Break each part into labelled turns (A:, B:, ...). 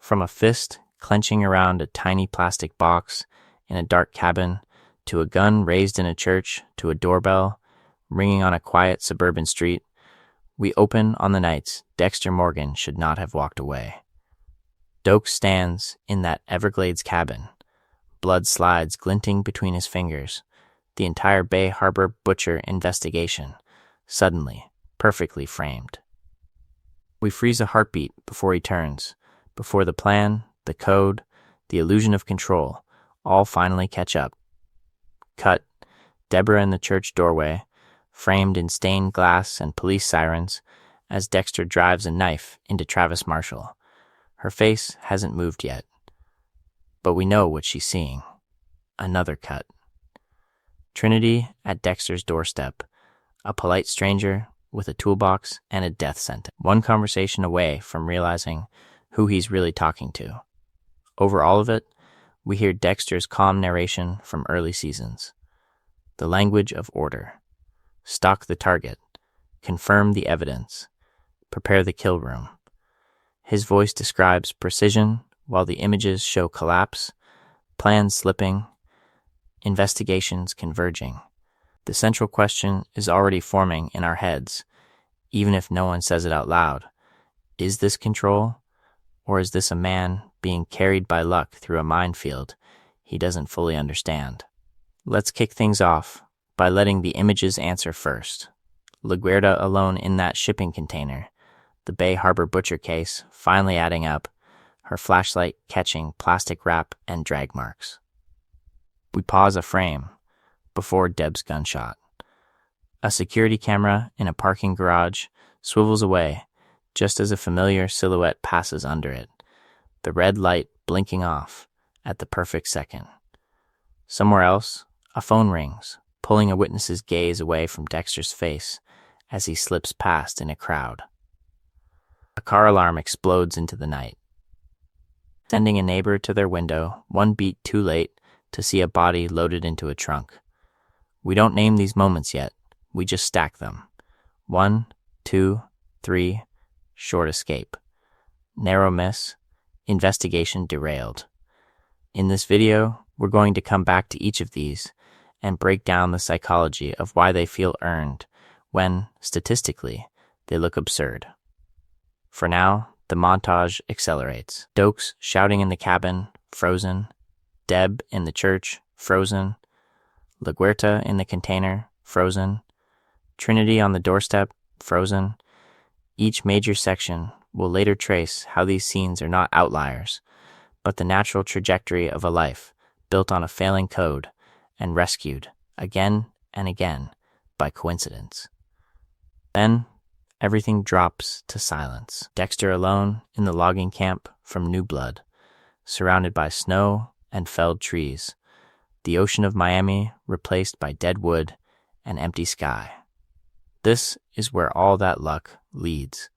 A: From a fist clenching around a tiny plastic box in a dark cabin, to a gun raised in a church, to a doorbell ringing on a quiet suburban street, we open on the nights Dexter Morgan should not have walked away. Doak stands in that Everglades cabin, blood slides glinting between his fingers, the entire Bay Harbor butcher investigation, suddenly, perfectly framed. We freeze a heartbeat before he turns, before the plan, the code, the illusion of control, all finally catch up. Cut, Deborah in the church doorway, framed in stained glass and police sirens, as Dexter drives a knife into Travis Marshall. Her face hasn't moved yet, but we know what she's seeing. Another cut. Trinity at Dexter's doorstep, a polite stranger with a toolbox and a death sentence, one conversation away from realizing who he's really talking to. Over all of it, we hear Dexter's calm narration from early seasons. The language of order. Stalk the target. Confirm the evidence. Prepare the kill room. His voice describes precision while the images show collapse, plans slipping, investigations converging. The central question is already forming in our heads, even if no one says it out loud. Is this control, or is this a man being carried by luck through a minefield he doesn't fully understand? Let's kick things off by letting the images answer first. LaGuerta alone in that shipping container, the Bay Harbor butcher case finally adding up, her flashlight catching plastic wrap and drag marks. We pause a frame before Deb's gunshot. A security camera in a parking garage swivels away just as a familiar silhouette passes under it, the red light blinking off at the perfect second. Somewhere else, a phone rings, pulling a witness's gaze away from Dexter's face as he slips past in a crowd. A car alarm explodes into the night, sending a neighbor to their window one beat too late to see a body loaded into a trunk. We don't name these moments yet, we just stack them. 1, 2, 3, short escape. Narrow miss, investigation derailed. In this video, we're going to come back to each of these and break down the psychology of why they feel earned when, statistically, they look absurd. For now, the montage accelerates. Doak's shouting in the cabin, frozen. Deb in the church, frozen. LaGuerta in the container, frozen. Trinity on the doorstep, frozen. Each major section will later trace how these scenes are not outliers, but the natural trajectory of a life built on a failing code and rescued again and again by coincidence. Then, everything drops to silence. Dexter alone in the logging camp from New Blood, surrounded by snow and felled trees, the ocean of Miami replaced by dead wood and empty sky. This is where all that luck leads.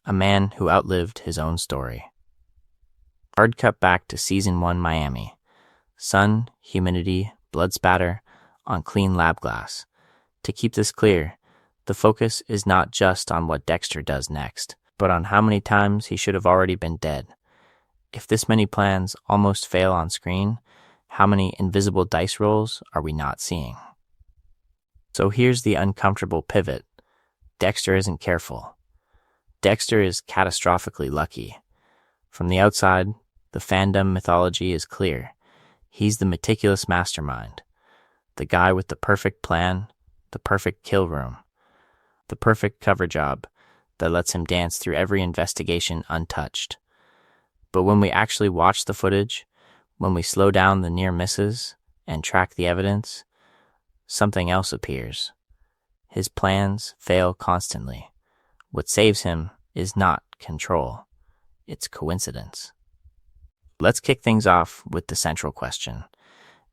A: A man who outlived his own story. Hard cut back to Season 1 Miami. Sun, humidity, blood spatter on clean lab glass. To keep this clear, the focus is not just on what Dexter does next, but on how many times he should have already been dead. If this many plans almost fail on screen, how many invisible dice rolls are we not seeing? So here's the uncomfortable pivot. Dexter isn't careful. Dexter is catastrophically lucky. From the outside, the fandom mythology is clear. He's the meticulous mastermind, the guy with the perfect plan, the perfect kill room, the perfect cover job that lets him dance through every investigation untouched. But when we actually watch the footage, when we slow down the near misses and track the evidence, something else appears. His plans fail constantly. What saves him is not control, it's coincidence. Let's kick things off with the central question.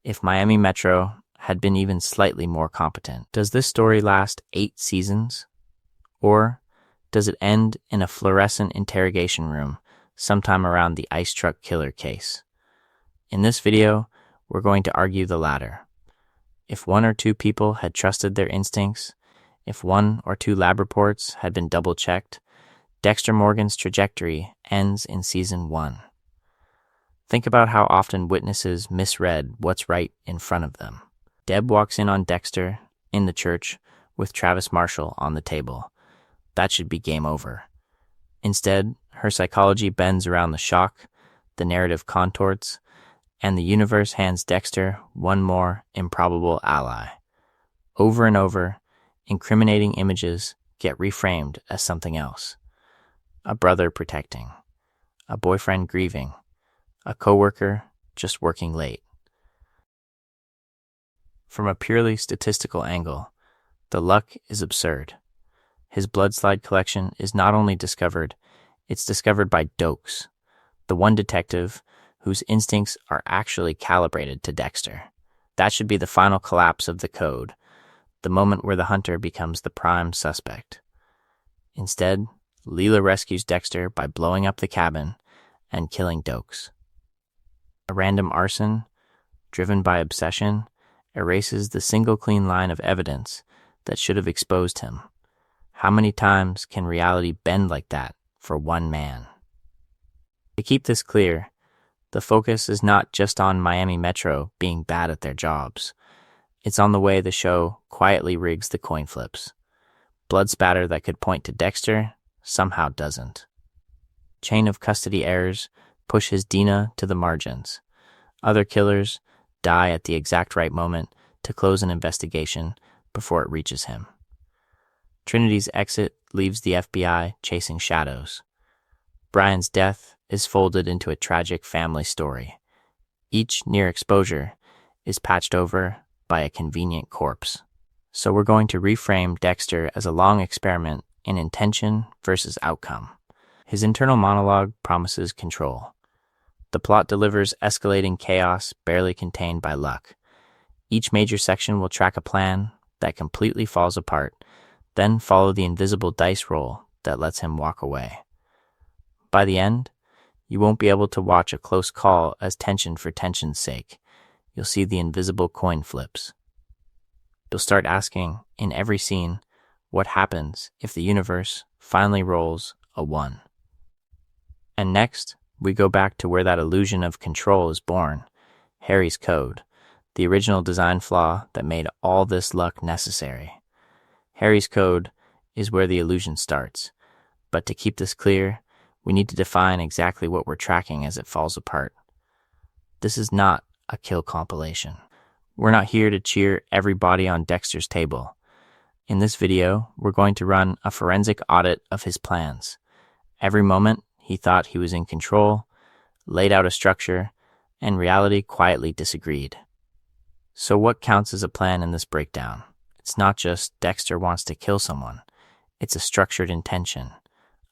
A: If Miami Metro had been even slightly more competent, does this story last 8 seasons? Or does it end in a fluorescent interrogation room sometime around the ice truck killer case? In this video, we're going to argue the latter. If 1 or 2 people had trusted their instincts, if 1 or 2 lab reports had been double-checked, Dexter Morgan's trajectory ends in Season 1. Think about how often witnesses misread what's right in front of them. Deb walks in on Dexter in the church with Travis Marshall on the table. That should be game over. Instead, her psychology bends around the shock, the narrative contorts, and the universe hands Dexter one more improbable ally. Over and over, incriminating images get reframed as something else. A brother protecting, a boyfriend grieving, a coworker just working late. From a purely statistical angle, the luck is absurd. His bloodslide collection is not only discovered, it's discovered by Dokes, the one detective whose instincts are actually calibrated to Dexter. That should be the final collapse of the code, the moment where the hunter becomes the prime suspect. Instead, Leela rescues Dexter by blowing up the cabin and killing Dokes. A random arson, driven by obsession, erases the single clean line of evidence that should have exposed him. How many times can reality bend like that for one man? To keep this clear, the focus is not just on Miami Metro being bad at their jobs. It's on the way the show quietly rigs the coin flips. Blood spatter that could point to Dexter somehow doesn't. Chain of custody errors push his Dina to the margins. Other killers die at the exact right moment to close an investigation before it reaches him. Trinity's exit leaves the FBI chasing shadows. Brian's death is folded into a tragic family story. Each near exposure is patched over by a convenient corpse. So we're going to reframe Dexter as a long experiment in intention versus outcome. His internal monologue promises control. The plot delivers escalating chaos barely contained by luck. Each major section will track a plan that completely falls apart, then follow the invisible dice roll that lets him walk away. By the end, you won't be able to watch a close call as tension for tension's sake. You'll see the invisible coin flips. You'll start asking, in every scene, what happens if the universe finally rolls a 1? And next, we go back to where that illusion of control is born, Harry's code, the original design flaw that made all this luck necessary. Harry's code is where the illusion starts, but to keep this clear, we need to define exactly what we're tracking as it falls apart. This is not a kill compilation. We're not here to cheer every body on Dexter's table. In this video, we're going to run a forensic audit of his plans. Every moment, he thought he was in control, laid out a structure, and reality quietly disagreed. So what counts as a plan in this breakdown? It's not just Dexter wants to kill someone. It's a structured intention.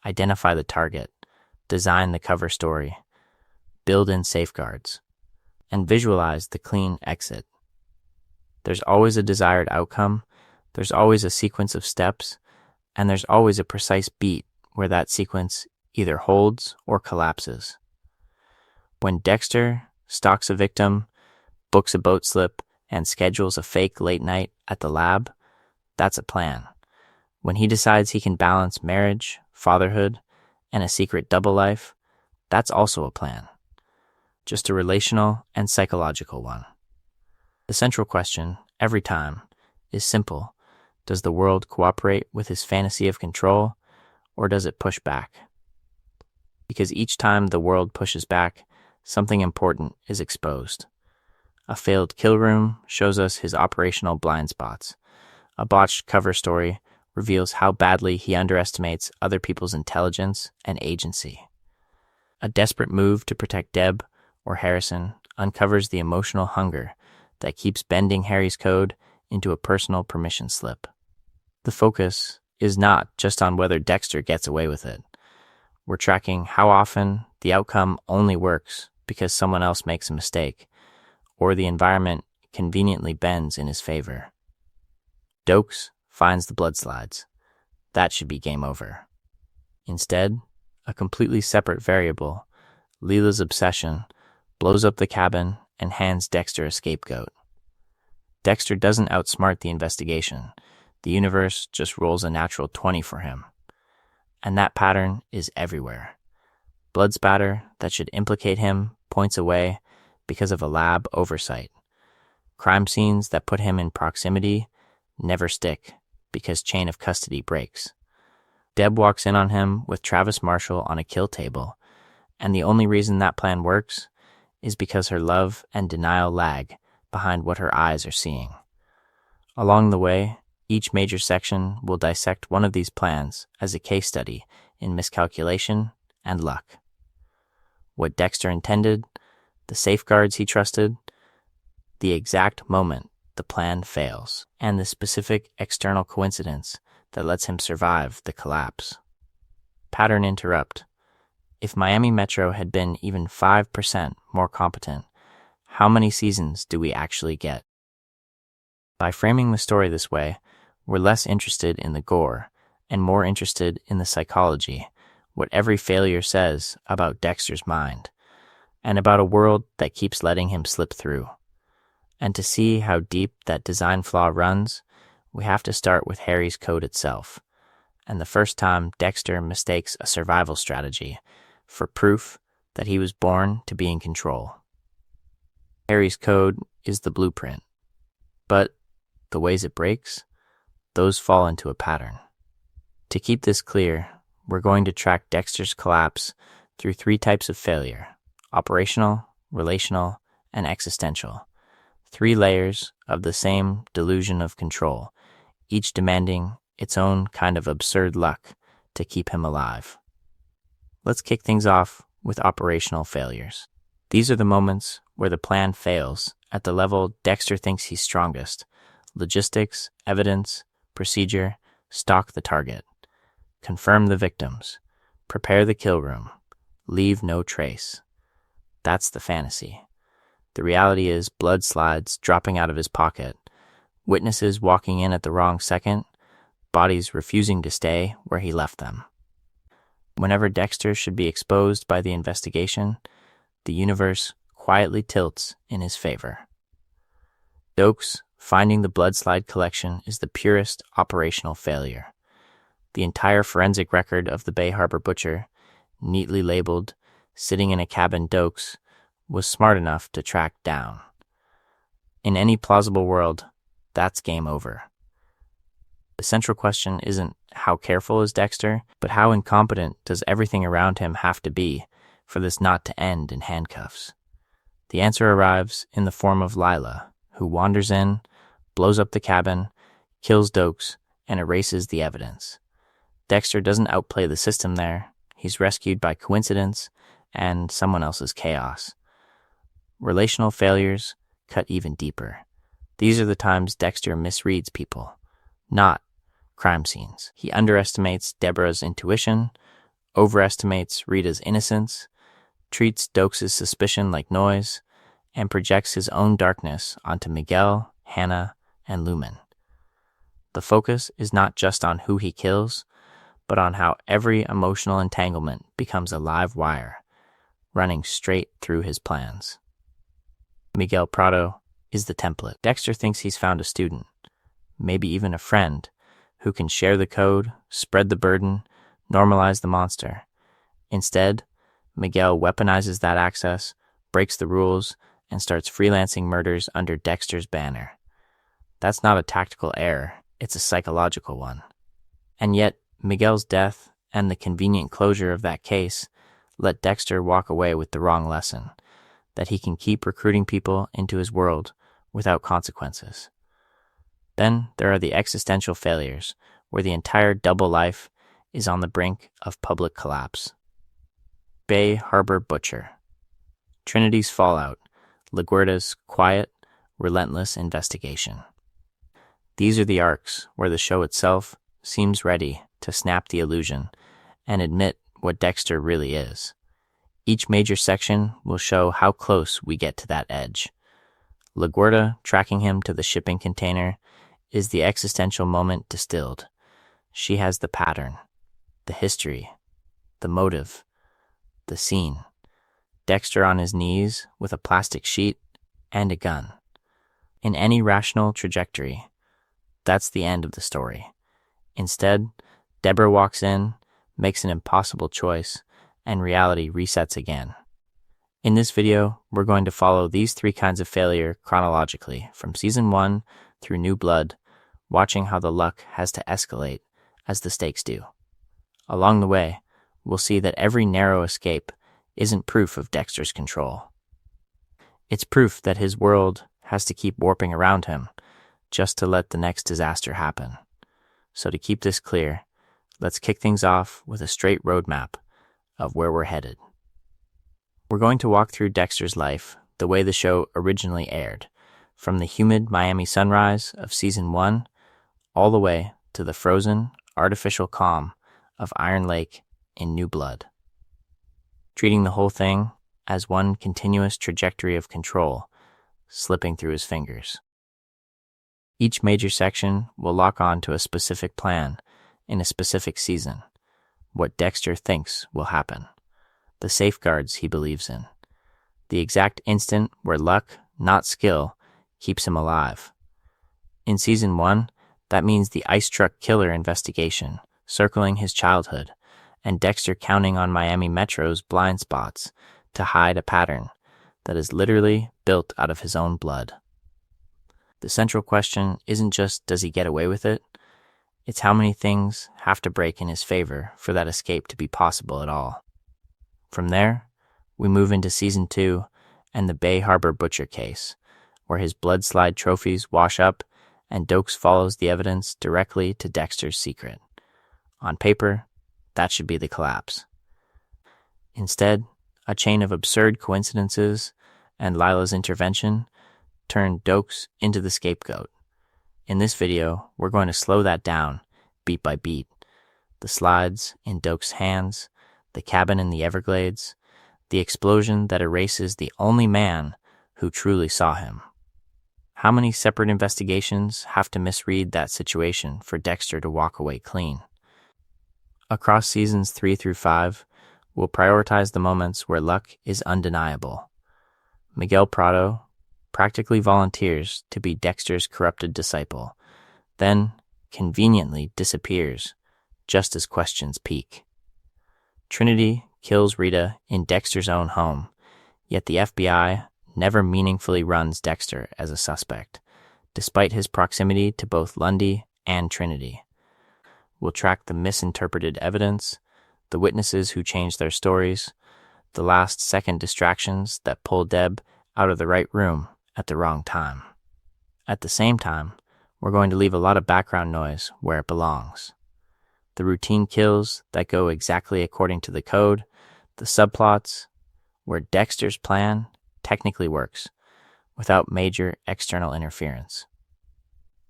A: Identify the target, design the cover story, build in safeguards, and visualize the clean exit. There's always a desired outcome, there's always a sequence of steps, and there's always a precise beat where that sequence either holds or collapses. When Dexter stalks a victim, books a boat slip, and schedules a fake late night at the lab, that's a plan. When he decides he can balance marriage, fatherhood, and a secret double life, that's also a plan. Just a relational and psychological one. The central question, every time, is simple. Does the world cooperate with his fantasy of control, or does it push back? Because each time the world pushes back, something important is exposed. A failed kill room shows us his operational blind spots. A botched cover story reveals how badly he underestimates other people's intelligence and agency. A desperate move to protect Deb or Harrison uncovers the emotional hunger that keeps bending Harry's code into a personal permission slip. The focus is not just on whether Dexter gets away with it. We're tracking how often the outcome only works because someone else makes a mistake, or the environment conveniently bends in his favor. Dokes finds the blood slides. That should be game over. Instead, a completely separate variable, Leela's obsession, blows up the cabin and hands Dexter a scapegoat. Dexter doesn't outsmart the investigation. The universe just rolls a natural 20 for him. And that pattern is everywhere. Blood spatter that should implicate him points away because of a lab oversight. Crime scenes that put him in proximity never stick because chain of custody breaks. Deb walks in on him with Travis Marshall on a kill table, and the only reason that plan works is because her love and denial lag behind what her eyes are seeing. Along the way, each major section will dissect one of these plans as a case study in miscalculation and luck. What Dexter intended, the safeguards he trusted, the exact moment the plan fails, and the specific external coincidence that lets him survive the collapse. Pattern interrupt. If Miami Metro had been even 5% more competent, how many seasons do we actually get? By framing the story this way, we're less interested in the gore and more interested in the psychology, what every failure says about Dexter's mind, and about a world that keeps letting him slip through. And to see how deep that design flaw runs, we have to start with Harry's code itself, and the first time Dexter mistakes a survival strategy for proof that he was born to be in control. Harry's code is the blueprint, but the ways it breaks, those fall into a pattern. To keep this clear, we're going to track Dexter's collapse through 3 types of failure: operational, relational, and existential. 3 layers of the same delusion of control, each demanding its own kind of absurd luck to keep him alive. Let's kick things off with operational failures. These are the moments where the plan fails at the level Dexter thinks he's strongest: logistics, evidence, procedure, stalk the target, confirm the victims, prepare the kill room, leave no trace. That's the fantasy. The reality is blood slides dropping out of his pocket, witnesses walking in at the wrong second, bodies refusing to stay where he left them. Whenever Dexter should be exposed by the investigation, the universe quietly tilts in his favor. Dokes finding the bloodslide collection is the purest operational failure. The entire forensic record of the Bay Harbor butcher, neatly labeled, sitting in a cabin Dokes, was smart enough to track down. In any plausible world, that's game over. The central question isn't how careful is Dexter, but how incompetent does everything around him have to be for this not to end in handcuffs? The answer arrives in the form of Lila, who wanders in, blows up the cabin, kills Dokes, and erases the evidence. Dexter doesn't outplay the system there. He's rescued by coincidence and someone else's chaos. Relational failures cut even deeper. These are the times Dexter misreads people, not crime scenes. He underestimates Deborah's intuition, overestimates Rita's innocence, treats Dokes' suspicion like noise, and projects his own darkness onto Miguel, Hannah, and Lumen. The focus is not just on who he kills, but on how every emotional entanglement becomes a live wire, running straight through his plans. Miguel Prado is the template. Dexter thinks he's found a student, maybe even a friend, who can share the code, spread the burden, normalize the monster. Instead, Miguel weaponizes that access, breaks the rules, and starts freelancing murders under Dexter's banner. That's not a tactical error, it's a psychological one. And yet, Miguel's death and the convenient closure of that case let Dexter walk away with the wrong lesson, that he can keep recruiting people into his world without consequences. Then there are the existential failures, where the entire double life is on the brink of public collapse. Bay Harbor Butcher. Trinity's fallout. LaGuardia's quiet, relentless investigation. These are the arcs where the show itself seems ready to snap the illusion and admit what Dexter really is. Each major section will show how close we get to that edge. LaGuardia tracking him to the shipping container is the existential moment distilled. She has the pattern, the history, the motive, the scene. Dexter on his knees with a plastic sheet and a gun. In any rational trajectory, that's the end of the story. Instead, Deborah walks in, makes an impossible choice, and reality resets again. In this video, we're going to follow these 3 kinds of failure chronologically from Season 1 through New Blood, watching how the luck has to escalate as the stakes do. Along the way, we'll see that every narrow escape isn't proof of Dexter's control. It's proof that his world has to keep warping around him just to let the next disaster happen. So to keep this clear, let's kick things off with a straight roadmap of where we're headed. We're going to walk through Dexter's life the way the show originally aired, from the humid Miami sunrise of Season 1 all the way to the frozen, artificial calm of Iron Lake in New Blood, treating the whole thing as one continuous trajectory of control slipping through his fingers. Each major section will lock on to a specific plan in a specific season, what Dexter thinks will happen, the safeguards he believes in, the exact instant where luck, not skill, keeps him alive. In Season 1, that means the ice truck killer investigation circling his childhood, and Dexter counting on Miami Metro's blind spots to hide a pattern that is literally built out of his own blood. The central question isn't just does he get away with it, it's how many things have to break in his favor for that escape to be possible at all. From there, we move into Season 2 and the Bay Harbor Butcher case, where his blood-slide trophies wash up and Dokes follows the evidence directly to Dexter's secret. On paper, that should be the collapse. Instead, a chain of absurd coincidences and Lila's intervention turned Dokes into the scapegoat. In this video, we're going to slow that down, beat by beat. The slides in Dokes' hands, the cabin in the Everglades, the explosion that erases the only man who truly saw him. How many separate investigations have to misread that situation for Dexter to walk away clean? Across Seasons 3 through 5, we'll prioritize the moments where luck is undeniable. Miguel Prado practically volunteers to be Dexter's corrupted disciple, then conveniently disappears just as questions peak. Trinity kills Rita in Dexter's own home, yet the FBI never meaningfully runs Dexter as a suspect, despite his proximity to both Lundy and Trinity. We'll track the misinterpreted evidence, the witnesses who changed their stories, the last-second distractions that pull Deb out of the right room at the wrong time. At the same time, we're going to leave a lot of background noise where it belongs. The routine kills that go exactly according to the code, the subplots where Dexter's plan technically works without major external interference.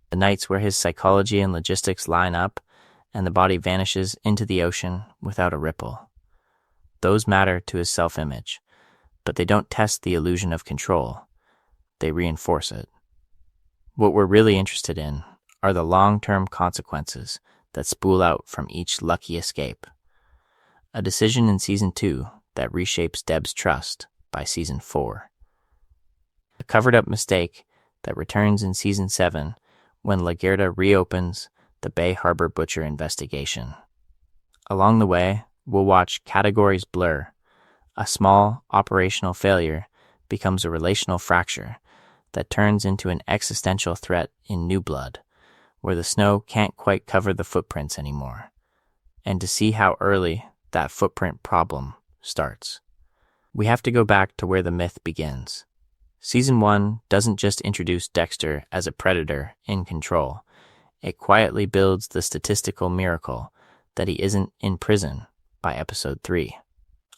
A: The nights where his psychology and logistics line up and the body vanishes into the ocean without a ripple. Those matter to his self-image, but they don't test the illusion of control. They reinforce it. What we're really interested in are the long-term consequences that spool out from each lucky escape. A decision in Season 2 that reshapes Deb's trust by Season 4. A covered-up mistake that returns in Season 7 when LaGuerta reopens the Bay Harbor Butcher investigation. Along the way, we'll watch categories blur. A small operational failure becomes a relational fracture that turns into an existential threat in New Blood, where the snow can't quite cover the footprints anymore. And to see how early that footprint problem starts, we have to go back to where the myth begins. Season 1 doesn't just introduce Dexter as a predator in control. It quietly builds the statistical miracle that he isn't in prison by Episode 3.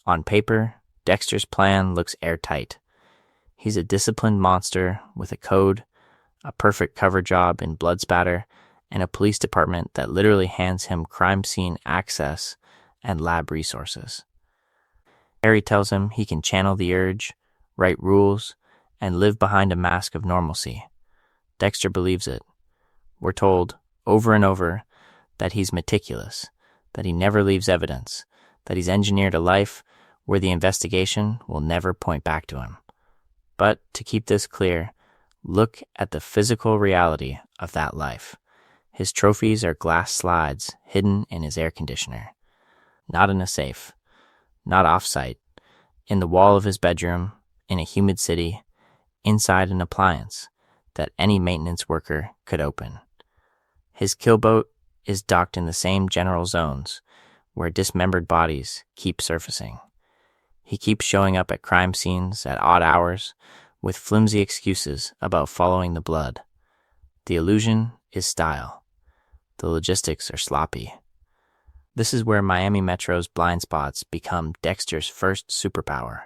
A: On paper, Dexter's plan looks airtight. He's a disciplined monster with a code, a perfect cover job in blood spatter, and a police department that literally hands him crime scene access and lab resources. Harry tells him he can channel the urge, write rules, and live behind a mask of normalcy. Dexter believes it. We're told over and over that he's meticulous, that he never leaves evidence, that he's engineered a life where the investigation will never point back to him. But to keep this clear, look at the physical reality of that life. His trophies are glass slides hidden in his air conditioner. Not in a safe, not off-site, in the wall of his bedroom, in a humid city, inside an appliance that any maintenance worker could open. His killboat is docked in the same general zones where dismembered bodies keep surfacing. He keeps showing up at crime scenes at odd hours with flimsy excuses about following the blood. The illusion is style. The logistics are sloppy. This is where Miami Metro's blind spots become Dexter's first superpower.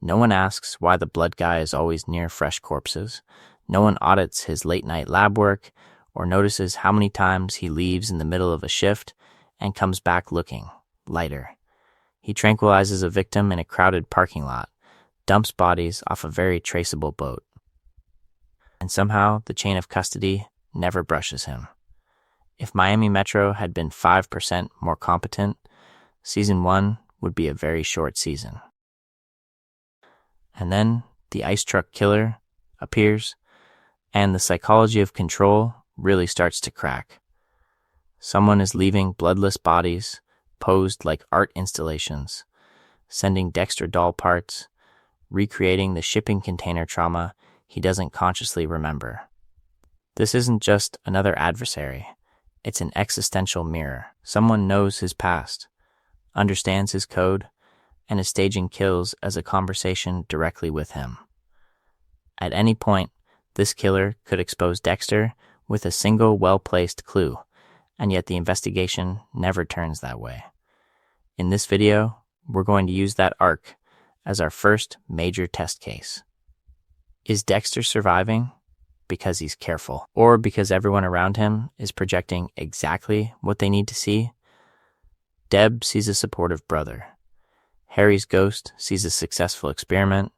A: No one asks why the blood guy is always near fresh corpses. No one audits his late-night lab work or notices how many times he leaves in the middle of a shift and comes back looking lighter. He tranquilizes a victim in a crowded parking lot, dumps bodies off a very traceable boat. And somehow the chain of custody never brushes him. If Miami Metro had been 5% more competent, season 1 would be a very short season. And then the ice truck killer appears, and the psychology of control really starts to crack. Someone is leaving bloodless bodies posed like art installations, sending Dexter doll parts, recreating the shipping container trauma he doesn't consciously remember. This isn't just another adversary. It's an existential mirror. Someone knows his past, understands his code, and is staging kills as a conversation directly with him. At any point, this killer could expose Dexter with a single well-placed clue, and yet the investigation never turns that way. In this video, we're going to use that arc as our first major test case. Is Dexter surviving because he's careful, or because everyone around him is projecting exactly what they need to see? Deb sees a supportive brother. Harry's ghost sees a successful experiment.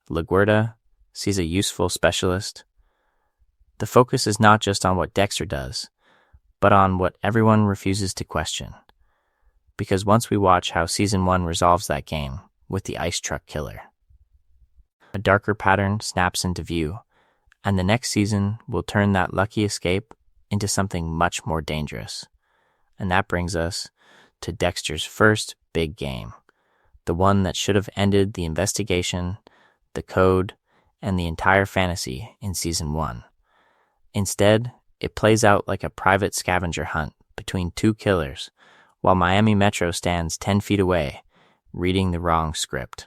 A: LaGuerta sees a useful specialist. The focus is not just on what Dexter does, but on what everyone refuses to question. Because once we watch how Season 1 resolves that game with the ice truck killer, a darker pattern snaps into view, and the next season will turn that lucky escape into something much more dangerous. And that brings us to Dexter's first big game, the one that should have ended the investigation, the code, and the entire fantasy in Season 1. Instead, it plays out like a private scavenger hunt between two killers, while Miami Metro stands 10 feet away, reading the wrong script.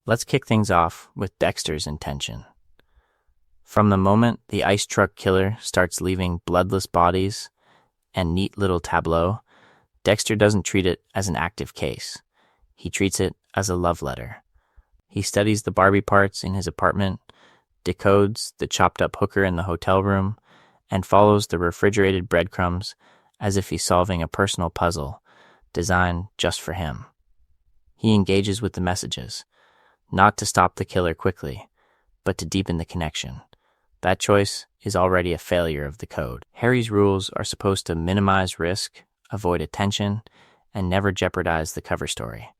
A: Let's kick things off with Dexter's intention. From the moment the ice truck killer starts leaving bloodless bodies and neat little tableau, Dexter doesn't treat it as an active case. He treats it as a love letter. He studies the Barbie parts in his apartment, decodes the chopped-up hooker in the hotel room, and follows the refrigerated breadcrumbs as if he's solving a personal puzzle designed just for him. He engages with the messages, not to stop the killer quickly, but to deepen the connection. That choice is already a failure of the code. Harry's rules are supposed to minimize risk, avoid attention, and never jeopardize the cover story.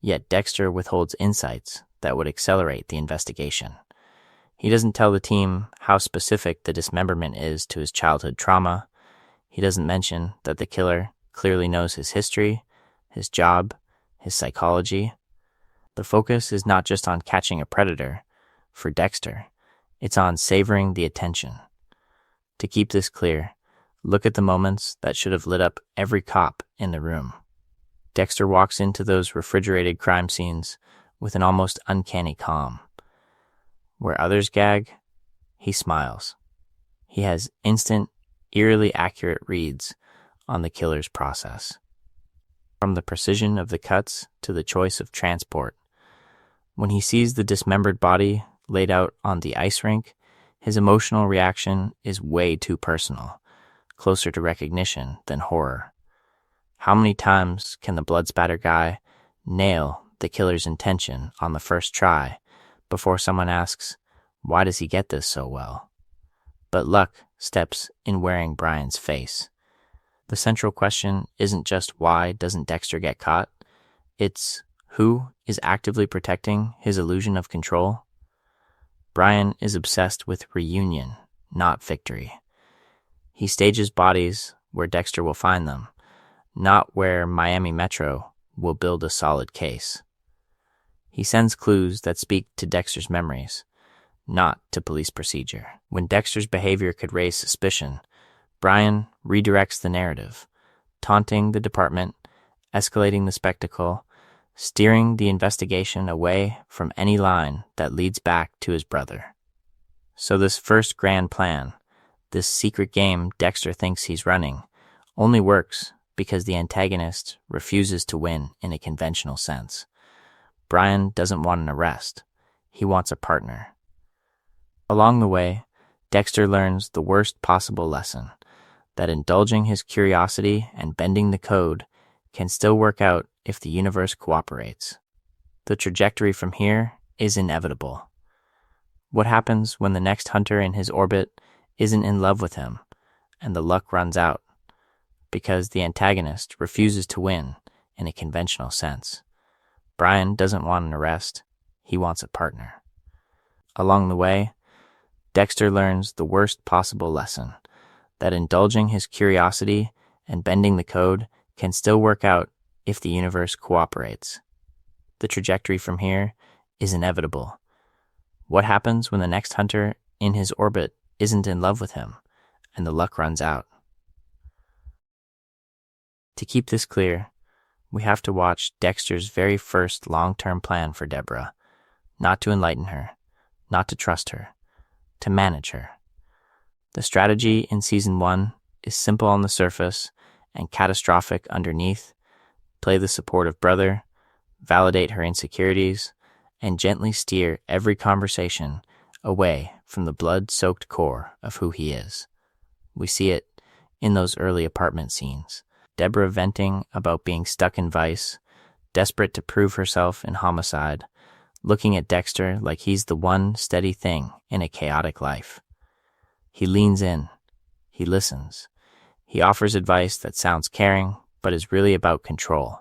A: Yet Dexter withholds insights that would accelerate the investigation. He doesn't tell the team how specific the dismemberment is to his childhood trauma. He doesn't mention that the killer clearly knows his history, his job, his psychology. The focus is not just on catching a predator. For Dexter, it's on savoring the attention. To keep this clear, look at the moments that should have lit up every cop in the room. Dexter walks into those refrigerated crime scenes with an almost uncanny calm. Where others gag, he smiles. He has instant, eerily accurate reads on the killer's process. From the precision of the cuts to the choice of transport. When he sees the dismembered body laid out on the ice rink, his emotional reaction is way too personal, closer to recognition than horror. How many times can the blood spatter guy nail the killer's intention on the first try before someone asks, why does he get this so well? But luck steps in wearing Brian's face. The central question isn't just why doesn't Dexter get caught, it's who is actively protecting his illusion of control. Brian is obsessed with reunion, not victory. He stages bodies where Dexter will find them, not where Miami Metro will build a solid case. He sends clues that speak to Dexter's memories, not to police procedure. When Dexter's behavior could raise suspicion, Brian redirects the narrative, taunting the department, escalating the spectacle, steering the investigation away from any line that leads back to his brother. So this first grand plan, this secret game Dexter thinks he's running, only works because the antagonist refuses to win in a conventional sense. Brian doesn't want an arrest. He wants a partner. Along the way, Dexter learns the worst possible lesson, that indulging his curiosity and bending the code can still work out if the universe cooperates. The trajectory from here is inevitable. What happens when the next hunter in his orbit isn't in love with him and the luck runs out because the antagonist refuses to win in a conventional sense? Brian doesn't want an arrest. He wants a partner. Along the way, Dexter learns the worst possible lesson, that indulging his curiosity and bending the code can still work out if the universe cooperates. The trajectory from here is inevitable. What happens when the next hunter in his orbit isn't in love with him and the luck runs out? To keep this clear, we have to watch Dexter's very first long-term plan for Deborah, not to enlighten her, not to trust her, to manage her. The strategy in Season 1 is simple on the surface and catastrophic underneath. Play the supportive brother, validate her insecurities, and gently steer every conversation away from the blood-soaked core of who he is. We see it in those early apartment scenes. Deborah venting about being stuck in vice, desperate to prove herself in homicide, looking at Dexter like he's the one steady thing in a chaotic life. He leans in. He listens. He offers advice that sounds caring, but is really about control.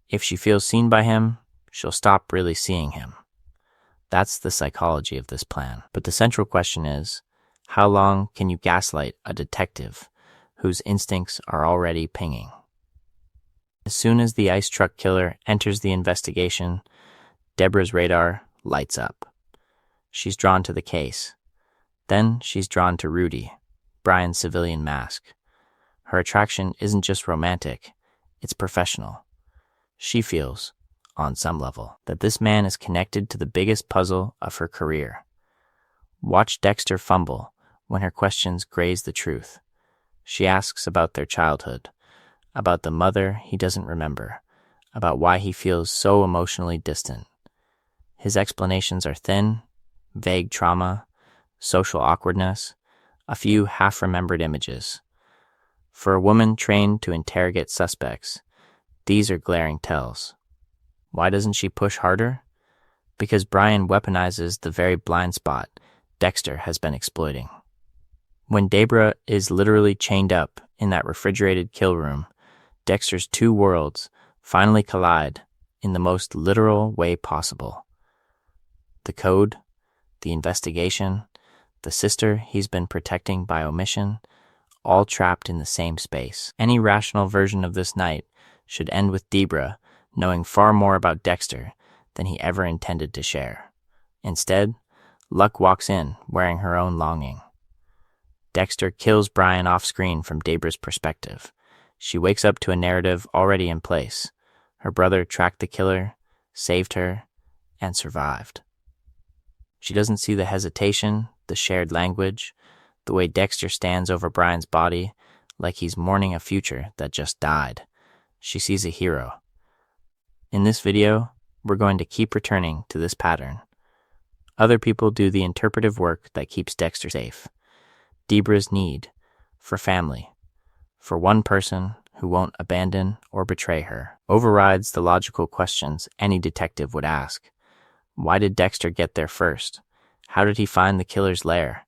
A: If she feels seen by him, she'll stop really seeing him. That's the psychology of this plan. But the central question is, how long can you gaslight a detective whose instincts are already pinging? As soon as the ice truck killer enters the investigation, Deborah's radar lights up. She's drawn to the case. Then she's drawn to Rudy, Brian's civilian mask. Her attraction isn't just romantic, it's professional. She feels, on some level, that this man is connected to the biggest puzzle of her career. Watch Dexter fumble when her questions graze the truth. She asks about their childhood, about the mother he doesn't remember, about why he feels so emotionally distant. His explanations are thin, vague trauma, social awkwardness, a few half-remembered images. For a woman trained to interrogate suspects, these are glaring tells. Why doesn't she push harder? Because Brian weaponizes the very blind spot Dexter has been exploiting. When Deborah is literally chained up in that refrigerated kill room, Dexter's two worlds finally collide in the most literal way possible. The code, the investigation, the sister he's been protecting by omission, all trapped in the same space. Any rational version of this night should end with Deborah knowing far more about Dexter than he ever intended to share. Instead, Luck walks in wearing her own longing. Dexter kills Brian off-screen from Deborah's perspective. She wakes up to a narrative already in place. Her brother tracked the killer, saved her, and survived. She doesn't see the hesitation, the shared language, the way Dexter stands over Brian's body like he's mourning a future that just died. She sees a hero. In this video, we're going to keep returning to this pattern. Other people do the interpretive work that keeps Dexter safe. Deborah's need for family, for one person who won't abandon or betray her, overrides the logical questions any detective would ask. Why did Dexter get there first? How did he find the killer's lair?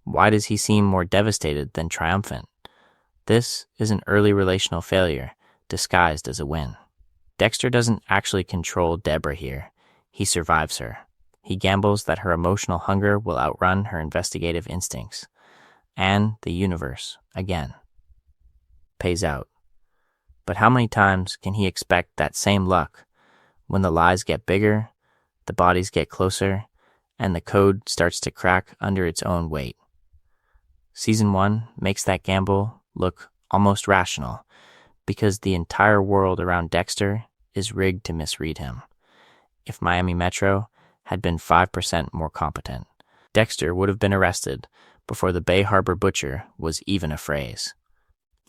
A: Why does he seem more devastated than triumphant? This is an early relational failure disguised as a win. Dexter doesn't actually control Deborah here. He survives her. He gambles that her emotional hunger will outrun her investigative instincts. And the universe, again, pays out. But how many times can he expect that same luck when the lies get bigger, the bodies get closer, and the code starts to crack under its own weight. Season 1 makes that gamble look almost rational, because the entire world around Dexter is rigged to misread him. If Miami Metro had been 5% more competent, Dexter would have been arrested before the Bay Harbor Butcher was even a phrase.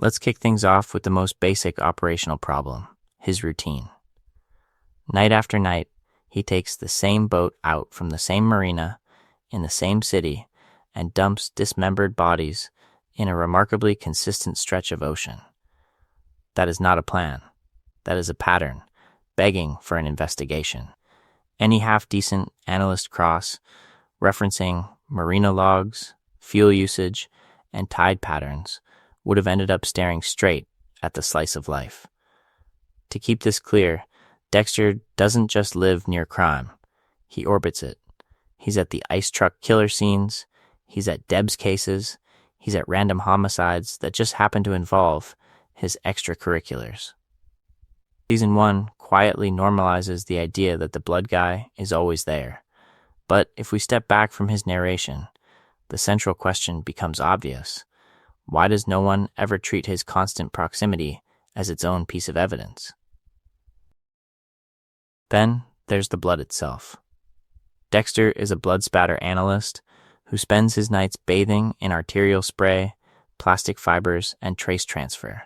A: Let's kick things off with the most basic operational problem, his routine. Night after night, he takes the same boat out from the same marina in the same city and dumps dismembered bodies in a remarkably consistent stretch of ocean. That is not a plan. That is a pattern, begging for an investigation. Any half-decent analyst cross, referencing marina logs, fuel usage, and tide patterns, would have ended up staring straight at the slice of life. To keep this clear, Dexter doesn't just live near crime. He orbits it. He's at the ice truck killer scenes. He's at Deb's cases. He's at random homicides that just happen to involve his extracurriculars. Season 1 quietly normalizes the idea that the blood guy is always there. But if we step back from his narration, the central question becomes obvious. Why does no one ever treat his constant proximity as its own piece of evidence? Then there's the blood itself. Dexter is a blood spatter analyst who spends his nights bathing in arterial spray, plastic fibers, and trace transfer.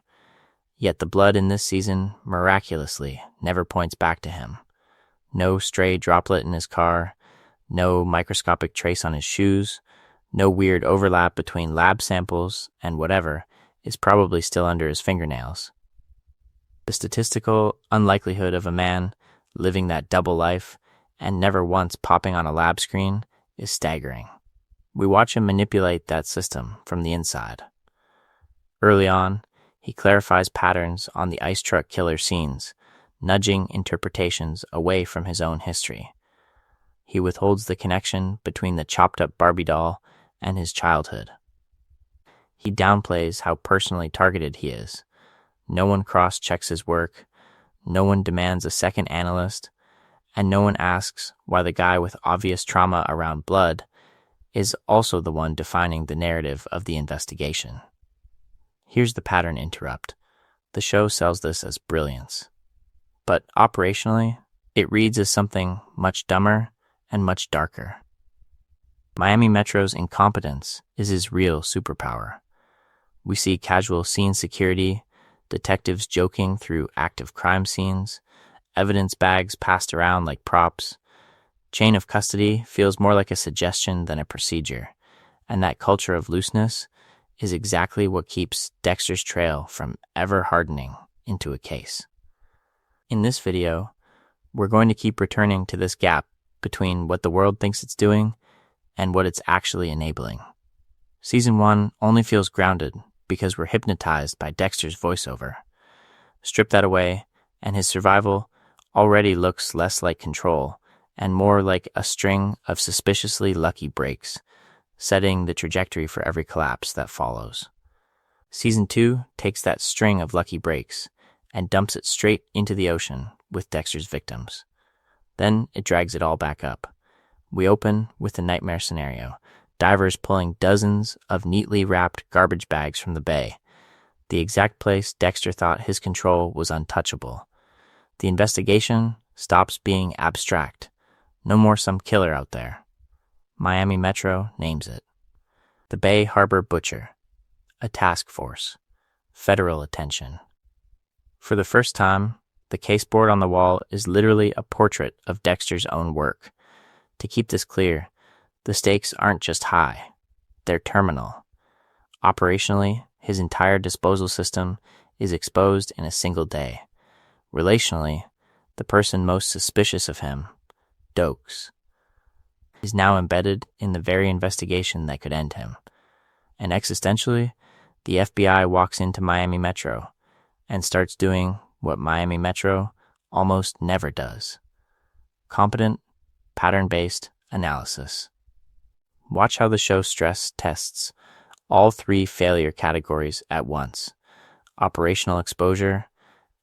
A: Yet the blood in this season, miraculously, never points back to him. No stray droplet in his car, no microscopic trace on his shoes, no weird overlap between lab samples and whatever is probably still under his fingernails. The statistical unlikelihood of a man living that double life and never once popping on a lab screen is staggering. We watch him manipulate that system from the inside. Early on, he clarifies patterns on the ice truck killer scenes, nudging interpretations away from his own history. He withholds the connection between the chopped-up Barbie doll and his childhood. He downplays how personally targeted he is. No one cross-checks his work, no one demands a second analyst, and no one asks why the guy with obvious trauma around blood is also the one defining the narrative of the investigation. Here's the pattern interrupt. The show sells this as brilliance. But operationally, it reads as something much dumber and much darker. Miami Metro's incompetence is his real superpower. We see casual scene security, detectives joking through active crime scenes, evidence bags passed around like props. Chain of custody feels more like a suggestion than a procedure, and that culture of looseness is exactly what keeps Dexter's trail from ever hardening into a case. In this video, we're going to keep returning to this gap between what the world thinks it's doing and what it's actually enabling. Season 1 only feels grounded because we're hypnotized by Dexter's voiceover. Strip that away, and his survival already looks less like control and more like a string of suspiciously lucky breaks, setting the trajectory for every collapse that follows. Season 2 takes that string of lucky breaks and dumps it straight into the ocean with Dexter's victims. Then it drags it all back up. We open with the nightmare scenario, divers pulling dozens of neatly wrapped garbage bags from the bay, the exact place Dexter thought his control was untouchable. The investigation stops being abstract. No more some killer out there. Miami Metro names it. The Bay Harbor Butcher. A task force. Federal attention. For the first time, the caseboard on the wall is literally a portrait of Dexter's own work. To keep this clear, the stakes aren't just high, they're terminal. Operationally, his entire disposal system is exposed in a single day. Relationally, the person most suspicious of him, Dokes, is now embedded in the very investigation that could end him. And existentially, the FBI walks into Miami Metro and starts doing what Miami Metro almost never does. Competent, pattern-based analysis. Watch how the show stress tests all three failure categories at once. Operational exposure,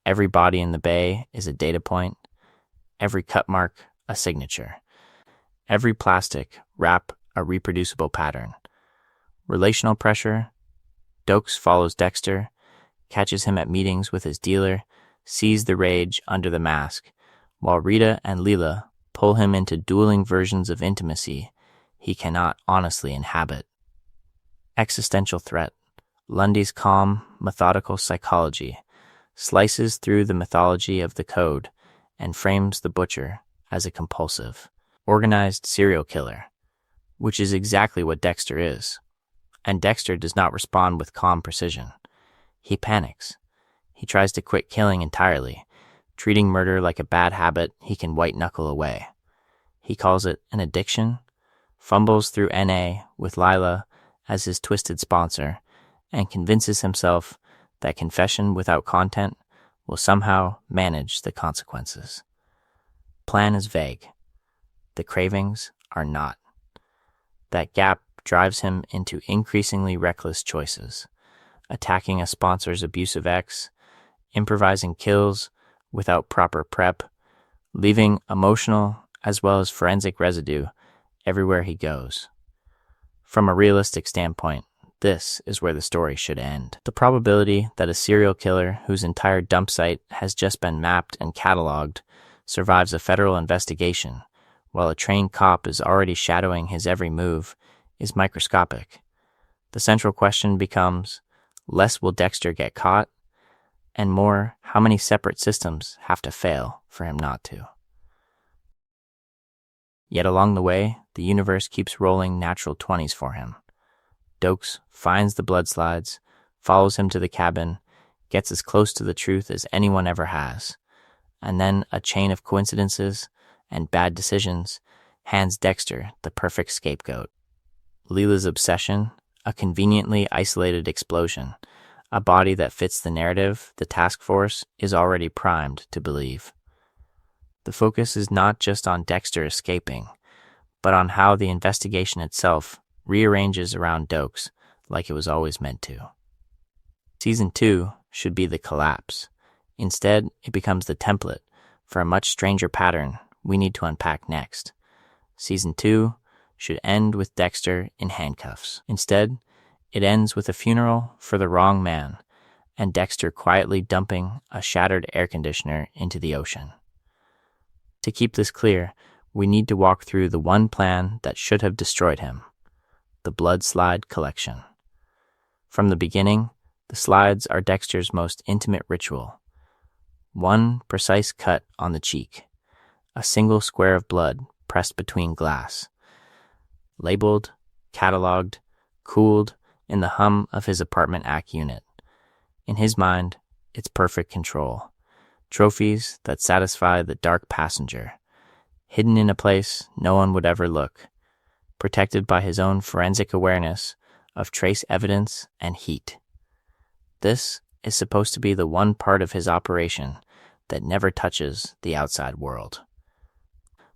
A: every body in the bay is a data point, every cut mark a signature. Every plastic wrap a reproducible pattern. Relational pressure. Dokes follows Dexter, catches him at meetings with his dealer, sees the rage under the mask, while Rita and Leela pull him into dueling versions of intimacy he cannot honestly inhabit. Existential threat. Lundy's calm, methodical psychology slices through the mythology of the code and frames the butcher as a compulsive, organized serial killer, which is exactly what Dexter is. And Dexter does not respond with calm precision. He panics. He tries to quit killing entirely, treating murder like a bad habit he can white-knuckle away. He calls it an addiction, fumbles through NA with Lila as his twisted sponsor, and convinces himself that confession without content will somehow manage the consequences. Plan is vague. The cravings are not. That gap drives him into increasingly reckless choices, attacking a sponsor's abusive ex, improvising kills without proper prep, leaving emotional as well as forensic residue everywhere he goes. From a realistic standpoint, this is where the story should end. The probability that a serial killer whose entire dump site has just been mapped and cataloged survives a federal investigation, while a trained cop is already shadowing his every move, is microscopic. The central question becomes, less will Dexter get caught, and more, how many separate systems have to fail for him not to? Yet along the way, the universe keeps rolling natural 20s for him. Dokes finds the blood slides, follows him to the cabin, gets as close to the truth as anyone ever has, and then a chain of coincidences and bad decisions hands Dexter the perfect scapegoat. Leela's obsession, a conveniently isolated explosion, a body that fits the narrative the task force is already primed to believe. The focus is not just on Dexter escaping, but on how the investigation itself rearranges around Dokes like it was always meant to. Season 2 should be the collapse. Instead, it becomes the template for a much stranger pattern we need to unpack next. Season 2 should end with Dexter in handcuffs. Instead, it ends with a funeral for the wrong man and Dexter quietly dumping a shattered air conditioner into the ocean. To keep this clear, we need to walk through the one plan that should have destroyed him, the blood slide collection. From the beginning, the slides are Dexter's most intimate ritual. One precise cut on the cheek, a single square of blood pressed between glass. Labeled, cataloged, cooled in the hum of his apartment AC unit. In his mind, it's perfect control. Trophies that satisfy the dark passenger, hidden in a place no one would ever look, protected by his own forensic awareness of trace evidence and heat. This is supposed to be the one part of his operation that never touches the outside world.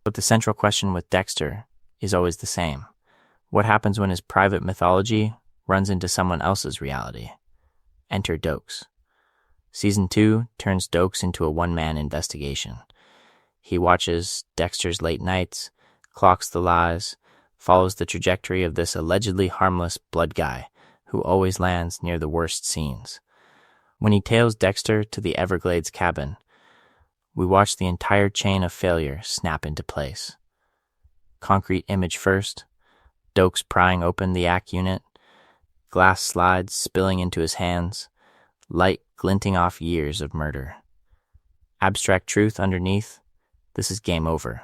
A: But the central question with Dexter is always the same. What happens when his private mythology runs into someone else's reality? Enter Dokes. Season 2 turns Dokes into a one-man investigation. He watches Dexter's late nights, clocks the lies, follows the trajectory of this allegedly harmless blood guy who always lands near the worst scenes. When he tails Dexter to the Everglades cabin, we watch the entire chain of failure snap into place. Concrete image first, Dokes prying open the AC unit, glass slides spilling into his hands, light glinting off years of murder. Abstract truth underneath, this is game over.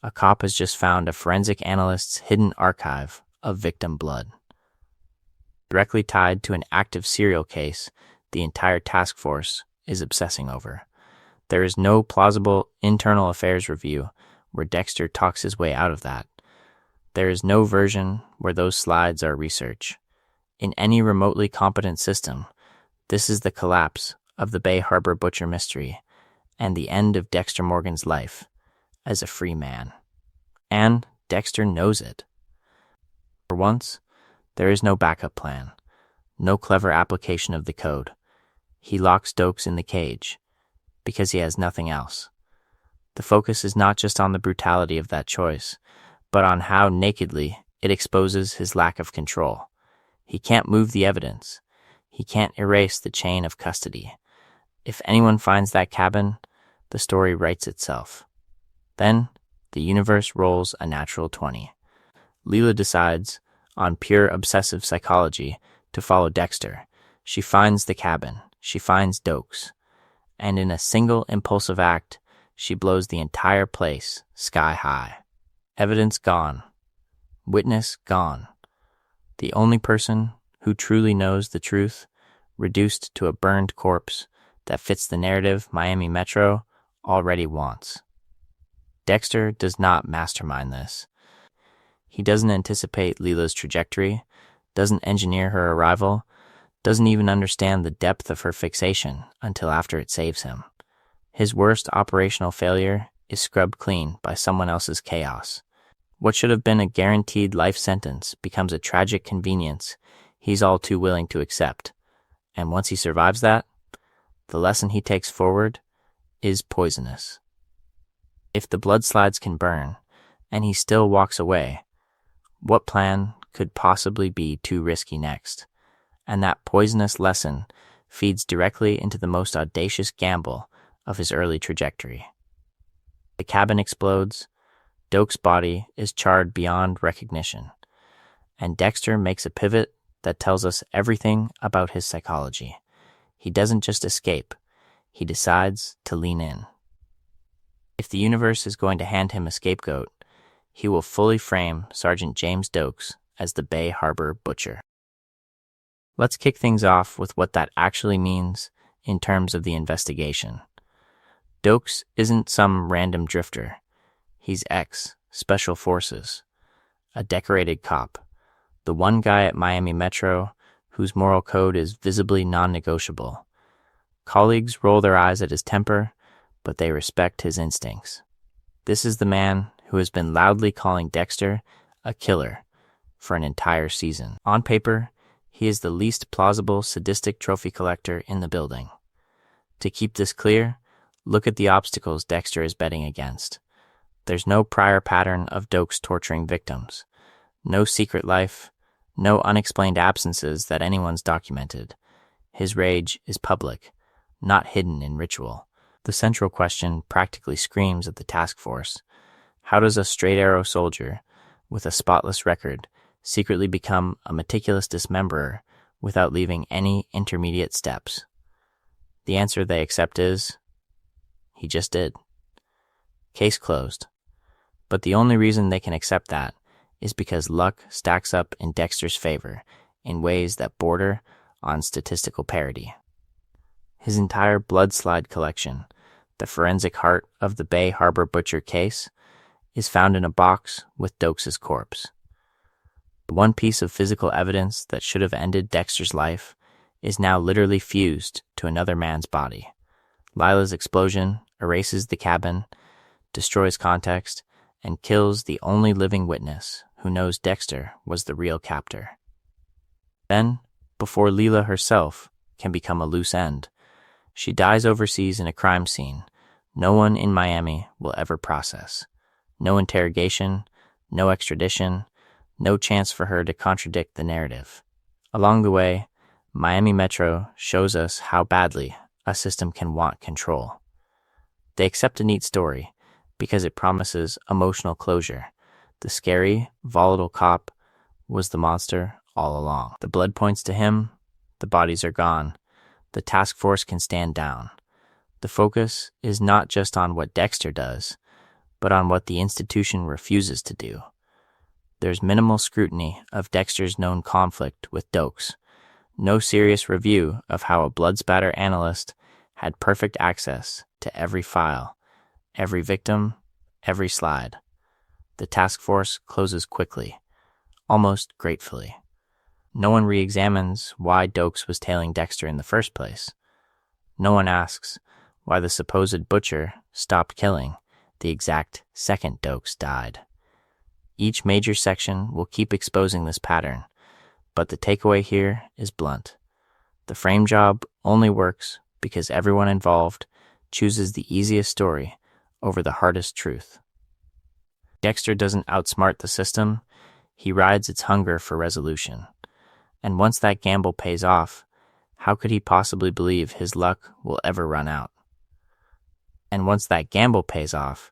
A: A cop has just found a forensic analyst's hidden archive of victim blood. Directly tied to an active serial case the entire task force is obsessing over. There is no plausible internal affairs review where Dexter talks his way out of that. There is no version where those slides are research. In any remotely competent system, this is the collapse of the Bay Harbor Butcher mystery and the end of Dexter Morgan's life as a free man. And Dexter knows it. For once, there is no backup plan, no clever application of the code. He locks Dokes in the cage because he has nothing else. The focus is not just on the brutality of that choice, but on how nakedly it exposes his lack of control. He can't move the evidence. He can't erase the chain of custody. If anyone finds that cabin, the story writes itself. Then, the universe rolls a natural 20. Leela decides, on pure obsessive psychology, to follow Dexter. She finds the cabin. She finds Dokes. And in a single impulsive act, she blows the entire place sky high. Evidence gone. Witness gone. The only person who truly knows the truth, reduced to a burned corpse that fits the narrative Miami Metro already wants. Dexter does not mastermind this. He doesn't anticipate Leela's trajectory, doesn't engineer her arrival, doesn't even understand the depth of her fixation until after it saves him. His worst operational failure is scrubbed clean by someone else's chaos. What should have been a guaranteed life sentence becomes a tragic convenience he's all too willing to accept. And once he survives that, the lesson he takes forward is poisonous. If the blood slides can burn, and he still walks away, what plan could possibly be too risky next? And that poisonous lesson feeds directly into the most audacious gamble of his early trajectory. The cabin explodes, Dokes' body is charred beyond recognition, and Dexter makes a pivot that tells us everything about his psychology. He doesn't just escape, he decides to lean in. If the universe is going to hand him a scapegoat, he will fully frame Sergeant James Dokes as the Bay Harbor Butcher. Let's kick things off with what that actually means in terms of the investigation. Dokes isn't some random drifter. He's ex-Special Forces, a decorated cop, the one guy at Miami Metro whose moral code is visibly non-negotiable. Colleagues roll their eyes at his temper, but they respect his instincts. This is the man who has been loudly calling Dexter a killer for an entire season. On paper, he is the least plausible sadistic trophy collector in the building. To keep this clear, look at the obstacles Dexter is betting against. There's no prior pattern of Dokes torturing victims, no secret life, no unexplained absences that anyone's documented. His rage is public, not hidden in ritual. The central question practically screams at the task force. How does a straight-arrow soldier with a spotless record secretly become a meticulous dismemberer without leaving any intermediate steps? The answer they accept is, he just did. Case closed. But the only reason they can accept that is because luck stacks up in Dexter's favor in ways that border on statistical parity. His entire blood slide collection, the forensic heart of the Bay Harbor Butcher case, is found in a box with Dokes' corpse. The one piece of physical evidence that should have ended Dexter's life is now literally fused to another man's body. Lila's explosion erases the cabin, destroys context, and kills the only living witness who knows Dexter was the real captor. Then, before Leela herself can become a loose end, she dies overseas in a crime scene no one in Miami will ever process. No interrogation, no extradition, no chance for her to contradict the narrative. Along the way, Miami Metro shows us how badly a system can want control. They accept a neat story because it promises emotional closure. The scary, volatile cop was the monster all along. The blood points to him, the bodies are gone, the task force can stand down. The focus is not just on what Dexter does, but on what the institution refuses to do. There's minimal scrutiny of Dexter's known conflict with Dokes, no serious review of how a blood spatter analyst had perfect access to every file, every victim, every slide. The task force closes quickly, almost gratefully. No one re-examines why Dokes was tailing Dexter in the first place. No one asks why the supposed butcher stopped killing the exact second Dokes died. Each major section will keep exposing this pattern, but the takeaway here is blunt. The frame job only works because everyone involved chooses the easiest story over the hardest truth. Dexter doesn't outsmart the system, he rides its hunger for resolution. And once that gamble pays off, how could he possibly believe his luck will ever run out? And once that gamble pays off,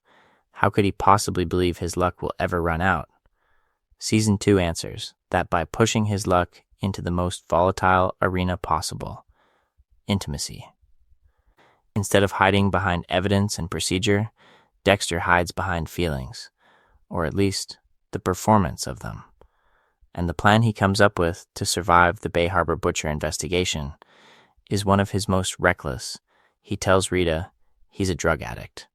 A: how could he possibly believe his luck will ever run out? Season 2 answers that by pushing his luck into the most volatile arena possible, intimacy. Instead of hiding behind evidence and procedure, Dexter hides behind feelings, or at least the performance of them. And the plan he comes up with to survive the Bay Harbor Butcher investigation is one of his most reckless. He tells Rita he's a drug addict.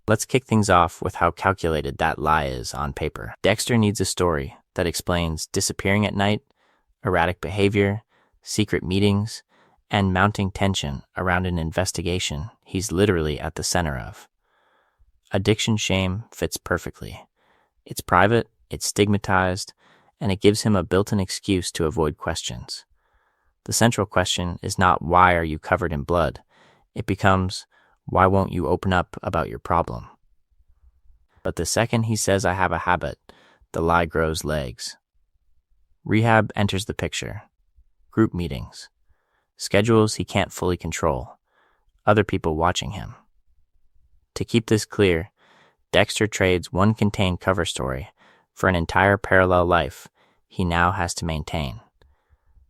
A: Let's kick things off with how calculated that lie is on paper. Dexter needs a story that explains disappearing at night, erratic behavior, secret meetings, and mounting tension around an investigation he's literally at the center of. Addiction shame fits perfectly. It's private, it's stigmatized, and it gives him a built-in excuse to avoid questions. The central question is not why are you covered in blood? It becomes, why won't you open up about your problem? But the second he says I have a habit, the lie grows legs. Rehab enters the picture. Group meetings. Schedules he can't fully control. Other people watching him. To keep this clear, Dexter trades one contained cover story for an entire parallel life he now has to maintain.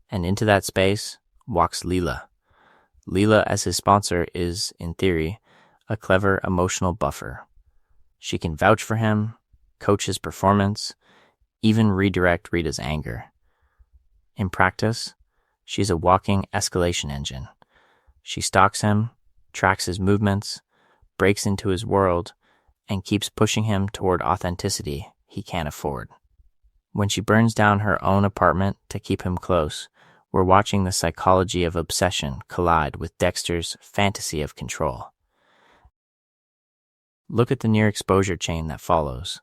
A: And into that space walks Leela. Leela, as his sponsor, is, in theory, a clever emotional buffer. She can vouch for him, coach his performance, even redirect Rita's anger. In practice, she's a walking escalation engine. She stalks him, tracks his movements, breaks into his world, and keeps pushing him toward authenticity he can't afford. When she burns down her own apartment to keep him close, we're watching the psychology of obsession collide with Dexter's fantasy of control. Look at the near exposure chain that follows.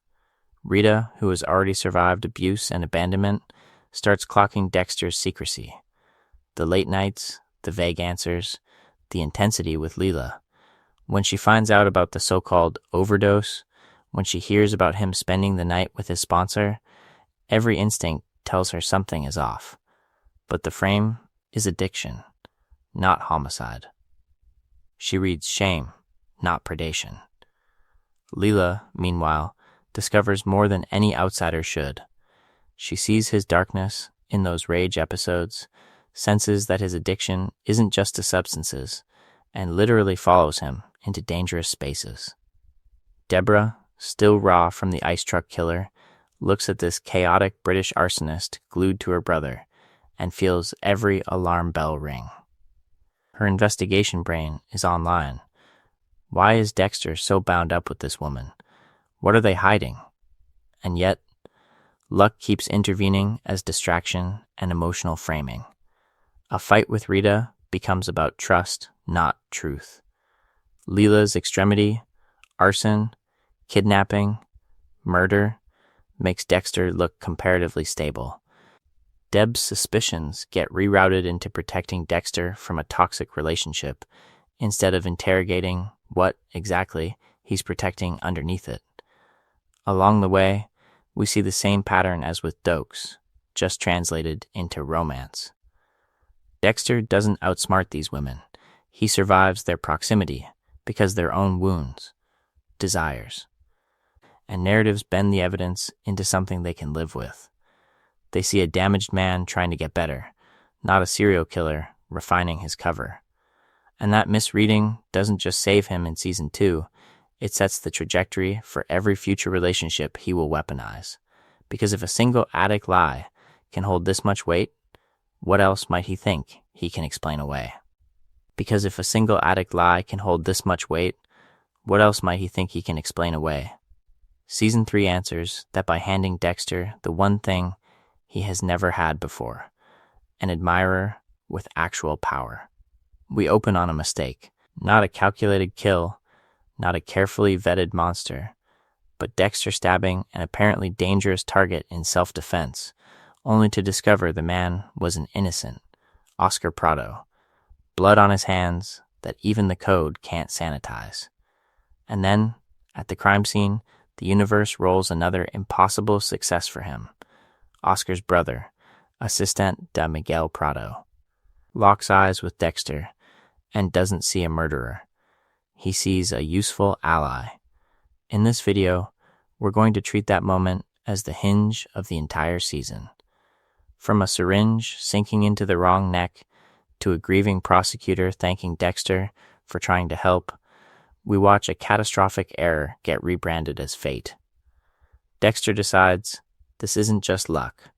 A: Rita, who has already survived abuse and abandonment, starts clocking Dexter's secrecy. The late nights, the vague answers, the intensity with Leela. When she finds out about the so-called overdose, when she hears about him spending the night with his sponsor, every instinct tells her something is off. But the frame is addiction, not homicide. She reads shame, not predation. Leela, meanwhile, discovers more than any outsider should. She sees his darkness in those rage episodes, senses that his addiction isn't just to substances, and literally follows him into dangerous spaces. Deborah, still raw from the ice truck killer, looks at this chaotic British arsonist glued to her brother and feels every alarm bell ring. Her investigation brain is online. Why is Dexter so bound up with this woman? What are they hiding? And yet, luck keeps intervening as distraction and emotional framing. A fight with Rita becomes about trust, not truth. Leela's extremity, arson, kidnapping, murder, makes Dexter look comparatively stable. Deb's suspicions get rerouted into protecting Dexter from a toxic relationship instead of interrogating what, exactly, he's protecting underneath it. Along the way, we see the same pattern as with Dokes, just translated into romance. Dexter doesn't outsmart these women. He survives their proximity because their own wounds, desires. And narratives bend the evidence into something they can live with. They see a damaged man trying to get better, not a serial killer refining his cover. And that misreading doesn't just save him in season 2, it sets the trajectory for every future relationship he will weaponize. Because if a single addict lie can hold this much weight, what else might he think he can explain away? Because if a single addict lie can hold this much weight, what else might he think he can explain away? Season 3 answers that by handing Dexter the one thing he has never had before, an admirer with actual power. We open on a mistake, not a calculated kill, not a carefully vetted monster, but Dexter stabbing an apparently dangerous target in self-defense, only to discover the man was an innocent, Oscar Prado, blood on his hands that even the code can't sanitize. And then, at the crime scene, the universe rolls another impossible success for him. Oscar's brother, Assistant de Miguel Prado, locks eyes with Dexter and doesn't see a murderer. He sees a useful ally. In this video, we're going to treat that moment as the hinge of the entire season. From a syringe sinking into the wrong neck to a grieving prosecutor thanking Dexter for trying to help, we watch a catastrophic error get rebranded as fate. Dexter decides this isn't just luck,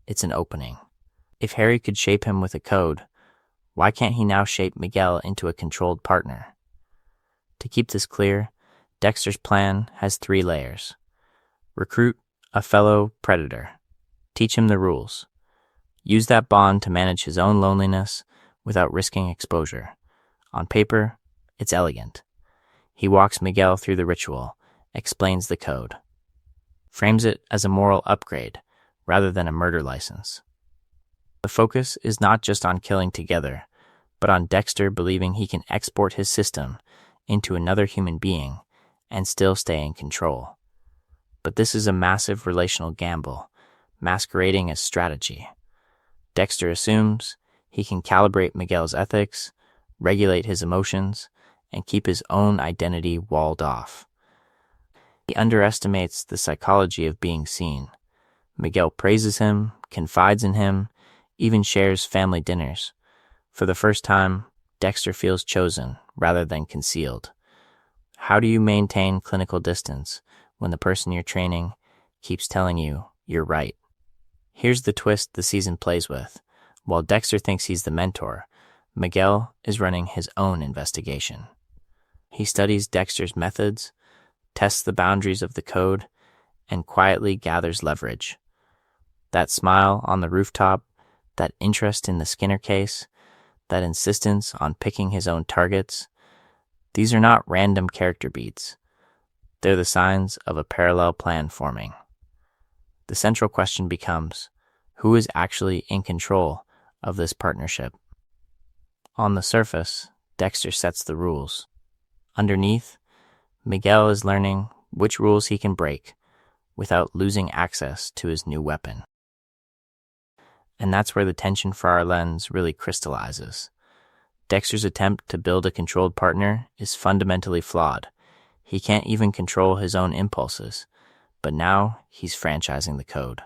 A: it's an opening. If Harry could shape him with a code, why can't he now shape Miguel into a controlled partner? To keep this clear, Dexter's plan has 3 layers. Recruit a fellow predator. Teach him the rules. Use that bond to manage his own loneliness without risking exposure. On paper, it's elegant. He walks Miguel through the ritual, explains the code. Frames it as a moral upgrade rather than a murder license. The focus is not just on killing together, but on Dexter believing he can export his system into another human being and still stay in control. But this is a massive relational gamble, masquerading as strategy. Dexter assumes he can calibrate Miguel's ethics, regulate his emotions, and keep his own identity walled off. He underestimates the psychology of being seen. Miguel praises him, confides in him, even shares family dinners. For the first time, Dexter feels chosen rather than concealed. How do you maintain clinical distance when the person you're training keeps telling you you're right? Here's the twist the season plays with. While Dexter thinks he's the mentor, Miguel is running his own investigation. He studies Dexter's methods, tests the boundaries of the code, and quietly gathers leverage. That smile on the rooftop, that interest in the Skinner case, that insistence on picking his own targets, these are not random character beats. They're the signs of a parallel plan forming. The central question becomes, who is actually in control of this partnership? On the surface, Dexter sets the rules. Underneath, Miguel is learning which rules he can break without losing access to his new weapon. And that's where the tension for our lens really crystallizes. Dexter's attempt to build a controlled partner is fundamentally flawed. He can't even control his own impulses, but now he's franchising the code.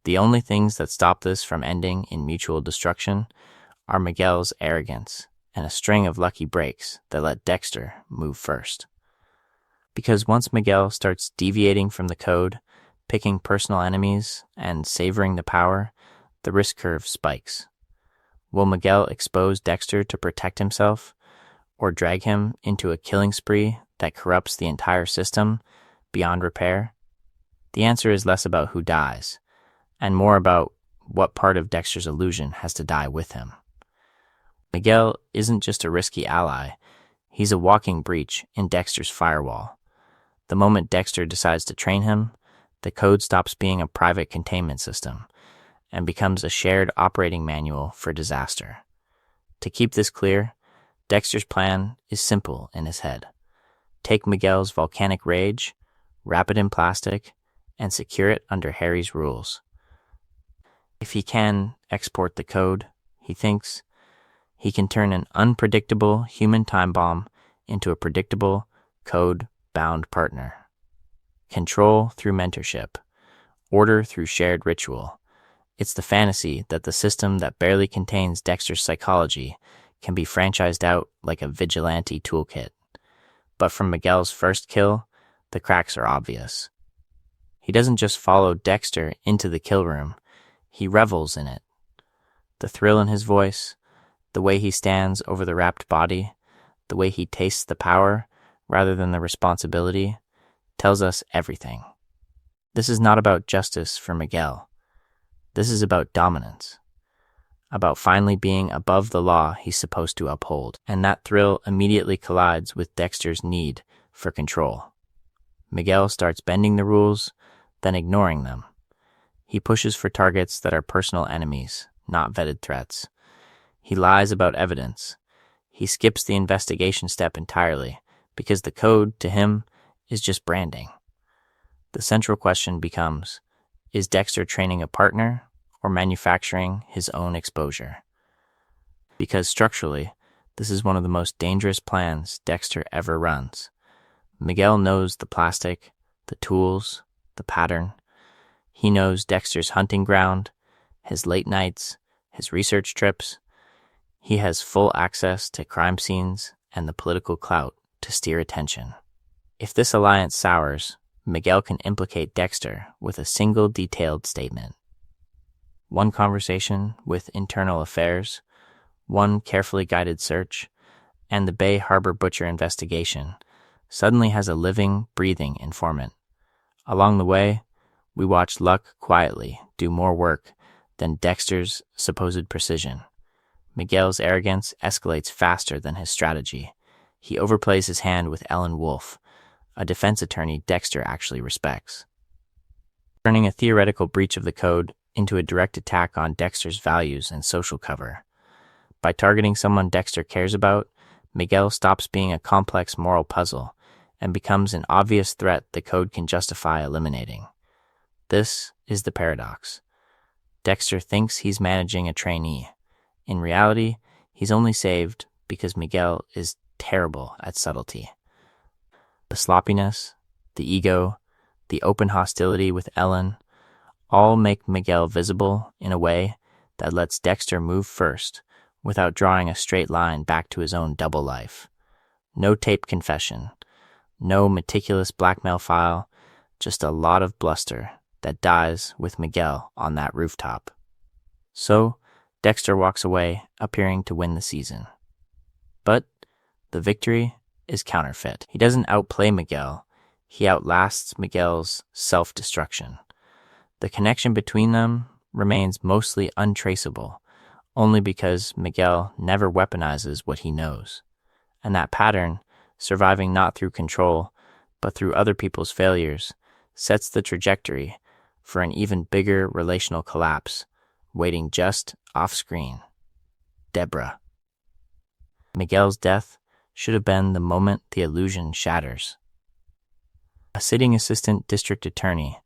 A: The only things that stop this from ending in mutual destruction are Miguel's arrogance and a string of lucky breaks that let Dexter move first. Because once Miguel starts deviating from the code, picking personal enemies, and savoring the power, the risk curve spikes. Will Miguel expose Dexter to protect himself, or drag him into a killing spree that corrupts the entire system beyond repair? The answer is less about who dies, and more about what part of Dexter's illusion has to die with him. Miguel isn't just a risky ally, he's a walking breach in Dexter's firewall. The moment Dexter decides to train him, the code stops being a private containment system and becomes a shared operating manual for disaster. To keep this clear, Dexter's plan is simple in his head. Take Miguel's volcanic rage, wrap it in plastic, and secure it under Harry's rules. If he can export the code, he thinks, he can turn an unpredictable human time bomb into a predictable, code-bound partner. Control through mentorship, order through shared ritual. It's the fantasy that the system that barely contains Dexter's psychology can be franchised out like a vigilante toolkit. But from Miguel's first kill, the cracks are obvious. He doesn't just follow Dexter into the kill room, he revels in it. The thrill in his voice, the way he stands over the wrapped body, the way he tastes the power rather than the responsibility, tells us everything. This is not about justice for Miguel. This is about dominance, about finally being above the law he's supposed to uphold, and that thrill immediately collides with Dexter's need for control. Miguel starts bending the rules, then ignoring them. He pushes for targets that are personal enemies, not vetted threats. He lies about evidence. He skips the investigation step entirely because the code, to him, is just branding. The central question becomes, is Dexter training a partner or manufacturing his own exposure? Because structurally, this is one of the most dangerous plans Dexter ever runs. Miguel knows the plastic, the tools, the pattern. He knows Dexter's hunting ground, his late nights, his research trips. He has full access to crime scenes and the political clout to steer attention. If this alliance sours, Miguel can implicate Dexter with a single detailed statement. One conversation with Internal Affairs, one carefully guided search, and the Bay Harbor Butcher investigation suddenly has a living, breathing informant. Along the way, we watch luck quietly do more work than Dexter's supposed precision. Miguel's arrogance escalates faster than his strategy. He overplays his hand with Ellen Wolf, a defense attorney Dexter actually respects, turning a theoretical breach of the code into a direct attack on Dexter's values and social cover. By targeting someone Dexter cares about, Miguel stops being a complex moral puzzle and becomes an obvious threat the code can justify eliminating. This is the paradox. Dexter thinks he's managing a trainee. In reality, he's only saved because Miguel is terrible at subtlety. The sloppiness, the ego, the open hostility with Ellen, all make Miguel visible in a way that lets Dexter move first without drawing a straight line back to his own double life. No taped confession, no meticulous blackmail file, just a lot of bluster that dies with Miguel on that rooftop. So, Dexter walks away, appearing to win the season. But the victory is counterfeit. He doesn't outplay Miguel, he outlasts Miguel's self-destruction. The connection between them remains mostly untraceable, only because Miguel never weaponizes what he knows. And that pattern, surviving not through control, but through other people's failures, sets the trajectory for an even bigger relational collapse, waiting just off-screen. Deborah. Miguel's death should have been the moment the illusion shatters. A sitting assistant district attorney,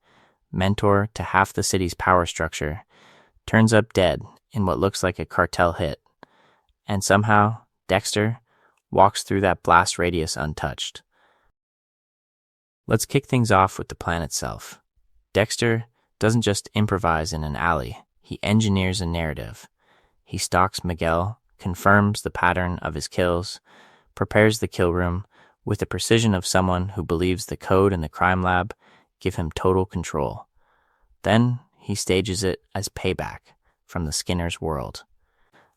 A: mentor to half the city's power structure, turns up dead in what looks like a cartel hit, and somehow Dexter walks through that blast radius untouched. Let's kick things off with the plan itself. Dexter doesn't just improvise in an alley, he engineers a narrative. He stalks Miguel, confirms the pattern of his kills, prepares the kill room with the precision of someone who believes the code and the crime lab give him total control. Then he stages it as payback from the Skinner's world,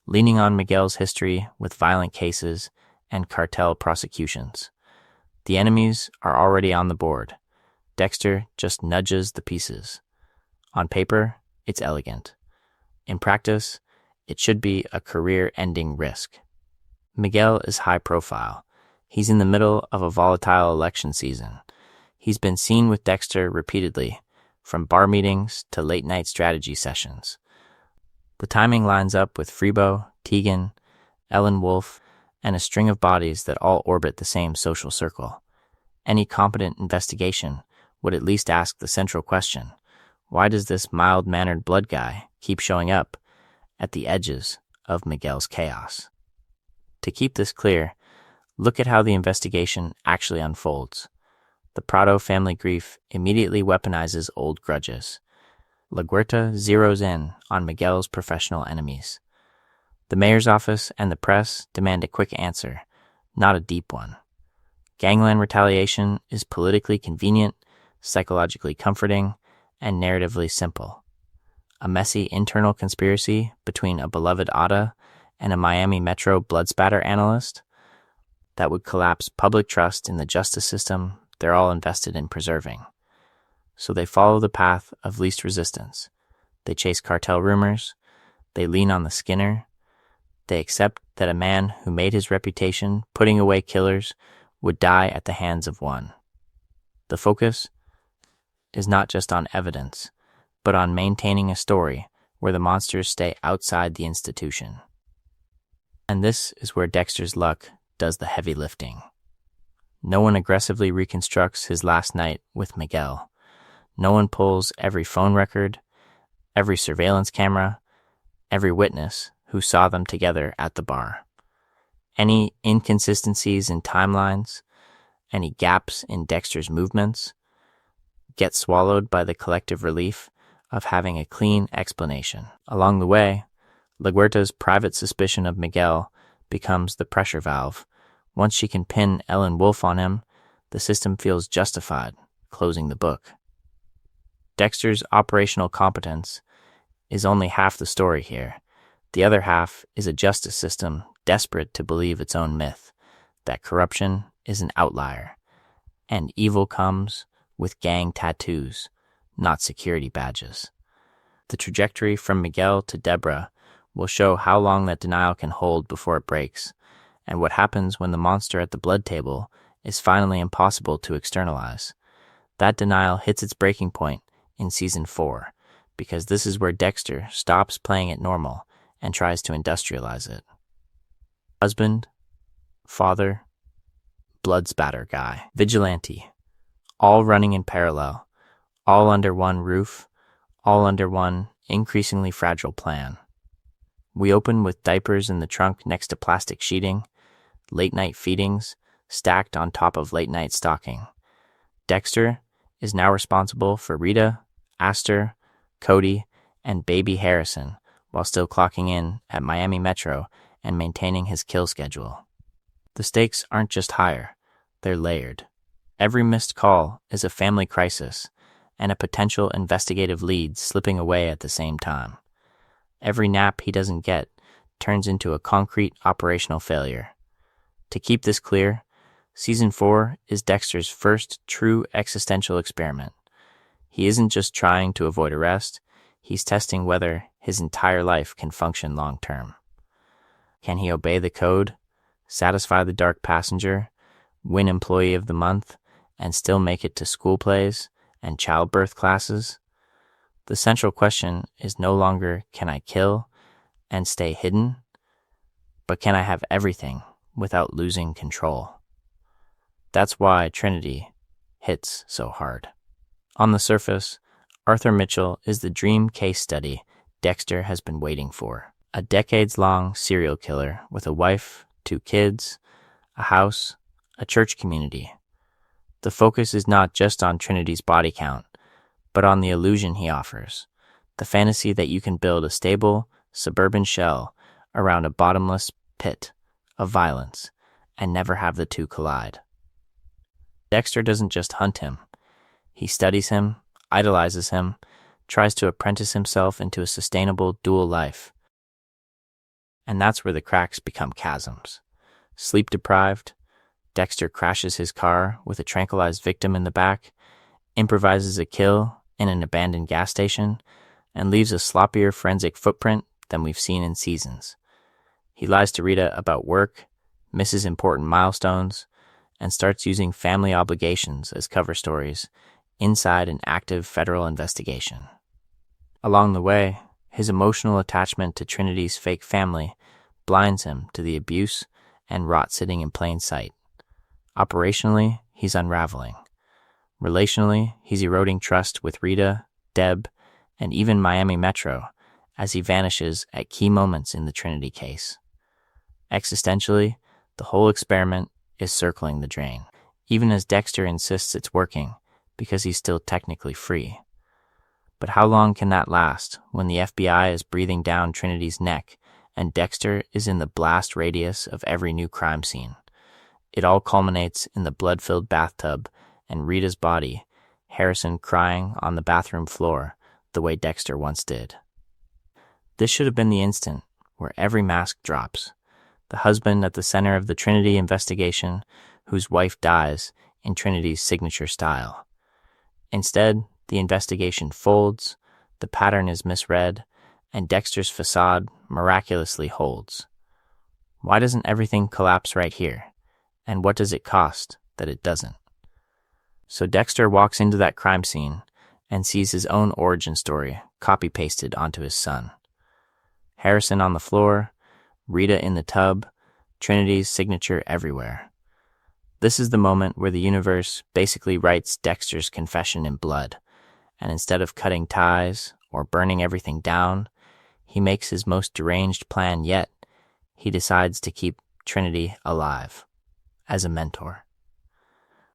A: leaning on Miguel's history with violent cases and cartel prosecutions. The enemies are already on the board. Dexter just nudges the pieces. On paper, it's elegant. In practice, it should be a career-ending risk. Miguel is high profile. He's in the middle of a volatile election season. He's been seen with Dexter repeatedly, from bar meetings to late-night strategy sessions. The timing lines up with Freebo, Tegan, Ellen Wolf, and a string of bodies that all orbit the same social circle. Any competent investigation would at least ask the central question: why does this mild-mannered blood guy keep showing up at the edges of Miguel's chaos? To keep this clear, look at how the investigation actually unfolds. The Prado family grief immediately weaponizes old grudges. La Guerta zeroes in on Miguel's professional enemies. The mayor's office and the press demand a quick answer, not a deep one. Gangland retaliation is politically convenient, psychologically comforting, and narratively simple. A messy internal conspiracy between a beloved Ada and a Miami Metro bloodspatter analyst that would collapse public trust in the justice system they're all invested in preserving. So they follow the path of least resistance. They chase cartel rumors. They lean on the Skinner. They accept that a man who made his reputation putting away killers would die at the hands of one. The focus is not just on evidence, but on maintaining a story where the monsters stay outside the institution. And this is where Dexter's luck does the heavy lifting. No one aggressively reconstructs his last night with Miguel. No one pulls every phone record, every surveillance camera, every witness who saw them together at the bar. Any inconsistencies in timelines, any gaps in Dexter's movements, get swallowed by the collective relief of having a clean explanation. Along the way, LaGuerta's private suspicion of Miguel becomes the pressure valve. Once she can pin Ellen Wolf on him, the system feels justified, closing the book. Dexter's operational competence is only half the story here. The other half is a justice system desperate to believe its own myth, that corruption is an outlier, and evil comes with gang tattoos, not security badges. The trajectory from Miguel to Deborah will show how long that denial can hold before it breaks, and what happens when the monster at the blood table is finally impossible to externalize. That denial hits its breaking point in Season 4, because this is where Dexter stops playing it normal and tries to industrialize it. Husband, father, blood spatter guy, vigilante, all running in parallel, all under one roof, all under one increasingly fragile plan. We open with diapers in the trunk next to plastic sheeting, late-night feedings stacked on top of late-night stalking. Dexter is now responsible for Rita, Astor, Cody, and baby Harrison, while still clocking in at Miami Metro and maintaining his kill schedule. The stakes aren't just higher, they're layered. Every missed call is a family crisis and a potential investigative lead slipping away at the same time. Every nap he doesn't get turns into a concrete operational failure. To keep this clear, Season 4 is Dexter's first true existential experiment. He isn't just trying to avoid arrest, he's testing whether his entire life can function long-term. Can he obey the code, satisfy the dark passenger, win Employee of the Month, and still make it to school plays and childbirth classes? The central question is no longer, can I kill and stay hidden, but can I have everything without losing control? That's why Trinity hits so hard. On the surface, Arthur Mitchell is the dream case study Dexter has been waiting for. A decades-long serial killer with a wife, 2 kids, a house, a church community. The focus is not just on Trinity's body count, but on the illusion he offers, the fantasy that you can build a stable, suburban shell around a bottomless pit of violence and never have the two collide. Dexter doesn't just hunt him. He studies him, idolizes him, tries to apprentice himself into a sustainable dual life. And that's where the cracks become chasms. Sleep-deprived, Dexter crashes his car with a tranquilized victim in the back, improvises a kill in an abandoned gas station, and leaves a sloppier forensic footprint than we've seen in seasons. He lies to Rita about work, misses important milestones, and starts using family obligations as cover stories inside an active federal investigation. Along the way, his emotional attachment to Trinity's fake family blinds him to the abuse and rot sitting in plain sight. Operationally, he's unraveling. Relationally, he's eroding trust with Rita, Deb, and even Miami Metro as he vanishes at key moments in the Trinity case. Existentially, the whole experiment is circling the drain, even as Dexter insists it's working because he's still technically free. But how long can that last when the FBI is breathing down Trinity's neck and Dexter is in the blast radius of every new crime scene? It all culminates in the blood-filled bathtub and Rita's body, Harrison crying on the bathroom floor the way Dexter once did. This should have been the instant where every mask drops. The husband at the center of the Trinity investigation whose wife dies in Trinity's signature style. Instead, the investigation folds, the pattern is misread, and Dexter's facade miraculously holds. Why doesn't everything collapse right here? And what does it cost that it doesn't? So Dexter walks into that crime scene and sees his own origin story copy-pasted onto his son. Harrison on the floor, Rita in the tub, Trinity's signature everywhere. This is the moment where the universe basically writes Dexter's confession in blood, and instead of cutting ties or burning everything down, he makes his most deranged plan yet. He decides to keep Trinity alive as a mentor.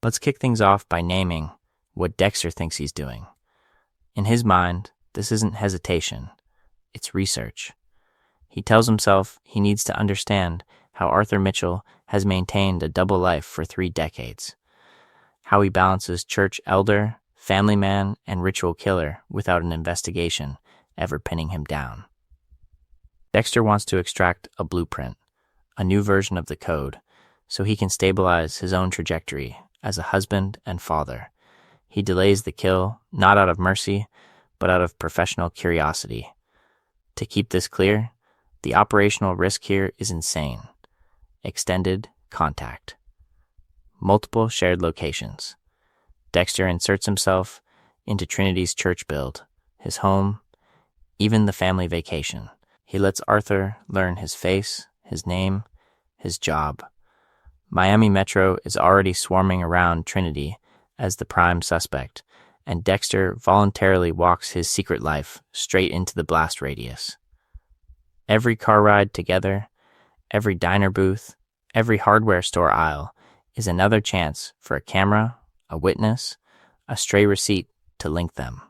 A: Let's kick things off by naming what Dexter thinks he's doing. In his mind, this isn't hesitation, it's research. He tells himself he needs to understand how Arthur Mitchell has maintained a double life for 3 decades, how he balances church elder, family man, and ritual killer without an investigation ever pinning him down. Dexter wants to extract a blueprint, a new version of the code, so he can stabilize his own trajectory as a husband and father. He delays the kill, not out of mercy, but out of professional curiosity. To keep this clear, the operational risk here is insane. Extended contact. Multiple shared locations. Dexter inserts himself into Trinity's church build, his home, even the family vacation. He lets Arthur learn his face, his name, his job. Miami Metro is already swarming around Trinity as the prime suspect, and Dexter voluntarily walks his secret life straight into the blast radius. Every car ride together, every diner booth, every hardware store aisle is another chance for a camera, a witness, a stray receipt to link them.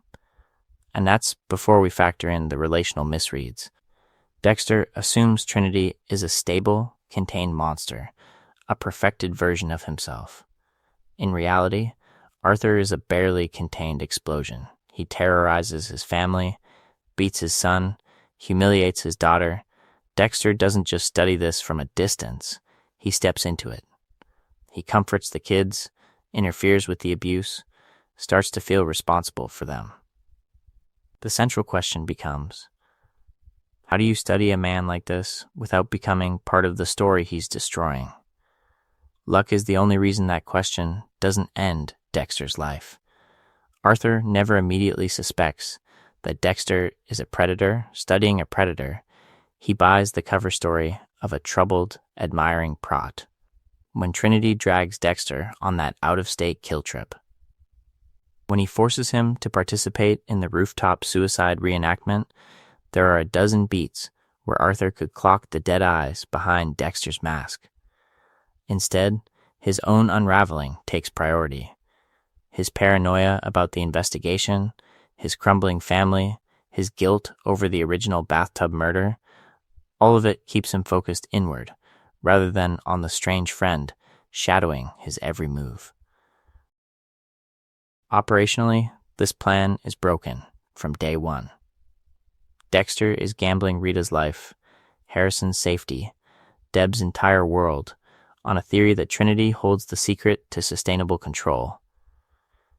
A: And that's before we factor in the relational misreads. Dexter assumes Trinity is a stable, contained monster, a perfected version of himself. In reality, Arthur is a barely contained explosion. He terrorizes his family, beats his son, humiliates his daughter. Dexter doesn't just study this from a distance, he steps into it. He comforts the kids, interferes with the abuse, starts to feel responsible for them. The central question becomes, how do you study a man like this without becoming part of the story he's destroying? Luck is the only reason that question doesn't end Dexter's life. Arthur never immediately suspects that Dexter is a predator studying a predator. He buys the cover story of a troubled, admiring prot when Trinity drags Dexter on that out-of-state kill trip. When he forces him to participate in the rooftop suicide reenactment, there are a dozen beats where Arthur could clock the dead eyes behind Dexter's mask. Instead, his own unraveling takes priority. His paranoia about the investigation, his crumbling family, his guilt over the original bathtub murder, all of it keeps him focused inward, rather than on the strange friend shadowing his every move. Operationally, this plan is broken from day one. Dexter is gambling Rita's life, Harrison's safety, Deb's entire world, on a theory that Trinity holds the secret to sustainable control.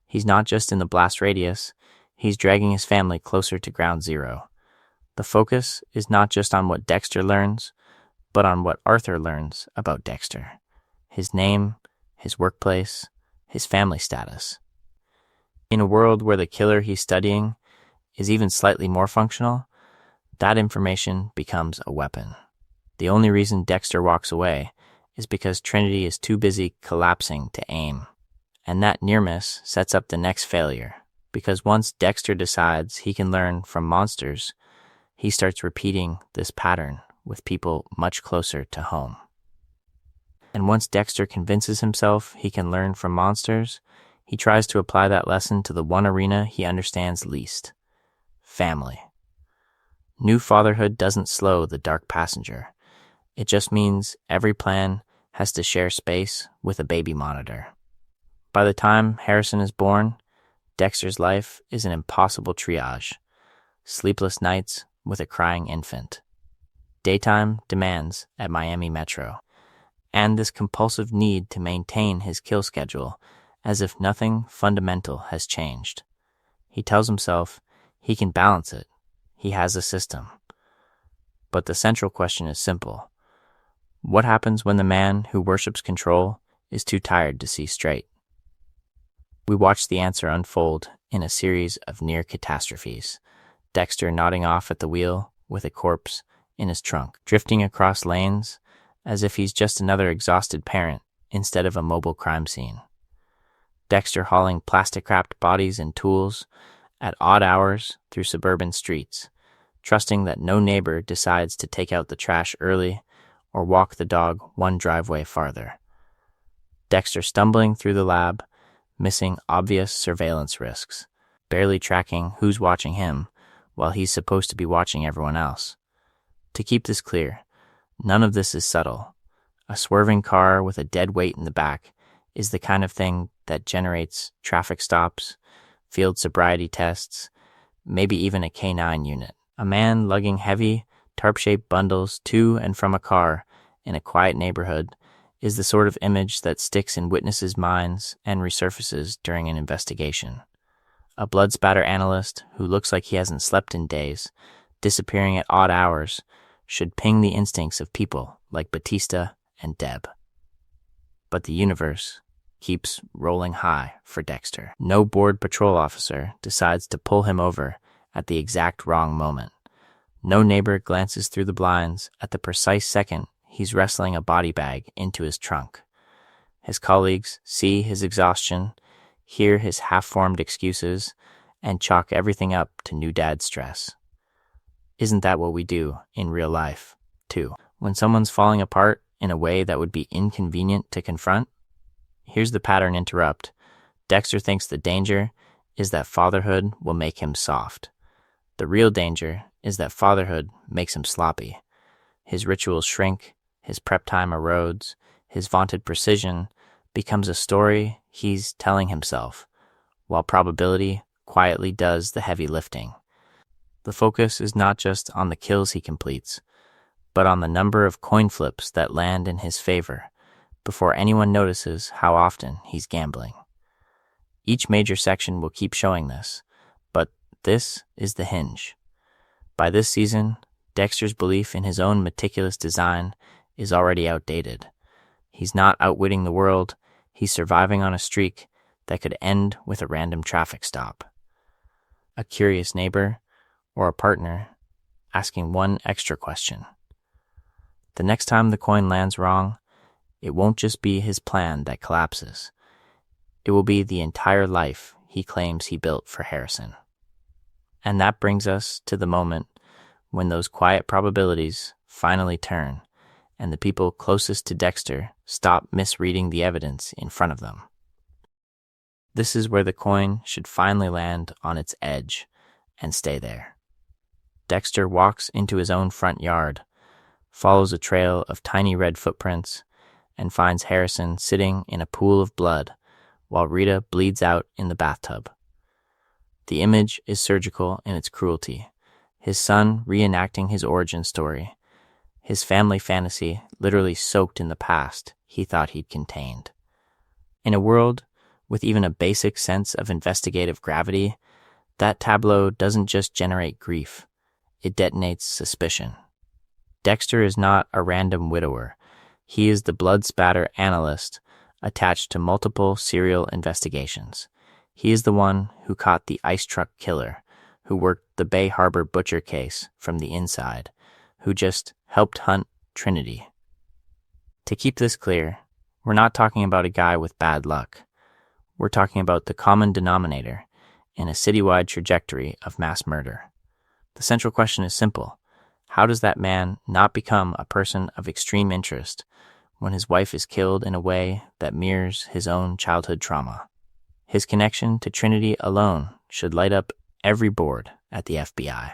A: He's not just in the blast radius, he's dragging his family closer to ground zero. The focus is not just on what Dexter learns, but on what Arthur learns about Dexter. His name, his workplace, his family status. In a world where the killer he's studying is even slightly more functional, that information becomes a weapon. The only reason Dexter walks away is because Trinity is too busy collapsing to aim. And that near miss sets up the next failure, because once Dexter decides he can learn from monsters, he starts repeating this pattern with people much closer to home. And once Dexter convinces himself he can learn from monsters, he tries to apply that lesson to the one arena he understands least: family. New fatherhood doesn't slow the dark passenger. It just means every plan has to share space with a baby monitor. By the time Harrison is born, Dexter's life is an impossible triage. Sleepless nights with a crying infant. Daytime demands at Miami Metro. And this compulsive need to maintain his kill schedule as if nothing fundamental has changed. He tells himself he can balance it. He has a system. But the central question is simple. What happens when the man who worships control is too tired to see straight? We watch the answer unfold in a series of near catastrophes. Dexter nodding off at the wheel with a corpse in his trunk, drifting across lanes as if he's just another exhausted parent instead of a mobile crime scene. Dexter hauling plastic-wrapped bodies and tools at odd hours through suburban streets, trusting that no neighbor decides to take out the trash early or walk the dog one driveway farther. Dexter stumbling through the lab, missing obvious surveillance risks, barely tracking who's watching him while he's supposed to be watching everyone else. To keep this clear, none of this is subtle. A swerving car with a dead weight in the back is the kind of thing that generates traffic stops, field sobriety tests, maybe even a K9 unit. A man lugging heavy, tarp-shaped bundles to and from a car in a quiet neighborhood is the sort of image that sticks in witnesses' minds and resurfaces during an investigation. A blood spatter analyst who looks like he hasn't slept in days, disappearing at odd hours, should ping the instincts of people like Batista and Deb. But the universe keeps rolling high for Dexter. No bored patrol officer decides to pull him over at the exact wrong moment. No neighbor glances through the blinds at the precise second he's wrestling a body bag into his trunk. His colleagues see his exhaustion, hear his half-formed excuses, and chalk everything up to new dad stress. Isn't that what we do in real life, too? When someone's falling apart in a way that would be inconvenient to confront? Here's the pattern interrupt. Dexter thinks the danger is that fatherhood will make him soft. The real danger is that fatherhood makes him sloppy. His rituals shrink, his prep time erodes, his vaunted precision becomes a story he's telling himself, while probability quietly does the heavy lifting. The focus is not just on the kills he completes, but on the number of coin flips that land in his favor before anyone notices how often he's gambling. Each major section will keep showing this, but this is the hinge. By this season, Dexter's belief in his own meticulous design is already outdated. He's not outwitting the world, he's surviving on a streak that could end with a random traffic stop. A curious neighbor, or a partner, asking one extra question. The next time the coin lands wrong, it won't just be his plan that collapses. It will be the entire life he claims he built for Harrison. And that brings us to the moment when those quiet probabilities finally turn and the people closest to Dexter stop misreading the evidence in front of them. This is where the coin should finally land on its edge and stay there. Dexter walks into his own front yard, follows a trail of tiny red footprints, and finds Harrison sitting in a pool of blood while Rita bleeds out in the bathtub. The image is surgical in its cruelty, his son reenacting his origin story, his family fantasy literally soaked in the past he thought he'd contained. In a world with even a basic sense of investigative gravity, that tableau doesn't just generate grief, it detonates suspicion. Dexter is not a random widower. He is the blood spatter analyst attached to multiple serial investigations. He is the one who caught the ice truck killer, who worked the Bay Harbor butcher case from the inside, who just helped hunt Trinity. To keep this clear, we're not talking about a guy with bad luck. We're talking about the common denominator in a citywide trajectory of mass murder. The central question is simple. How does that man not become a person of extreme interest when his wife is killed in a way that mirrors his own childhood trauma? His connection to Trinity alone should light up every board at the FBI.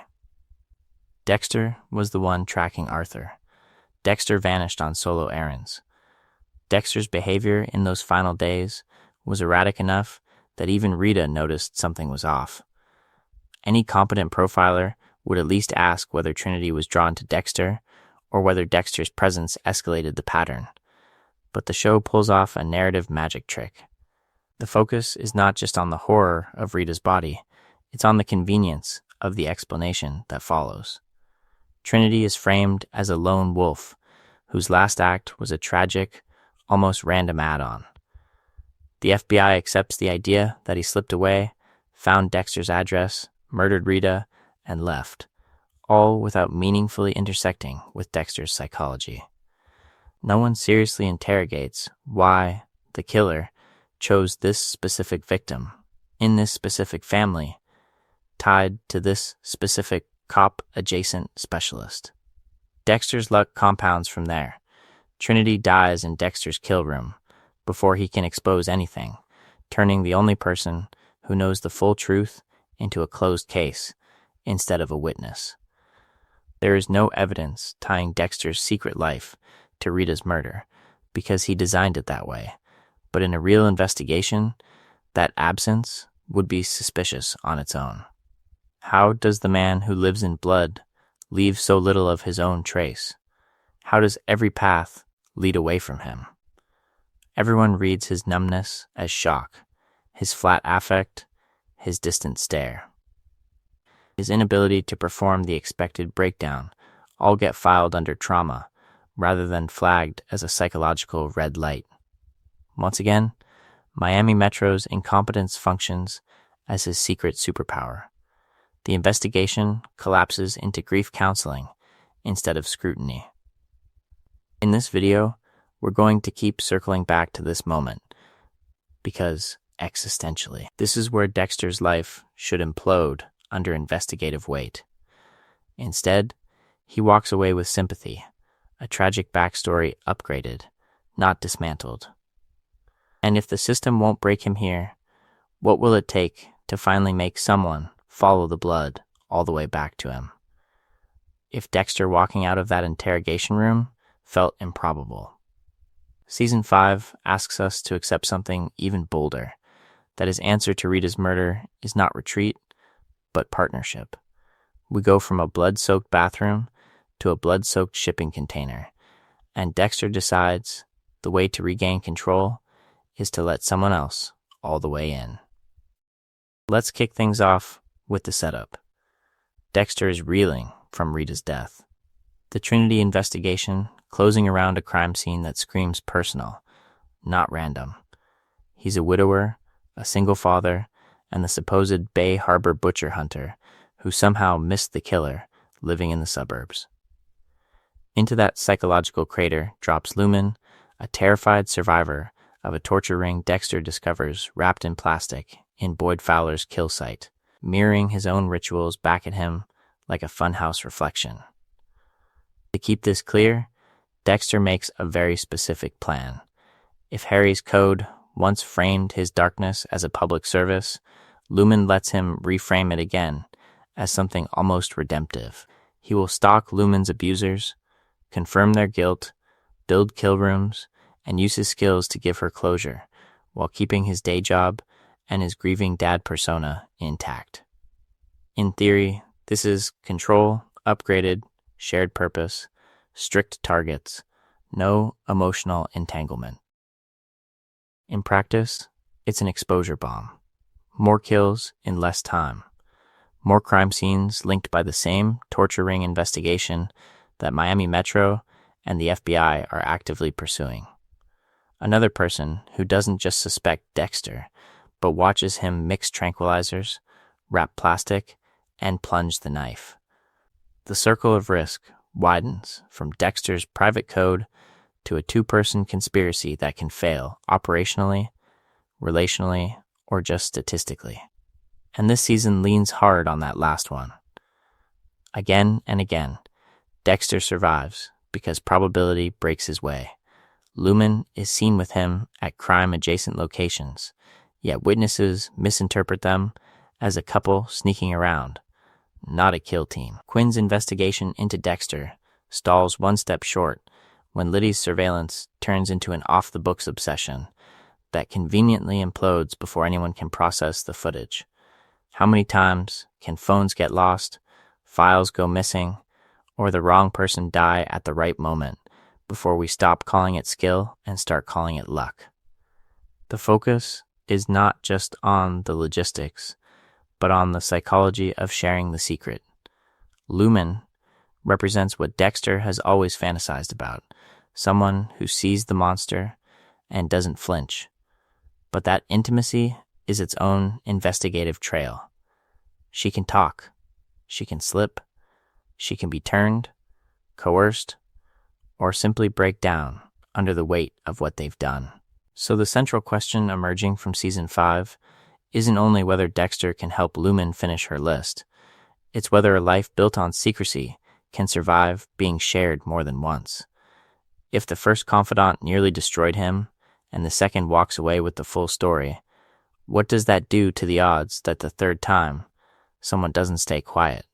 A: Dexter was the one tracking Arthur. Dexter vanished on solo errands. Dexter's behavior in those final days was erratic enough that even Rita noticed something was off. Any competent profiler would at least ask whether Trinity was drawn to Dexter or whether Dexter's presence escalated the pattern. But the show pulls off a narrative magic trick. The focus is not just on the horror of Rita's body, it's on the convenience of the explanation that follows. Trinity is framed as a lone wolf whose last act was a tragic, almost random add-on. The FBI accepts the idea that he slipped away, found Dexter's address, murdered Rita, and left, all without meaningfully intersecting with Dexter's psychology. No one seriously interrogates why the killer chose this specific victim in this specific family tied to this specific cop-adjacent specialist. Dexter's luck compounds from there. Trinity dies in Dexter's kill room before he can expose anything, turning the only person who knows the full truth into a closed case instead of a witness. There is no evidence tying Dexter's secret life to Rita's murder because he designed it that way, but in a real investigation, that absence would be suspicious on its own. How does the man who lives in blood leave so little of his own trace? How does every path lead away from him? Everyone reads his numbness as shock, his flat affect, his distant stare. His inability to perform the expected breakdown all get filed under trauma rather than flagged as a psychological red light. Once again, Miami Metro's incompetence functions as his secret superpower. The investigation collapses into grief counseling instead of scrutiny. In this video, we're going to keep circling back to this moment because, existentially, this is where Dexter's life should implode under investigative weight. Instead, he walks away with sympathy, a tragic backstory upgraded, not dismantled. And if the system won't break him here, what will it take to finally make someone follow the blood all the way back to him? If Dexter walking out of that interrogation room felt improbable. Season 5 asks us to accept something even bolder, that his answer to Rita's murder is not retreat, but partnership. We go from a blood-soaked bathroom to a blood-soaked shipping container, and Dexter decides the way to regain control is to let someone else all the way in. Let's kick things off with the setup. Dexter is reeling from Rita's death. The Trinity investigation closing around a crime scene that screams personal, not random. He's a widower, a single father, and the supposed Bay Harbor butcher hunter who somehow missed the killer living in the suburbs. Into that psychological crater drops Lumen, a terrified survivor of a torture ring Dexter discovers wrapped in plastic in Boyd Fowler's kill site, mirroring his own rituals back at him like a funhouse reflection. To keep this clear, Dexter makes a very specific plan. If Harry's code once framed his darkness as a public service, Lumen lets him reframe it again as something almost redemptive. He will stalk Lumen's abusers, confirm their guilt, build kill rooms, and use his skills to give her closure, while keeping his day job and his grieving dad persona intact. In theory, this is control, upgraded, shared purpose, strict targets, no emotional entanglement. In practice, it's an exposure bomb. More kills in less time. More crime scenes linked by the same torture ring investigation that Miami Metro and the FBI are actively pursuing. Another person who doesn't just suspect Dexter, but watches him mix tranquilizers, wrap plastic, and plunge the knife. The circle of risk widens from Dexter's private code to a two-person conspiracy that can fail operationally, relationally, or just statistically. And this season leans hard on that last one. Again and again, Dexter survives because probability breaks his way. Lumen is seen with him at crime-adjacent locations, yet witnesses misinterpret them as a couple sneaking around, not a kill team. Quinn's investigation into Dexter stalls one step short when Liddy's surveillance turns into an off-the-books obsession that conveniently implodes before anyone can process the footage. How many times can phones get lost, files go missing, or the wrong person die at the right moment before we stop calling it skill and start calling it luck? The focus is not just on the logistics, but on the psychology of sharing the secret. Lumen represents what Dexter has always fantasized about, someone who sees the monster and doesn't flinch. But that intimacy is its own investigative trail. She can talk, she can slip, she can be turned, coerced, or simply break down under the weight of what they've done. So the central question emerging from Season 5 isn't only whether Dexter can help Lumen finish her list, it's whether a life built on secrecy can survive being shared more than once. If the first confidant nearly destroyed him, and the second walks away with the full story, what does that do to the odds that the third time someone doesn't stay quiet?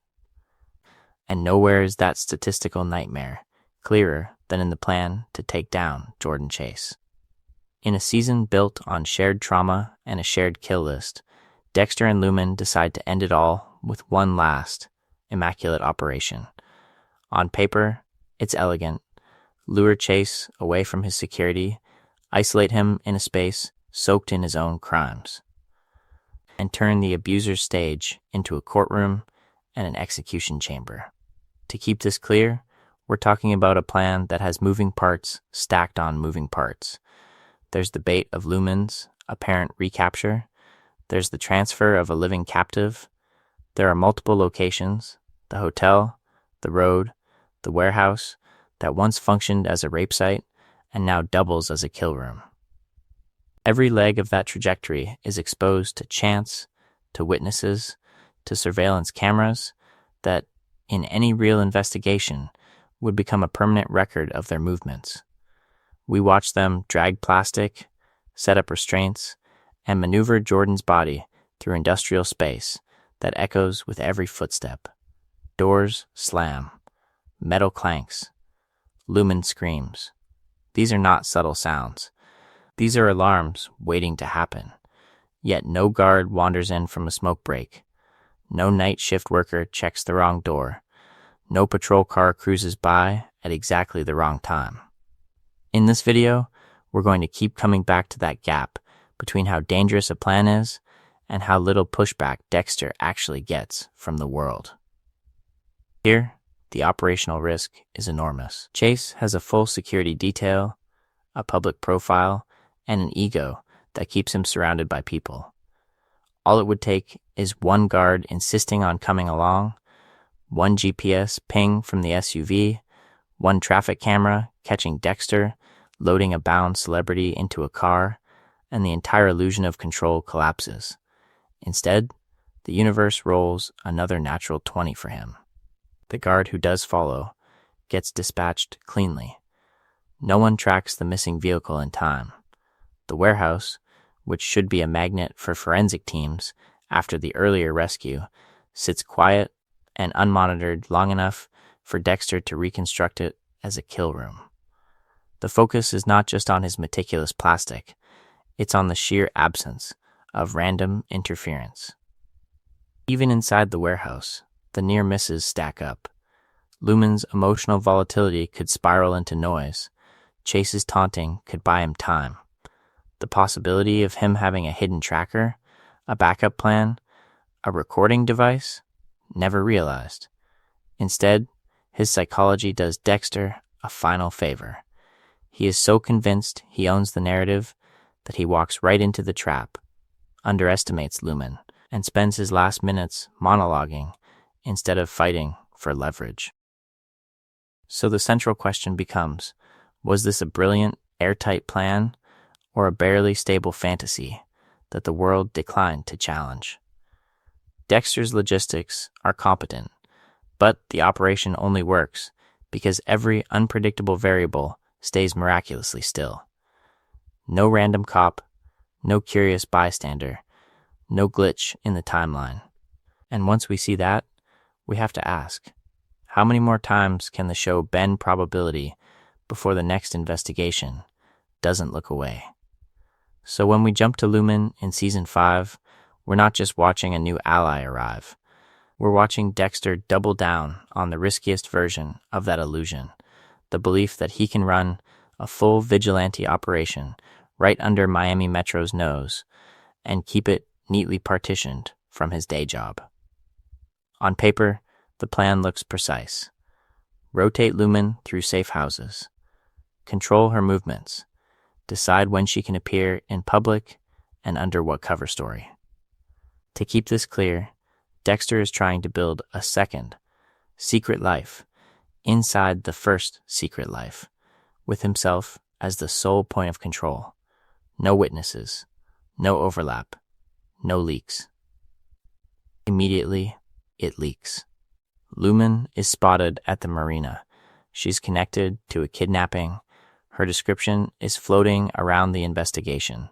A: And nowhere is that statistical nightmare clearer than in the plan to take down Jordan Chase. In a season built on shared trauma and a shared kill list, Dexter and Lumen decide to end it all with one last, immaculate operation. On paper, it's elegant. Lure Chase away from his security, isolate him in a space soaked in his own crimes, and turn the abuser's stage into a courtroom and an execution chamber. To keep this clear, we're talking about a plan that has moving parts stacked on moving parts. There's the bait of Lumen's apparent recapture. There's the transfer of a living captive. There are multiple locations, the hotel, the road, the warehouse, that once functioned as a rape site and now doubles as a kill room. Every leg of that trajectory is exposed to chance, to witnesses, to surveillance cameras that, in any real investigation, would become a permanent record of their movements. We watch them drag plastic, set up restraints, and maneuver Jordan's body through industrial space that echoes with every footstep. Doors slam, metal clanks, Lumen screams. These are not subtle sounds. These are alarms waiting to happen. Yet no guard wanders in from a smoke break. No night shift worker checks the wrong door. No patrol car cruises by at exactly the wrong time. In this video, we're going to keep coming back to that gap between how dangerous a plan is and how little pushback Dexter actually gets from the world. Here, the operational risk is enormous. Chase has a full security detail, a public profile, and an ego that keeps him surrounded by people. All it would take is one guard insisting on coming along, one GPS ping from the SUV, one traffic camera catching Dexter loading a bound celebrity into a car, and the entire illusion of control collapses. Instead, the universe rolls another natural 20 for him. The guard who does follow gets dispatched cleanly. No one tracks the missing vehicle in time. The warehouse, which should be a magnet for forensic teams after the earlier rescue, sits quiet and unmonitored long enough for Dexter to reconstruct it as a kill room. The focus is not just on his meticulous plastic, it's on the sheer absence of random interference. Even inside the warehouse, the near misses stack up. Lumen's emotional volatility could spiral into noise. Chase's taunting could buy him time. The possibility of him having a hidden tracker, a backup plan, a recording device, never realized. Instead, his psychology does Dexter a final favor. He is so convinced he owns the narrative that he walks right into the trap, underestimates Lumen, and spends his last minutes monologuing instead of fighting for leverage. So the central question becomes, was this a brilliant, airtight plan, or a barely stable fantasy that the world declined to challenge? Dexter's logistics are competent, but the operation only works because every unpredictable variable stays miraculously still. No random cop, no curious bystander, no glitch in the timeline. And once we see that, we have to ask, how many more times can the show bend probability before the next investigation doesn't look away? So when we jump to Lumen in Season 5, we're not just watching a new ally arrive. We're watching Dexter double down on the riskiest version of that illusion, the belief that he can run a full vigilante operation right under Miami Metro's nose and keep it neatly partitioned from his day job. On paper, the plan looks precise. Rotate Lumen through safe houses. Control her movements. Decide when she can appear in public and under what cover story. To keep this clear, Dexter is trying to build a second, secret life inside the first secret life, with himself as the sole point of control. No witnesses, no overlap, no leaks. Immediately, it leaks. Lumen is spotted at the marina. She's connected to a kidnapping. Her description is floating around the investigation.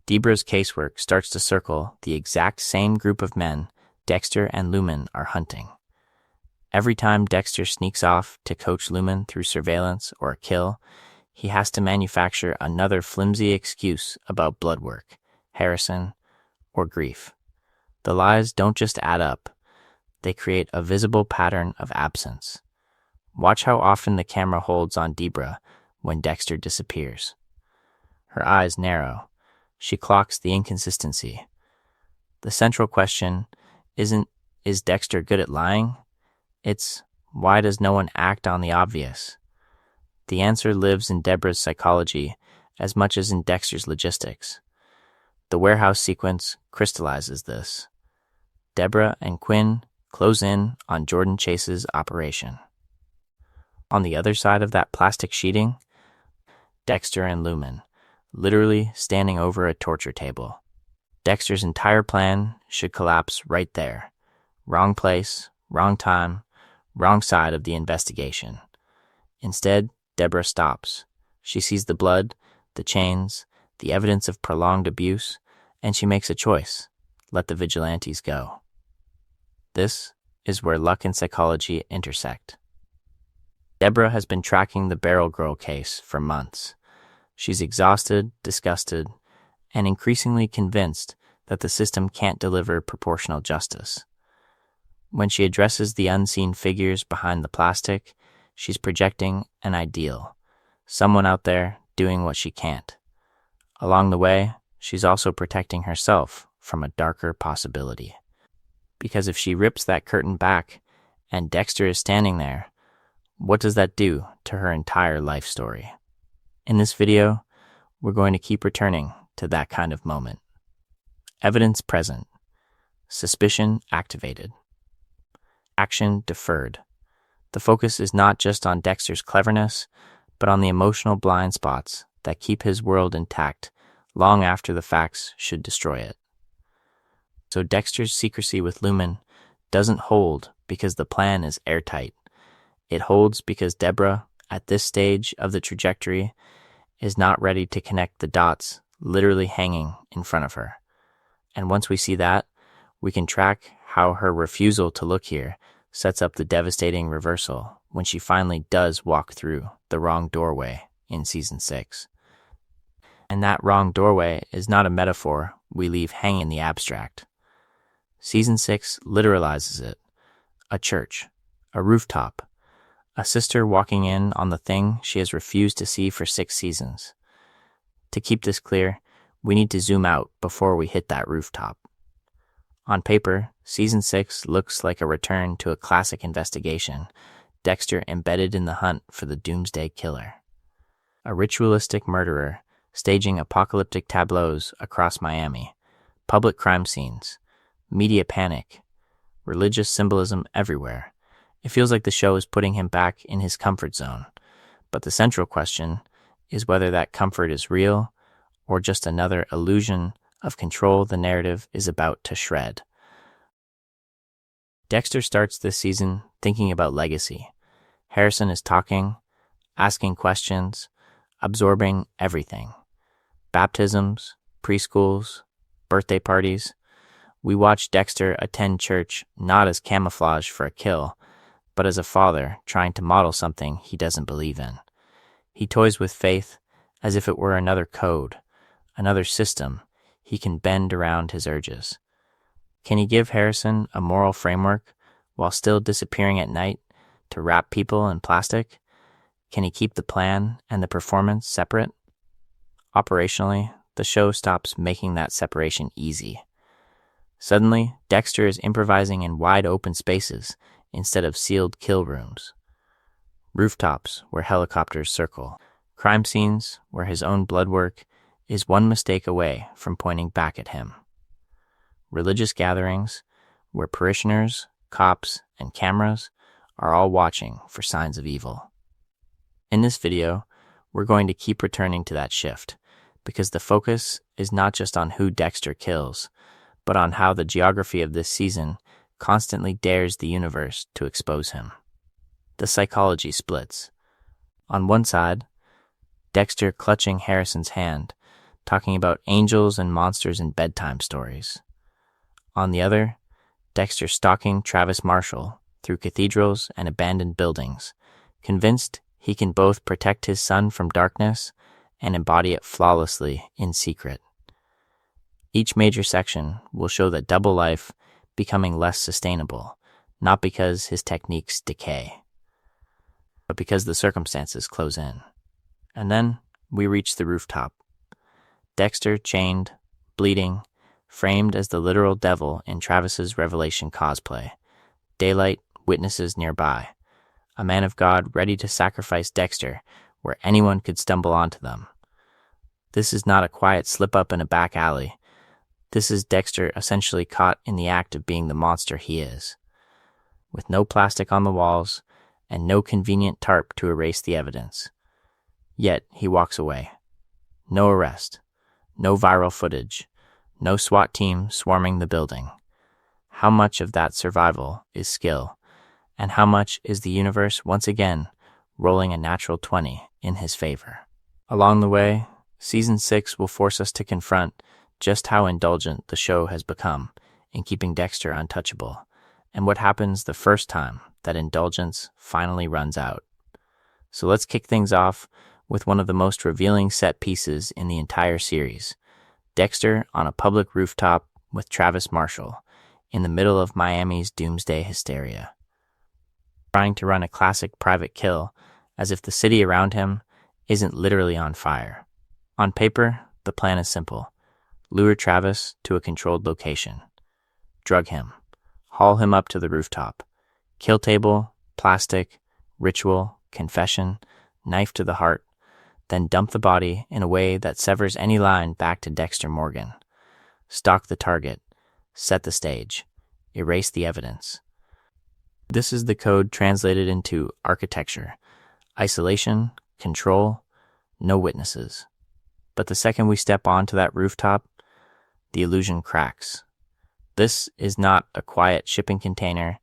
A: Debra's casework starts to circle the exact same group of men Dexter and Lumen are hunting. Every time Dexter sneaks off to coach Lumen through surveillance or a kill, he has to manufacture another flimsy excuse about blood work, Harrison, or grief. The lies don't just add up, they create a visible pattern of absence. Watch how often the camera holds on Debra when Dexter disappears. Her eyes narrow. She clocks the inconsistency. The central question isn't, is Dexter good at lying? It's, why does no one act on the obvious? The answer lives in Debra's psychology as much as in Dexter's logistics. The warehouse sequence crystallizes this. Debra and Quinn close in on Jordan Chase's operation. On the other side of that plastic sheeting, Dexter and Lumen, literally standing over a torture table. Dexter's entire plan should collapse right there. Wrong place, wrong time, wrong side of the investigation. Instead, Debra stops. She sees the blood, the chains, the evidence of prolonged abuse, and she makes a choice. Let the vigilantes go. This is where luck and psychology intersect. Debra has been tracking the Barrel Girl case for months. She's exhausted, disgusted, and increasingly convinced that the system can't deliver proportional justice. When she addresses the unseen figures behind the plastic, she's projecting an ideal, someone out there doing what she can't. Along the way, she's also protecting herself from a darker possibility. Because if she rips that curtain back and Dexter is standing there, what does that do to her entire life story? In this video, we're going to keep returning to that kind of moment. Evidence present. Suspicion activated. Action deferred. The focus is not just on Dexter's cleverness, but on the emotional blind spots that keep his world intact long after the facts should destroy it. So Dexter's secrecy with Lumen doesn't hold because the plan is airtight. It holds because Debra, at this stage of the trajectory, is not ready to connect the dots literally hanging in front of her. And once we see that, we can track how her refusal to look here sets up the devastating reversal when she finally does walk through the wrong doorway in Season 6. And that wrong doorway is not a metaphor we leave hanging in the abstract. Season 6 literalizes it. A church, a rooftop, a sister walking in on the thing she has refused to see for 6 seasons. To keep this clear, we need to zoom out before we hit that rooftop. On paper, Season 6 looks like a return to a classic investigation, Dexter embedded in the hunt for the doomsday killer. A ritualistic murderer staging apocalyptic tableaus across Miami, public crime scenes, media panic, religious symbolism everywhere. It feels like the show is putting him back in his comfort zone. But the central question is whether that comfort is real or just another illusion of control the narrative is about to shred. Dexter starts this season thinking about legacy. Harrison is talking, asking questions, absorbing everything. Baptisms, preschools, birthday parties. We watch Dexter attend church not as camouflage for a kill, but as a father trying to model something he doesn't believe in. He toys with faith as if it were another code, another system he can bend around his urges. Can he give Harrison a moral framework while still disappearing at night to wrap people in plastic? Can he keep the plan and the performance separate? Operationally, the show stops making that separation easy. Suddenly, Dexter is improvising in wide open spaces instead of sealed kill rooms. Rooftops where helicopters circle. Crime scenes where his own blood work is one mistake away from pointing back at him. Religious gatherings where parishioners, cops, and cameras are all watching for signs of evil. In this video, we're going to keep returning to that shift, because the focus is not just on who Dexter kills, but on how the geography of this season constantly dares the universe to expose him. The psychology splits. On one side, Dexter clutching Harrison's hand, talking about angels and monsters in bedtime stories. On the other, Dexter stalking Travis Marshall through cathedrals and abandoned buildings, convinced he can both protect his son from darkness and embody it flawlessly in secret. Each major section will show that double life becoming less sustainable, not because his techniques decay, but because the circumstances close in. And then we reach the rooftop. Dexter chained, bleeding, framed as the literal devil in Travis's Revelation cosplay. Daylight, witnesses nearby. A man of God ready to sacrifice Dexter where anyone could stumble onto them. This is not a quiet slip-up in a back alley. This is Dexter essentially caught in the act of being the monster he is. With no plastic on the walls and no convenient tarp to erase the evidence. Yet he walks away. No arrest. No viral footage. No SWAT team swarming the building. How much of that survival is skill, and how much is the universe once again rolling a natural 20 in his favor? Along the way, Season 6 will force us to confront just how indulgent the show has become in keeping Dexter untouchable, and what happens the first time that indulgence finally runs out. So let's kick things off with one of the most revealing set pieces in the entire series. Dexter on a public rooftop with Travis Marshall in the middle of Miami's doomsday hysteria, trying to run a classic private kill as if the city around him isn't literally on fire. On paper, the plan is simple. Lure Travis to a controlled location. Drug him. Haul him up to the rooftop. Kill table, plastic, ritual, confession, knife to the heart, then dump the body in a way that severs any line back to Dexter Morgan. Stalk the target. Set the stage. Erase the evidence. This is the code translated into architecture. Isolation, control, no witnesses. But the second we step onto that rooftop, the illusion cracks. This is not a quiet shipping container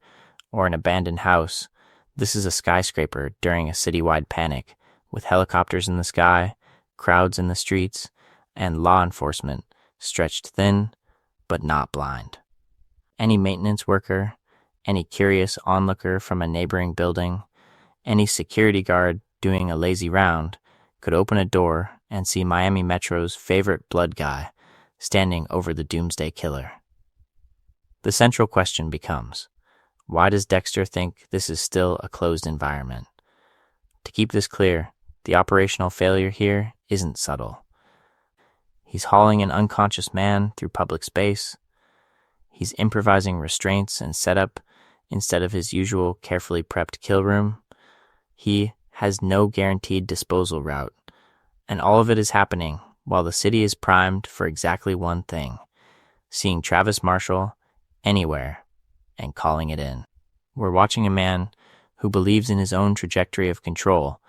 A: or an abandoned house. This is a skyscraper during a citywide panic, with helicopters in the sky, crowds in the streets, and law enforcement stretched thin but not blind. Any maintenance worker, any curious onlooker from a neighboring building, any security guard doing a lazy round could open a door and see Miami Metro's favorite blood guy standing over the doomsday killer. The central question becomes, why does Dexter think this is still a closed environment? To keep this clear, the operational failure here isn't subtle. He's hauling an unconscious man through public space. He's improvising restraints and setup instead of his usual carefully prepped kill room. He has no guaranteed disposal route, and all of it is happening while the city is primed for exactly one thing: seeing Travis Marshall anywhere and calling it in. We're watching a man who believes in his own trajectory of control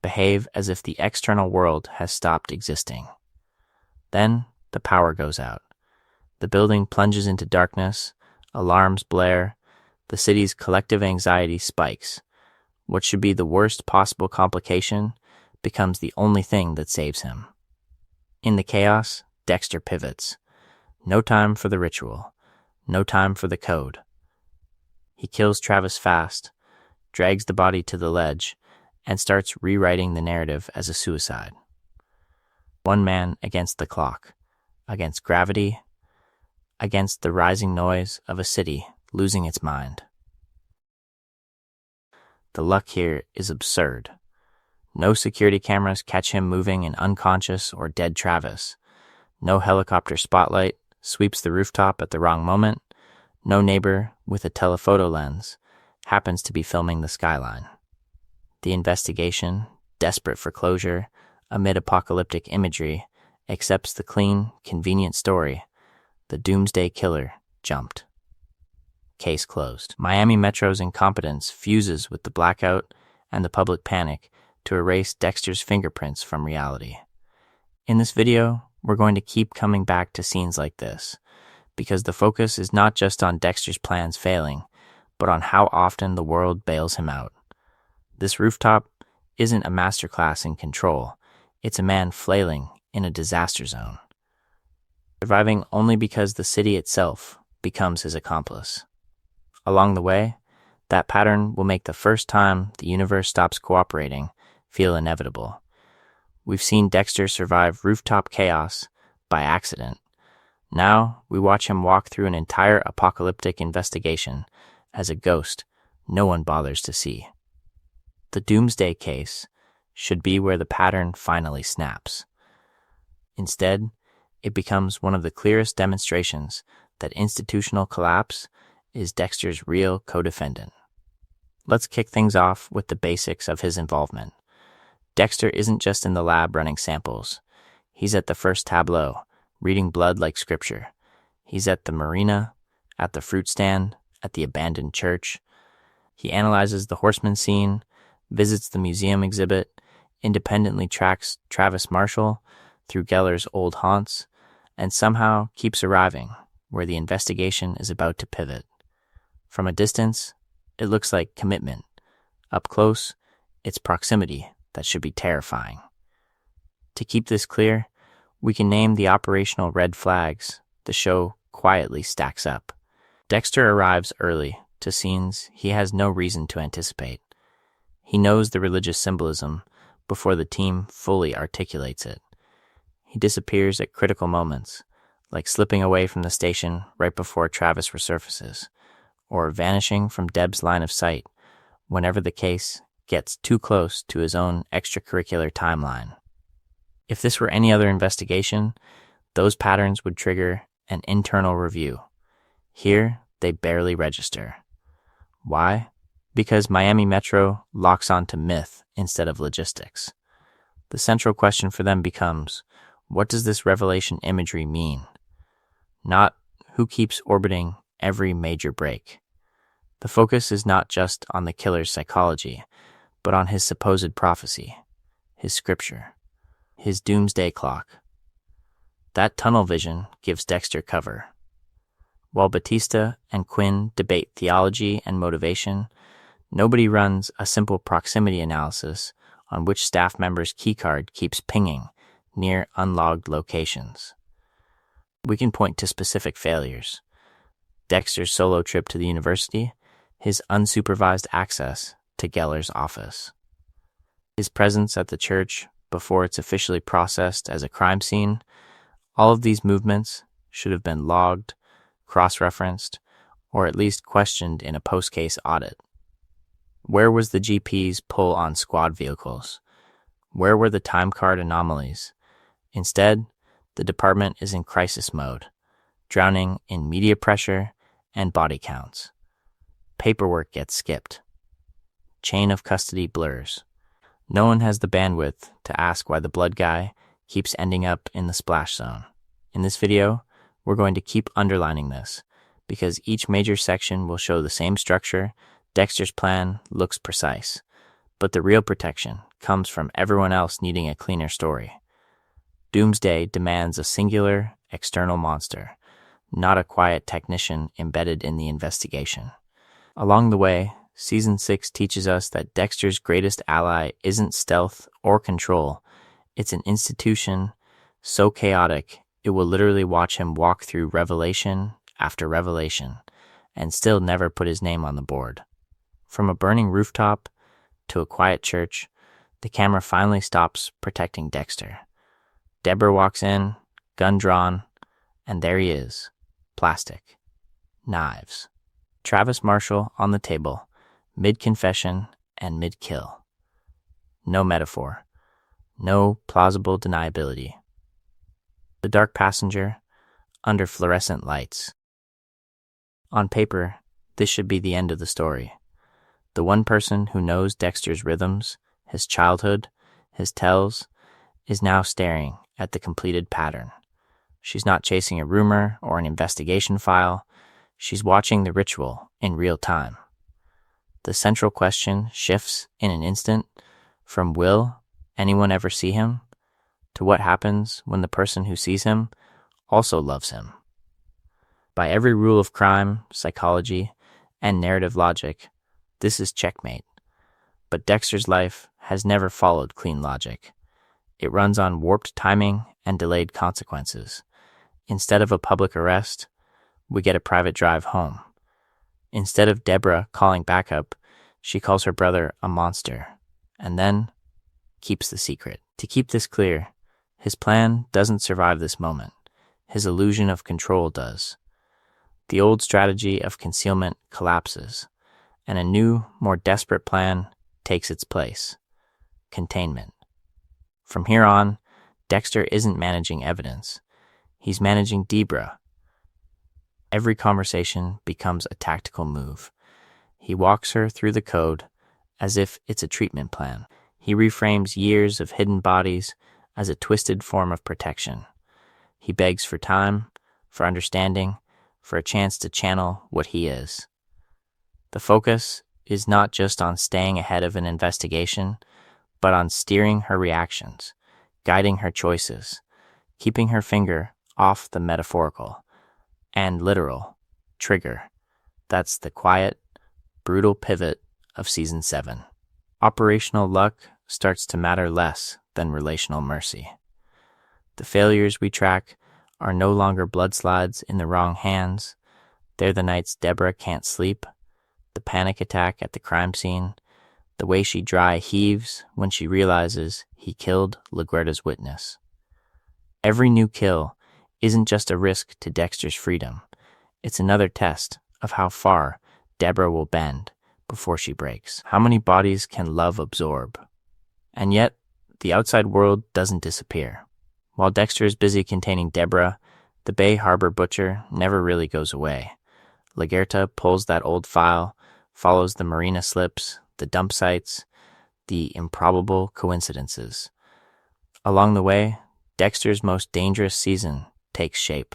A: behave as if the external world has stopped existing. Then the power goes out. The building plunges into darkness, alarms blare, the city's collective anxiety spikes. What should be the worst possible complication becomes the only thing that saves him. In the chaos, Dexter pivots. No time for the ritual. No time for the code. He kills Travis fast, drags the body to the ledge, and starts rewriting the narrative as a suicide. One man against the clock, against gravity, against the rising noise of a city losing its mind. The luck here is absurd. No security cameras catch him moving an unconscious or dead Travis. No helicopter spotlight sweeps the rooftop at the wrong moment. No neighbor with a telephoto lens happens to be filming the skyline. The investigation, desperate for closure, amid apocalyptic imagery, accepts the clean, convenient story. The doomsday killer jumped. Case closed. Miami Metro's incompetence fuses with the blackout and the public panic to erase Dexter's fingerprints from reality. In this video, we're going to keep coming back to scenes like this, because the focus is not just on Dexter's plans failing, but on how often the world bails him out. This rooftop isn't a masterclass in control, it's a man flailing in a disaster zone, surviving only because the city itself becomes his accomplice. Along the way, that pattern will make the first time the universe stops cooperating feel inevitable. We've seen Dexter survive rooftop chaos by accident. Now we watch him walk through an entire apocalyptic investigation as a ghost no one bothers to see. The doomsday case should be where the pattern finally snaps. Instead, it becomes one of the clearest demonstrations that institutional collapse is Dexter's real co-defendant. Let's kick things off with the basics of his involvement. Dexter isn't just in the lab running samples. He's at the first tableau, reading blood like scripture. He's at the marina, at the fruit stand, at the abandoned church. He analyzes the horseman scene, visits the museum exhibit, independently tracks Travis Marshall through Geller's old haunts, and somehow keeps arriving where the investigation is about to pivot. From a distance, it looks like commitment. Up close, it's proximity that should be terrifying. To keep this clear, we can name the operational red flags the show quietly stacks up. Dexter arrives early to scenes he has no reason to anticipate. He knows the religious symbolism before the team fully articulates it. He disappears at critical moments, like slipping away from the station right before Travis resurfaces, or vanishing from Deb's line of sight whenever the case gets too close to his own extracurricular timeline. If this were any other investigation, those patterns would trigger an internal review. Here, they barely register. Why? Because Miami Metro locks onto myth instead of logistics. The central question for them becomes, what does this revelation imagery mean? Not who keeps orbiting every major break. The focus is not just on the killer's psychology, but on his supposed prophecy, his scripture, his doomsday clock. That tunnel vision gives Dexter cover. While Batista and Quinn debate theology and motivation, nobody runs a simple proximity analysis on which staff member's keycard keeps pinging near unlogged locations. We can point to specific failures. Dexter's solo trip to the university, his unsupervised access to Geller's office, his presence at the church before it's officially processed as a crime scene. All of these movements should have been logged, cross-referenced, or at least questioned in a post-case audit. Where was the GP's pull on squad vehicles? Where were the time card anomalies? Instead, the department is in crisis mode, drowning in media pressure and body counts. Paperwork gets skipped. Chain of custody blurs. No one has the bandwidth to ask why the blood guy keeps ending up in the splash zone. In this video, we're going to keep underlining this, because each major section will show the same structure. Dexter's plan looks precise, but the real protection comes from everyone else needing a cleaner story. Doomsday demands a singular, external monster, not a quiet technician embedded in the investigation. Along the way, Season 6 teaches us that Dexter's greatest ally isn't stealth or control. It's an institution so chaotic, it will literally watch him walk through revelation after revelation and still never put his name on the board. From a burning rooftop to a quiet church, the camera finally stops protecting Dexter. Deborah walks in, gun drawn, and there he is. Plastic. Knives. Travis Marshall on the table, mid-confession and mid-kill. No metaphor. No plausible deniability. The dark passenger, under fluorescent lights. On paper, this should be the end of the story. The one person who knows Dexter's rhythms, his childhood, his tells, is now staring at the completed pattern. She's not chasing a rumor or an investigation file. She's watching the ritual in real time. The central question shifts in an instant From will anyone ever see him, to what happens when the person who sees him also loves him. By every rule of crime, psychology, and narrative logic, this is checkmate. But Dexter's life has never followed clean logic. It runs on warped timing and delayed consequences. Instead of a public arrest, we get a private drive home. Instead of Deborah calling backup, she calls her brother a monster, and then keeps the secret. To keep this clear, his plan doesn't survive this moment. His illusion of control does. The old strategy of concealment collapses, and a new, more desperate plan takes its place: containment. From here on, Dexter isn't managing evidence. He's managing Deborah. Every conversation becomes a tactical move. He walks her through the code as if it's a treatment plan. He reframes years of hidden bodies as a twisted form of protection. He begs for time, for understanding, for a chance to channel what he is. The focus is not just on staying ahead of an investigation, but on steering her reactions, guiding her choices, keeping her finger off the metaphorical and literal trigger. That's the quiet, brutal pivot of Season 7. Operational luck starts to matter less than relational mercy. The failures we track are no longer bloodslide in the wrong hands. They're the nights Deborah can't sleep, the panic attack at the crime scene, the way she dry heaves when she realizes he killed LaGuerta's witness. Every new kill isn't just a risk to Dexter's freedom. It's another test of how far Deborah will bend before she breaks. How many bodies can love absorb? And yet, the outside world doesn't disappear. While Dexter is busy containing Deborah, the Bay Harbor butcher never really goes away. LaGuerta pulls that old file, follows the marina slips, the dump sites, the improbable coincidences. Along the way, Dexter's most dangerous season takes shape.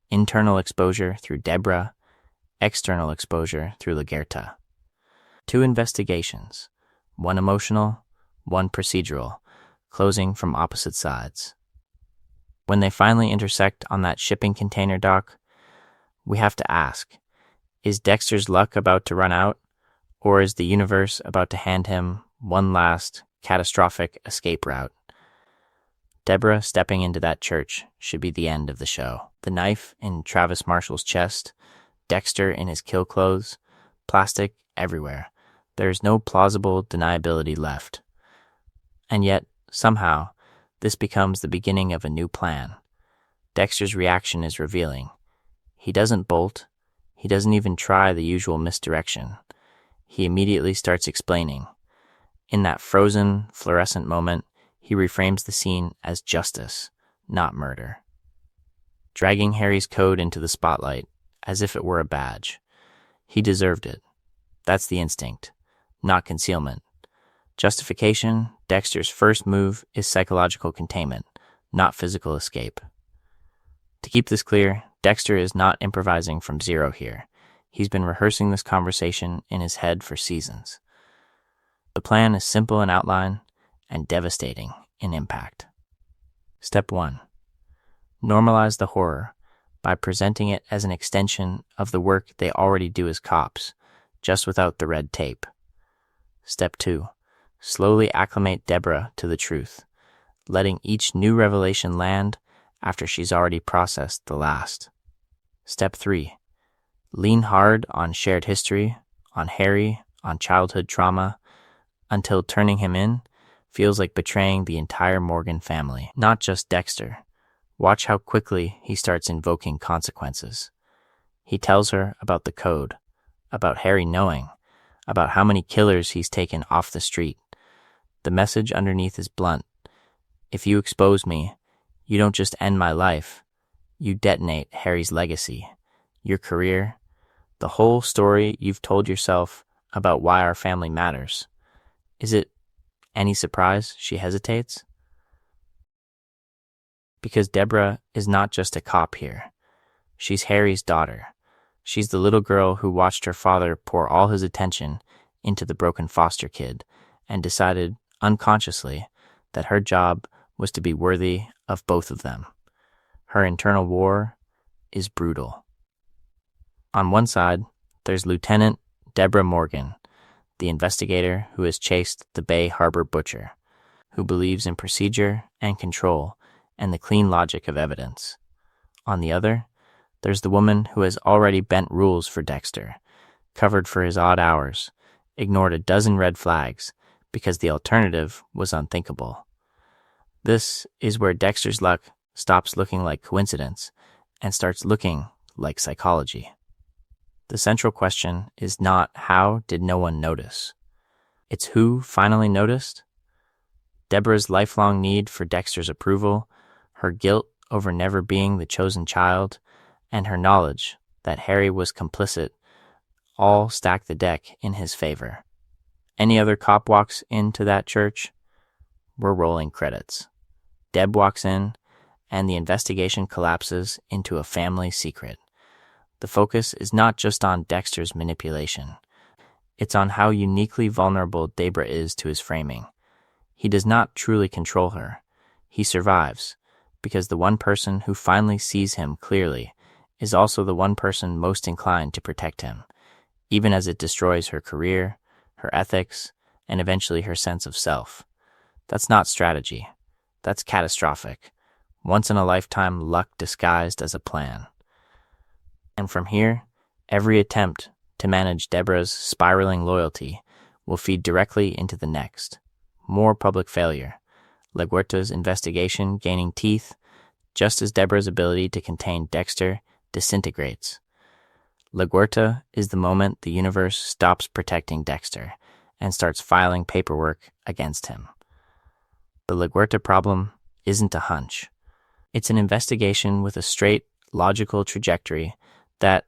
A: Internal exposure through Deborah, external exposure through LaGuerta. 2 investigations, one emotional, one procedural, closing from opposite sides. When they finally intersect on that shipping container dock, we have to ask, is Dexter's luck about to run out, or is the universe about to hand him one last catastrophic escape route? Deborah stepping into that church should be the end of the show. The knife in Travis Marshall's chest, Dexter in his kill clothes, plastic everywhere. There's no plausible deniability left. And yet, somehow, this becomes the beginning of a new plan. Dexter's reaction is revealing. He doesn't bolt. He doesn't even try the usual misdirection. He immediately starts explaining. In that frozen, fluorescent moment, he reframes the scene as justice, not murder. Dragging Harry's code into the spotlight, as if it were a badge. He deserved it. That's the instinct, not concealment. Justification, Dexter's first move is psychological containment, not physical escape. To keep this clear, Dexter is not improvising from zero here. He's been rehearsing this conversation in his head for seasons. The plan is simple in outline and devastating in impact. Step 1. Normalize the horror by presenting it as an extension of the work they already do as cops, just without the red tape. Step 2. Slowly acclimate Deborah to the truth, letting each new revelation land after she's already processed the last. Step 3. Lean hard on shared history, on Harry, on childhood trauma, until turning him in feels like betraying the entire Morgan family, not just Dexter. Watch how quickly he starts invoking consequences. He tells her about the code, about Harry knowing, about how many killers he's taken off the street. The message underneath is blunt. If you expose me, you don't just end my life, you detonate Harry's legacy, your career, the whole story you've told yourself about why our family matters. Is it any surprise she hesitates? Because Deborah is not just a cop here. She's Harry's daughter. She's the little girl who watched her father pour all his attention into the broken foster kid and decided unconsciously that her job was to be worthy of both of them. Her internal war is brutal. On one side, there's Lieutenant Dexter Morgan, the investigator who has chased the Bay Harbor butcher, who believes in procedure and control and the clean logic of evidence. On the other, there's the woman who has already bent rules for Dexter, covered for his odd hours, ignored a dozen red flags because the alternative was unthinkable. This is where Dexter's luck stops looking like coincidence and starts looking like psychology. The central question is not how did no one notice? It's who finally noticed? Deborah's lifelong need for Dexter's approval, her guilt over never being the chosen child, and her knowledge that Harry was complicit all stack the deck in his favor. Any other cop walks into that church, we're rolling credits. Deb walks in, and the investigation collapses into a family secret. The focus is not just on Dexter's manipulation. It's on how uniquely vulnerable Debra is to his framing. He does not truly control her. He survives, because the one person who finally sees him clearly is also the one person most inclined to protect him, even as it destroys her career, her ethics, and eventually her sense of self. That's not strategy. That's catastrophic. Once-in-a-lifetime luck disguised as a plan. And from here, every attempt to manage Deborah's spiraling loyalty will feed directly into the next. More public failure. LaGuerta's investigation gaining teeth, just as Deborah's ability to contain Dexter disintegrates. LaGuerta is the moment the universe stops protecting Dexter and starts filing paperwork against him. The LaGuerta problem isn't a hunch. It's an investigation with a straight, logical trajectory that,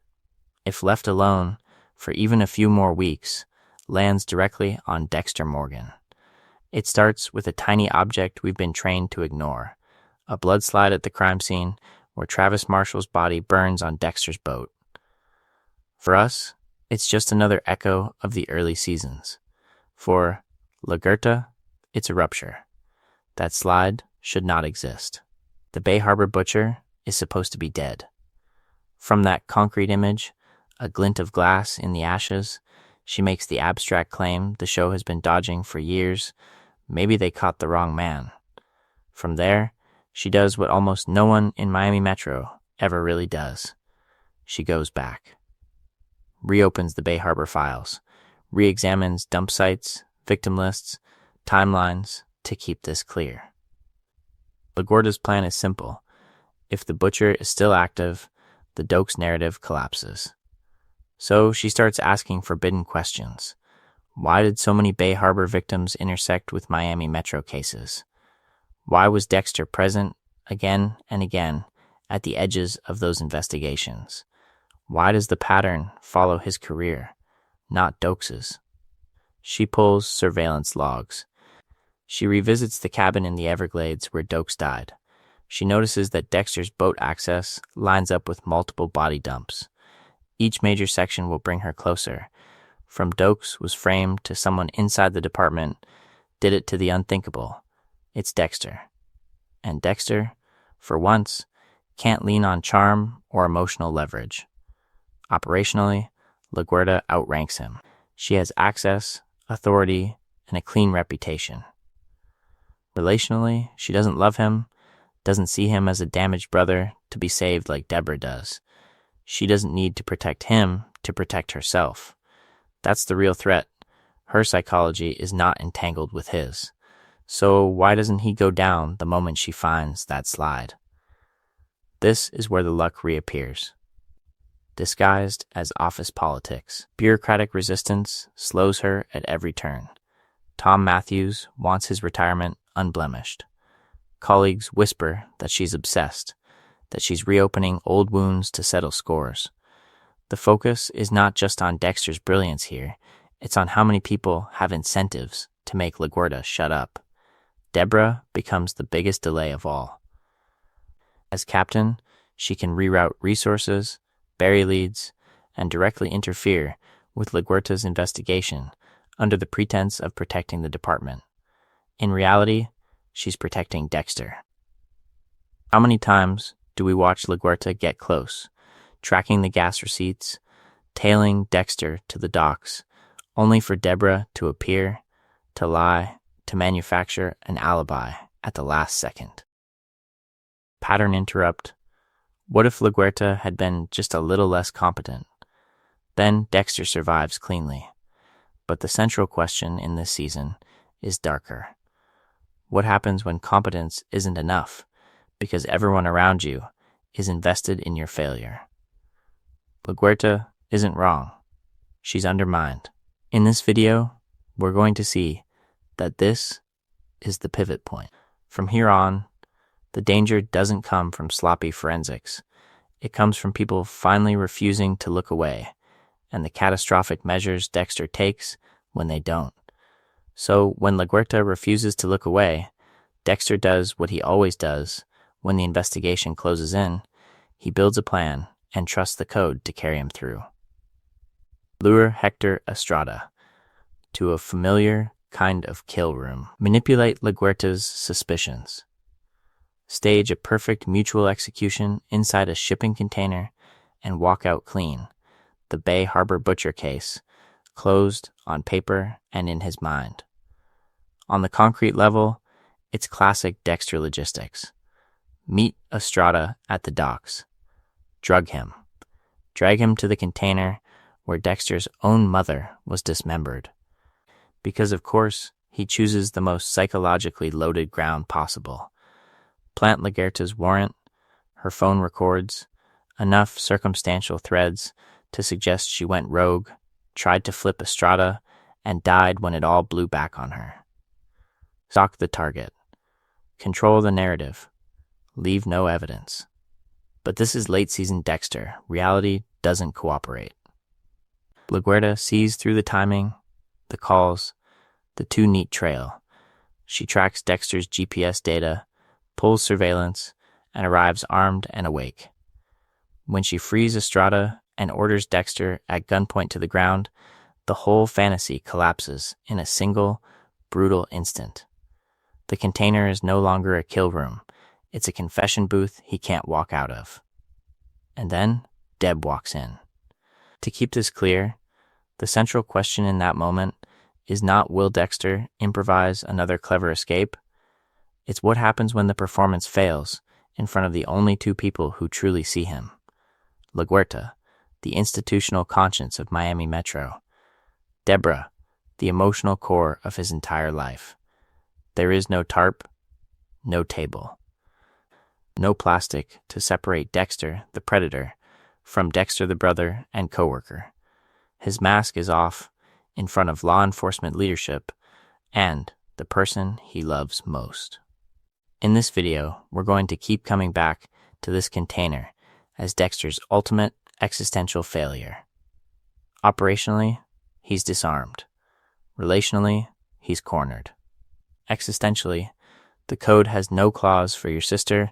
A: if left alone for even a few more weeks, lands directly on Dexter Morgan. It starts with a tiny object we've been trained to ignore, a bloodslide at the crime scene where Travis Marshall's body burns on Dexter's boat. For us, it's just another echo of the early seasons. For LaGuerta, it's a rupture. That slide should not exist. The Bay Harbor butcher is supposed to be dead. From that concrete image, a glint of glass in the ashes, she makes the abstract claim the show has been dodging for years. Maybe they caught the wrong man. From there, she does what almost no one in Miami Metro ever really does. She goes back. Reopens the Bay Harbor files. Re-examines dump sites, victim lists, timelines to keep this clear. LaGuerta's plan is simple. If the butcher is still active, the Dokes narrative collapses. So she starts asking forbidden questions. Why did so many Bay Harbor victims intersect with Miami Metro cases? Why was Dexter present again and again at the edges of those investigations? Why does the pattern follow his career, not Dokes's? She pulls surveillance logs. She revisits the cabin in the Everglades where Dokes died. She notices that Dexter's boat access lines up with multiple body dumps. Each major section will bring her closer. From Dokes was framed to someone inside the department, did it to the unthinkable. It's Dexter. And Dexter, for once, can't lean on charm or emotional leverage. Operationally, LaGuerta outranks him. She has access, authority, and a clean reputation. Relationally, she doesn't love him, doesn't see him as a damaged brother to be saved like Deborah does. She doesn't need to protect him to protect herself. That's the real threat. Her psychology is not entangled with his. So why doesn't he go down the moment she finds that slide? This is where the luck reappears. Disguised as office politics, bureaucratic resistance slows her at every turn. Tom Matthews wants his retirement unblemished. Colleagues whisper that she's obsessed, that she's reopening old wounds to settle scores. The focus is not just on Dexter's brilliance here, it's on how many people have incentives to make LaGuerta shut up. Deborah becomes the biggest delay of all. As captain, she can reroute resources, bury leads, and directly interfere with LaGuerta's investigation under the pretense of protecting the department. In reality, she's protecting Dexter. How many times do we watch LaGuerta get close, tracking the gas receipts, tailing Dexter to the docks, only for Deborah to appear, to lie, to manufacture an alibi at the last second? Pattern interrupt. What if LaGuerta had been just a little less competent? Then Dexter survives cleanly. But the central question in this season is darker. What happens when competence isn't enough because everyone around you is invested in your failure? LaGuerta isn't wrong. She's undermined. In this video, we're going to see that this is the pivot point. From here on, the danger doesn't come from sloppy forensics. It comes from people finally refusing to look away, and the catastrophic measures Dexter takes when they don't. So when LaGuerta refuses to look away, Dexter does what he always does when the investigation closes in. He builds a plan and trusts the code to carry him through. Lure Hector Estrada to a familiar kind of kill room. Manipulate LaGuerta's suspicions. Stage a perfect mutual execution inside a shipping container and walk out clean. The Bay Harbor Butcher case, closed on paper and in his mind. On the concrete level, it's classic Dexter logistics. Meet Estrada at the docks. Drug him. Drag him to the container where Dexter's own mother was dismembered. Because of course, he chooses the most psychologically loaded ground possible. Plant LaGuerta's warrant, her phone records, enough circumstantial threads to suggest she went rogue, tried to flip Estrada, and died when it all blew back on her. Stalk the target. Control the narrative. Leave no evidence. But this is late season Dexter. Reality doesn't cooperate. LaGuerta sees through the timing, the calls, the too neat trail. She tracks Dexter's GPS data, pulls surveillance, and arrives armed and awake. When she frees Estrada and orders Dexter at gunpoint to the ground, the whole fantasy collapses in a single, brutal instant. The container is no longer a kill room. It's a confession booth he can't walk out of. And then Deb walks in. To keep this clear, the central question in that moment is not will Dexter improvise another clever escape? It's what happens when the performance fails in front of the only two people who truly see him. LaGuerta, the institutional conscience of Miami Metro. Deborah, the emotional core of his entire life. There is no tarp, no table. No plastic to separate Dexter, the predator, from Dexter, the brother and coworker. His mask is off in front of law enforcement leadership and the person he loves most. In this video, we're going to keep coming back to this container as Dexter's ultimate existential failure. Operationally, he's disarmed. Relationally, he's cornered. Existentially, the code has no clause for your sister,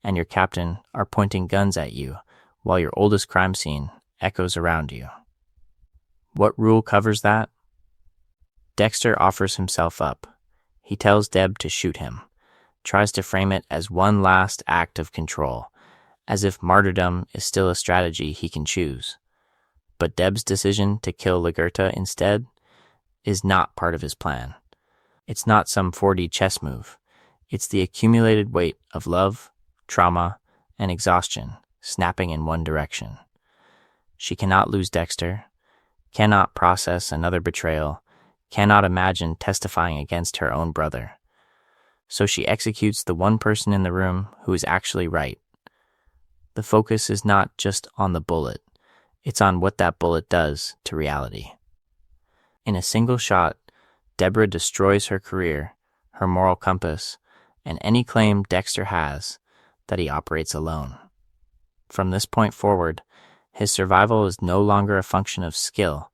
A: and your captain are pointing guns at you while your oldest crime scene echoes around you. What rule covers that? Dexter offers himself up. He tells Deb to shoot him, tries to frame it as one last act of control, as if martyrdom is still a strategy he can choose. But Deb's decision to kill LaGuerta instead is not part of his plan. It's not some 4D chess move. It's the accumulated weight of love, trauma, and exhaustion snapping in one direction. She cannot lose Dexter, cannot process another betrayal, cannot imagine testifying against her own brother. So she executes the one person in the room who is actually right. The focus is not just on the bullet, it's on what that bullet does to reality. In a single shot, Deborah destroys her career, her moral compass, and any claim Dexter has that he operates alone. From this point forward, his survival is no longer a function of skill,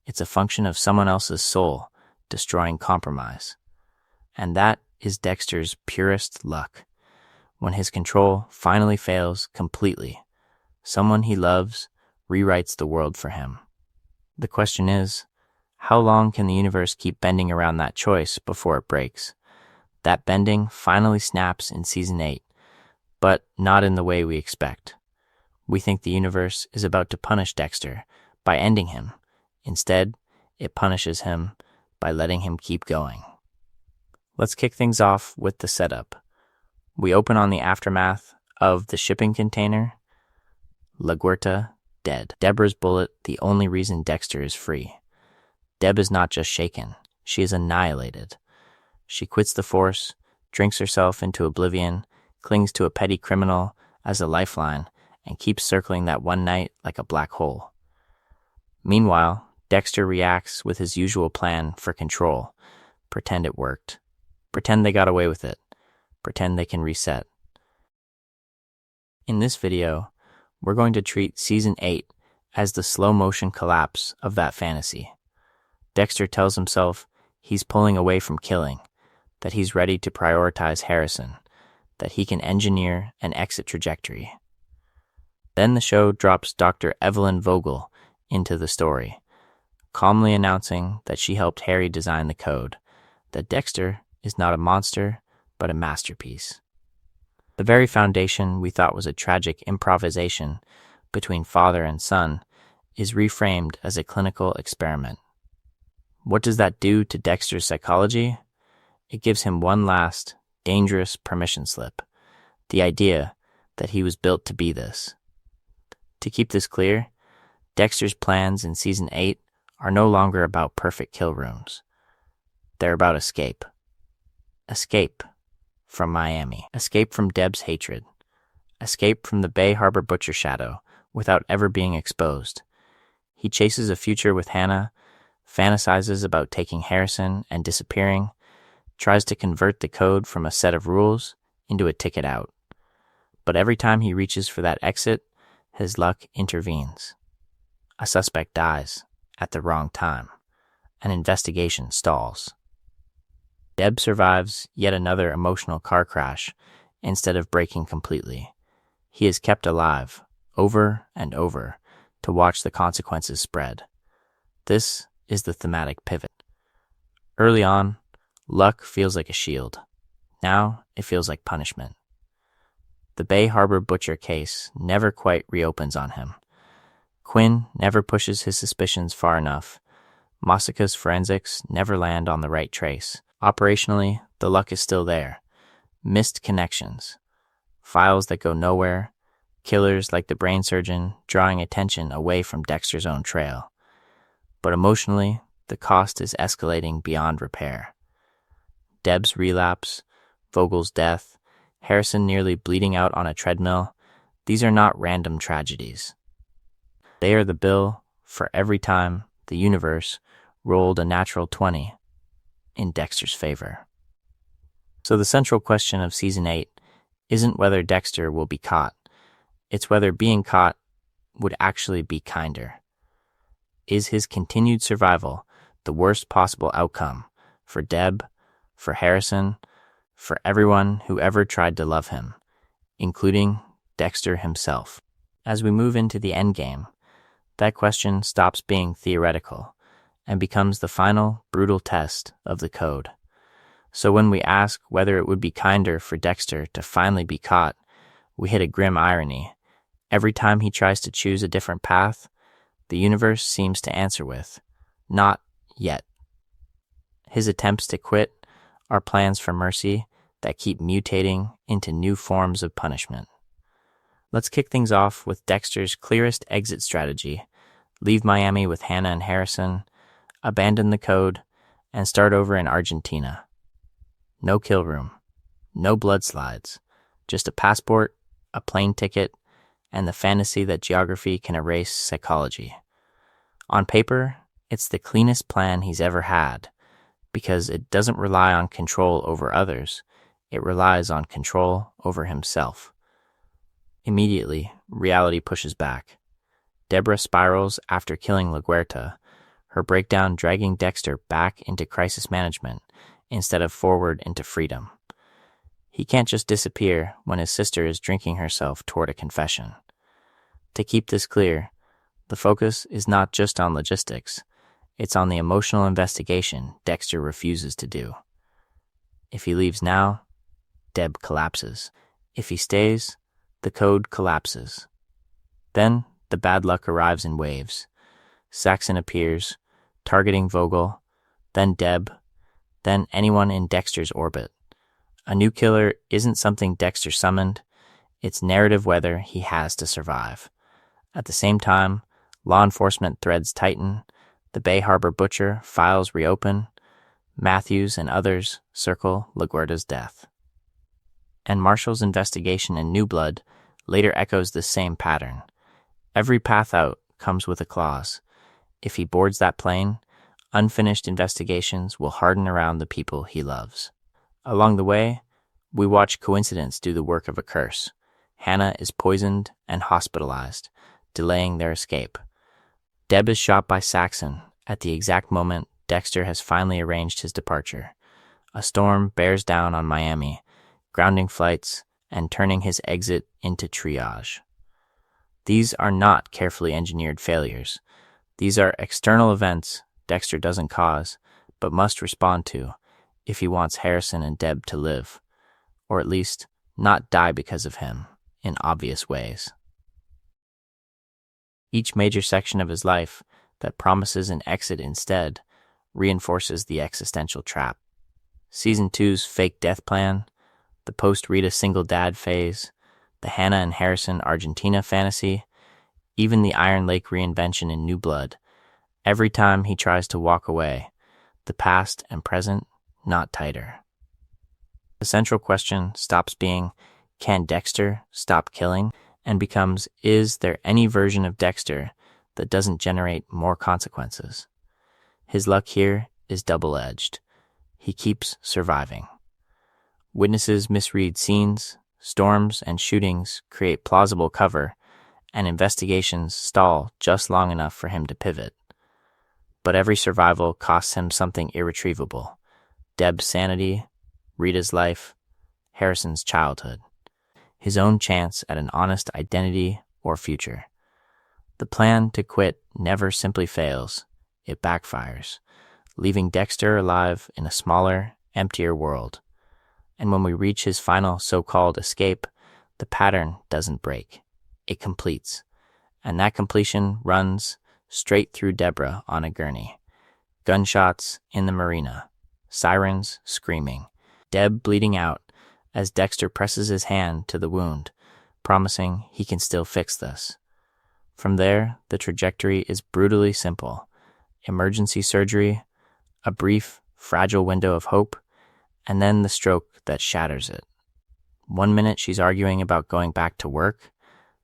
A: it's a function of someone else's soul destroying compromise. And that is Dexter's purest luck. When his control finally fails completely, someone he loves rewrites the world for him. The question is, how long can the universe keep bending around that choice before it breaks? That bending finally snaps in Season 8, but not in the way we expect. We think the universe is about to punish Dexter by ending him. Instead, it punishes him by letting him keep going. Let's kick things off with the setup. We open on the aftermath of the shipping container. LaGuerta, dead. Deborah's bullet, the only reason Dexter is free. Deb is not just shaken, she is annihilated. She quits the force, drinks herself into oblivion, clings to a petty criminal as a lifeline, and keeps circling that one night like a black hole. Meanwhile, Dexter reacts with his usual plan for control. Pretend it worked. Pretend they got away with it. Pretend they can reset. In this video, we're going to treat Season 8 as the slow-motion collapse of that fantasy. Dexter tells himself he's pulling away from killing, that he's ready to prioritize Harrison, that he can engineer an exit trajectory. Then the show drops Dr. Evelyn Vogel into the story, calmly announcing that she helped Harry design the code, that Dexter is not a monster, but a masterpiece. The very foundation we thought was a tragic improvisation between father and son is reframed as a clinical experiment. What does that do to Dexter's psychology? It gives him one last, dangerous permission slip, the idea that he was built to be this. To keep this clear, Dexter's plans in Season 8 are no longer about perfect kill rooms. They're about escape. Escape from Miami. Escape from Deb's hatred. Escape from the Bay Harbor butcher shadow without ever being exposed. He chases a future with Hannah, fantasizes about taking Harrison and disappearing, tries to convert the code from a set of rules into a ticket out. But every time he reaches for that exit, his luck intervenes. A suspect dies at the wrong time. An investigation stalls. Deb survives yet another emotional car crash instead of breaking completely. He is kept alive, over and over, to watch the consequences spread. This is the thematic pivot. Early on, luck feels like a shield. Now it feels like punishment. The Bay Harbor butcher case never quite reopens on him. Quinn never pushes his suspicions far enough. Mosika's forensics never land on the right trace. Operationally, the luck is still there. Missed connections. Files that go nowhere. Killers like the brain surgeon drawing attention away from Dexter's own trail. But emotionally, the cost is escalating beyond repair. Deb's relapse, Vogel's death, Harrison nearly bleeding out on a treadmill, these are not random tragedies. They are the bill for every time the universe rolled a natural 20 in Dexter's favor. So the central question of Season 8 isn't whether Dexter will be caught. It's whether being caught would actually be kinder. Is his continued survival the worst possible outcome for Deb, for Harrison, for everyone who ever tried to love him, including Dexter himself? As we move into the endgame, that question stops being theoretical and becomes the final, brutal test of the code. So when we ask whether it would be kinder for Dexter to finally be caught, we hit a grim irony. Every time he tries to choose a different path, the universe seems to answer with, "Not yet." His attempts to quit are plans for mercy that keep mutating into new forms of punishment. Let's kick things off with Dexter's clearest exit strategy: leave Miami with Hannah and Harrison, abandon the code, and start over in Argentina. No kill room, no blood slides, just a passport, a plane ticket, and the fantasy that geography can erase psychology. On paper, it's the cleanest plan he's ever had, because it doesn't rely on control over others, it relies on control over himself. Immediately, reality pushes back. Deborah spirals after killing LaGuerta, her breakdown dragging Dexter back into crisis management instead of forward into freedom. He can't just disappear when his sister is drinking herself toward a confession. To keep this clear, the focus is not just on logistics, it's on the emotional investigation Dexter refuses to do. If he leaves now, Deb collapses. If he stays, the code collapses. Then the bad luck arrives in waves. Saxon appears, targeting Vogel, then Deb, then anyone in Dexter's orbit. A new killer isn't something Dexter summoned, it's narrative weather he has to survive. At the same time, law enforcement threads tighten, the Bay Harbor butcher files reopen, Matthews and others circle LaGuardia's death. And Marshall's investigation in New Blood later echoes the same pattern. Every path out comes with a clause. If he boards that plane, unfinished investigations will harden around the people he loves. Along the way, we watch coincidence do the work of a curse. Hannah is poisoned and hospitalized, delaying their escape. Deb is shot by Saxon at the exact moment Dexter has finally arranged his departure. A storm bears down on Miami, grounding flights and turning his exit into triage. These are not carefully engineered failures. These are external events Dexter doesn't cause, but must respond to if he wants Harrison and Deb to live, or at least not die because of him in obvious ways. Each major section of his life that promises an exit instead reinforces the existential trap. Season 2's fake death plan, the post-Rita single dad phase, the Hannah and Harrison Argentina fantasy, even the Iron Lake reinvention in New Blood. Every time he tries to walk away, the past and present knot tighter. The central question stops being, can Dexter stop killing? And becomes, is there any version of Dexter that doesn't generate more consequences? His luck here is double-edged. He keeps surviving. Witnesses misread scenes, storms and shootings create plausible cover, and investigations stall just long enough for him to pivot. But every survival costs him something irretrievable. Deb's sanity, Rita's life, Harrison's childhood. His own chance at an honest identity or future. The plan to quit never simply fails, it backfires, leaving Dexter alive in a smaller, emptier world. And when we reach his final so-called escape, the pattern doesn't break, it completes. And that completion runs straight through Deborah on a gurney. Gunshots in the marina, sirens screaming, Deb bleeding out, as Dexter presses his hand to the wound, promising he can still fix this. From there, the trajectory is brutally simple. Emergency surgery, a brief, fragile window of hope, and then the stroke that shatters it. 1 minute she's arguing about going back to work,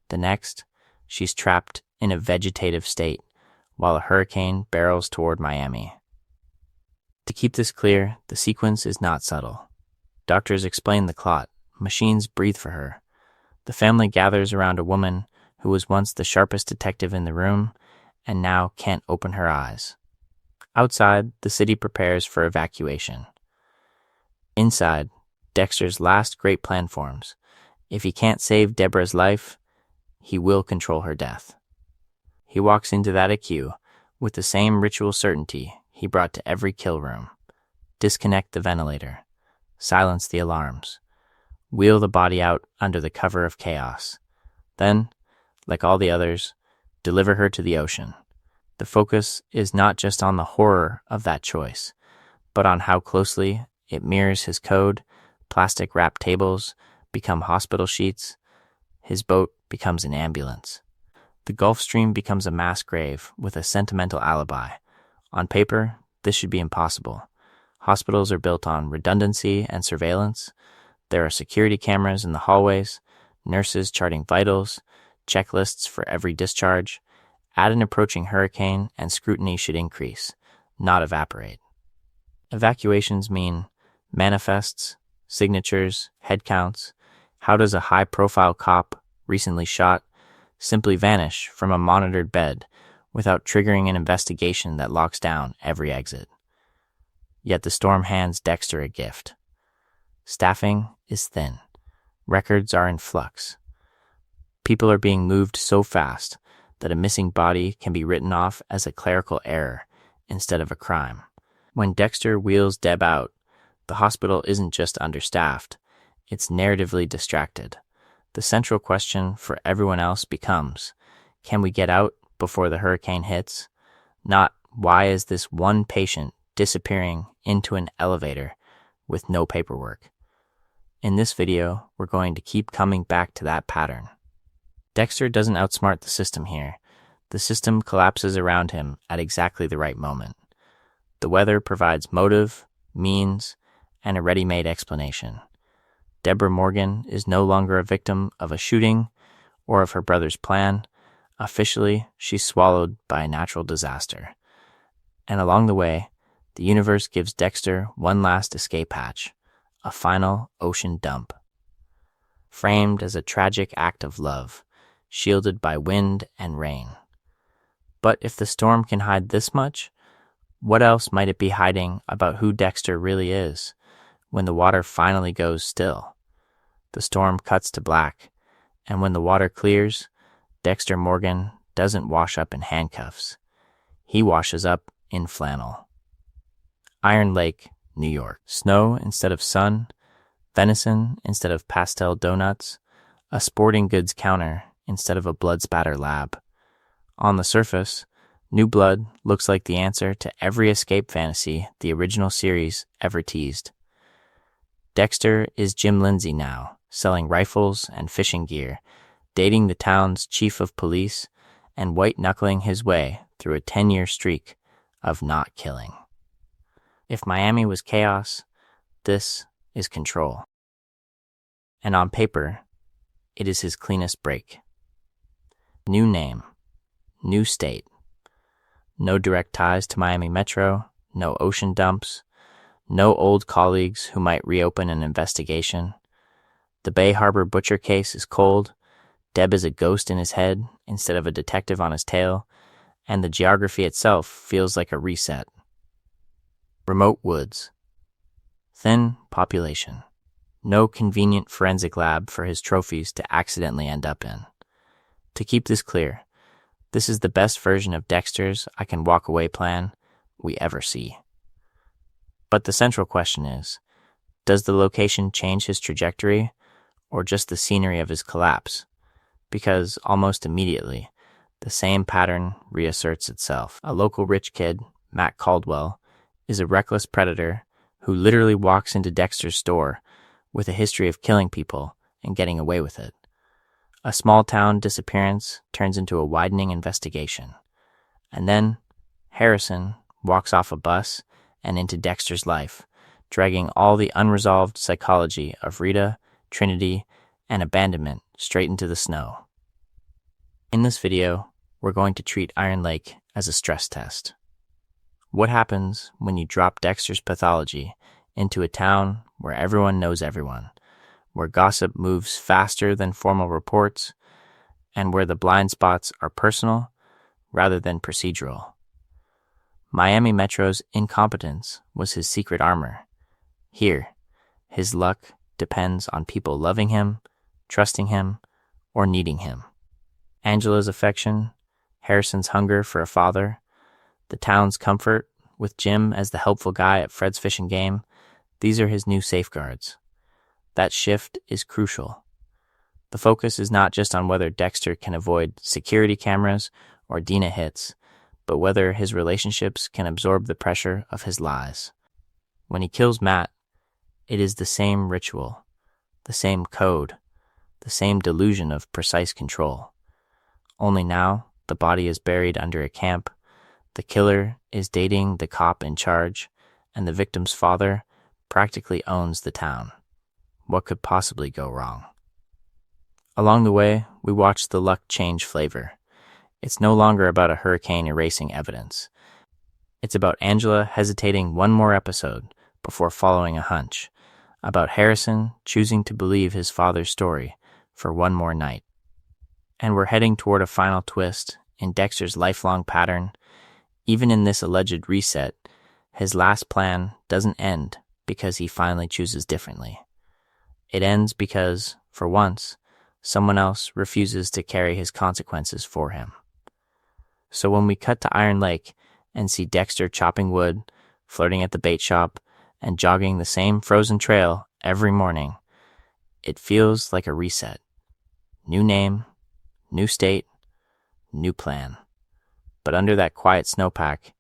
A: the next, she's trapped in a vegetative state while a hurricane barrels toward Miami. To keep this clear, the sequence is not subtle. Doctors explain the clot. Machines breathe for her. The family gathers around a woman who was once the sharpest detective in the room and now can't open her eyes. Outside, the city prepares for evacuation. Inside, Dexter's last great plan forms. If he can't save Deborah's life, he will control her death. He walks into that IQ with the same ritual certainty he brought to every kill room. Disconnect the ventilator. Silence the alarms. Wheel the body out under the cover of chaos. Then, like all the others, deliver her to the ocean. The focus is not just on the horror of that choice, but on how closely it mirrors his code. Plastic-wrapped tables become hospital sheets. His boat becomes an ambulance. The Gulf Stream becomes a mass grave with a sentimental alibi. On paper, this should be impossible. Hospitals are built on redundancy and surveillance. There are security cameras in the hallways, nurses charting vitals, checklists for every discharge. Add an approaching hurricane and scrutiny should increase, not evaporate. Evacuations mean manifests, signatures, head counts. How does a high-profile cop, recently shot, simply vanish from a monitored bed without triggering an investigation that locks down every exit? Yet the storm hands Dexter a gift. Staffing is thin. Records are in flux. People are being moved so fast that a missing body can be written off as a clerical error instead of a crime. When Dexter wheels Deb out, The hospital isn't just understaffed, it's narratively distracted. The central question for everyone else becomes, can we get out before the hurricane hits? Not, why is this one patient disappearing into an elevator with no paperwork? In this video, we're going to keep coming back to that pattern. Dexter doesn't outsmart the system here. The system collapses around him at exactly the right moment. The weather provides motive, means, and a ready-made explanation. Dexter Morgan is no longer a victim of a shooting or of her brother's plan. Officially, she's swallowed by a natural disaster. And along the way, the universe gives Dexter one last escape hatch, a final ocean dump. Framed as a tragic act of love, shielded by wind and rain. But if the storm can hide this much, what else might it be hiding about who Dexter really is when the water finally goes still? The storm cuts to black, and when the water clears, Dexter Morgan doesn't wash up in handcuffs. He washes up in flannel. Iron Lake, New York. Snow instead of sun, venison instead of pastel donuts, a sporting goods counter instead of a blood spatter lab. On the surface, New Blood looks like the answer to every escape fantasy the original series ever teased. Dexter is Jim Lindsay now, selling rifles and fishing gear, dating the town's chief of police, and white-knuckling his way through a 10-year streak of not killing. If Miami was chaos, this is control. And on paper, it is his cleanest break. New name, new state. No direct ties to Miami Metro, no ocean dumps, no old colleagues who might reopen an investigation. The Bay Harbor butcher case is cold, Deb is a ghost in his head instead of a detective on his tail, and the geography itself feels like a reset. Remote woods. Thin population. No convenient forensic lab for his trophies to accidentally end up in. To keep this clear, this is the best version of Dexter's I can walk away plan we ever see. But the central question is, does the location change his trajectory or just the scenery of his collapse? Because almost immediately, the same pattern reasserts itself. A local rich kid, Matt Caldwell, is a reckless predator who literally walks into Dexter's store with a history of killing people and getting away with it. A small-town disappearance turns into a widening investigation. And then, Harrison walks off a bus and into Dexter's life, dragging all the unresolved psychology of Rita, Trinity, and abandonment straight into the snow. In this video, we're going to treat Iron Lake as a stress test. What happens when you drop Dexter's pathology into a town where everyone knows everyone, where gossip moves faster than formal reports, and where the blind spots are personal rather than procedural? Miami Metro's incompetence was his secret armor. Here, his luck depends on people loving him, trusting him, or needing him. Angela's affection, Harrison's hunger for a father, the town's comfort with Jim as the helpful guy at Fred's fishing game, these are his new safeguards. That shift is crucial. The focus is not just on whether Dexter can avoid security cameras or Dina hits, but whether his relationships can absorb the pressure of his lies. When he kills Matt, it is the same ritual, the same code, the same delusion of precise control. Only now, the body is buried under a camp, the killer is dating the cop in charge, and the victim's father practically owns the town. What could possibly go wrong? Along the way, we watch the luck change flavor. It's no longer about a hurricane erasing evidence. It's about Angela hesitating one more episode before following a hunch, about Harrison choosing to believe his father's story for one more night. And we're heading toward a final twist in Dexter's lifelong pattern. Even in this alleged reset, his last plan doesn't end because he finally chooses differently. It ends because, for once, someone else refuses to carry his consequences for him. So when we cut to Iron Lake and see Dexter chopping wood, flirting at the bait shop, and jogging the same frozen trail every morning. It feels like a reset. New name, new state, new plan. But under that quiet snowpack,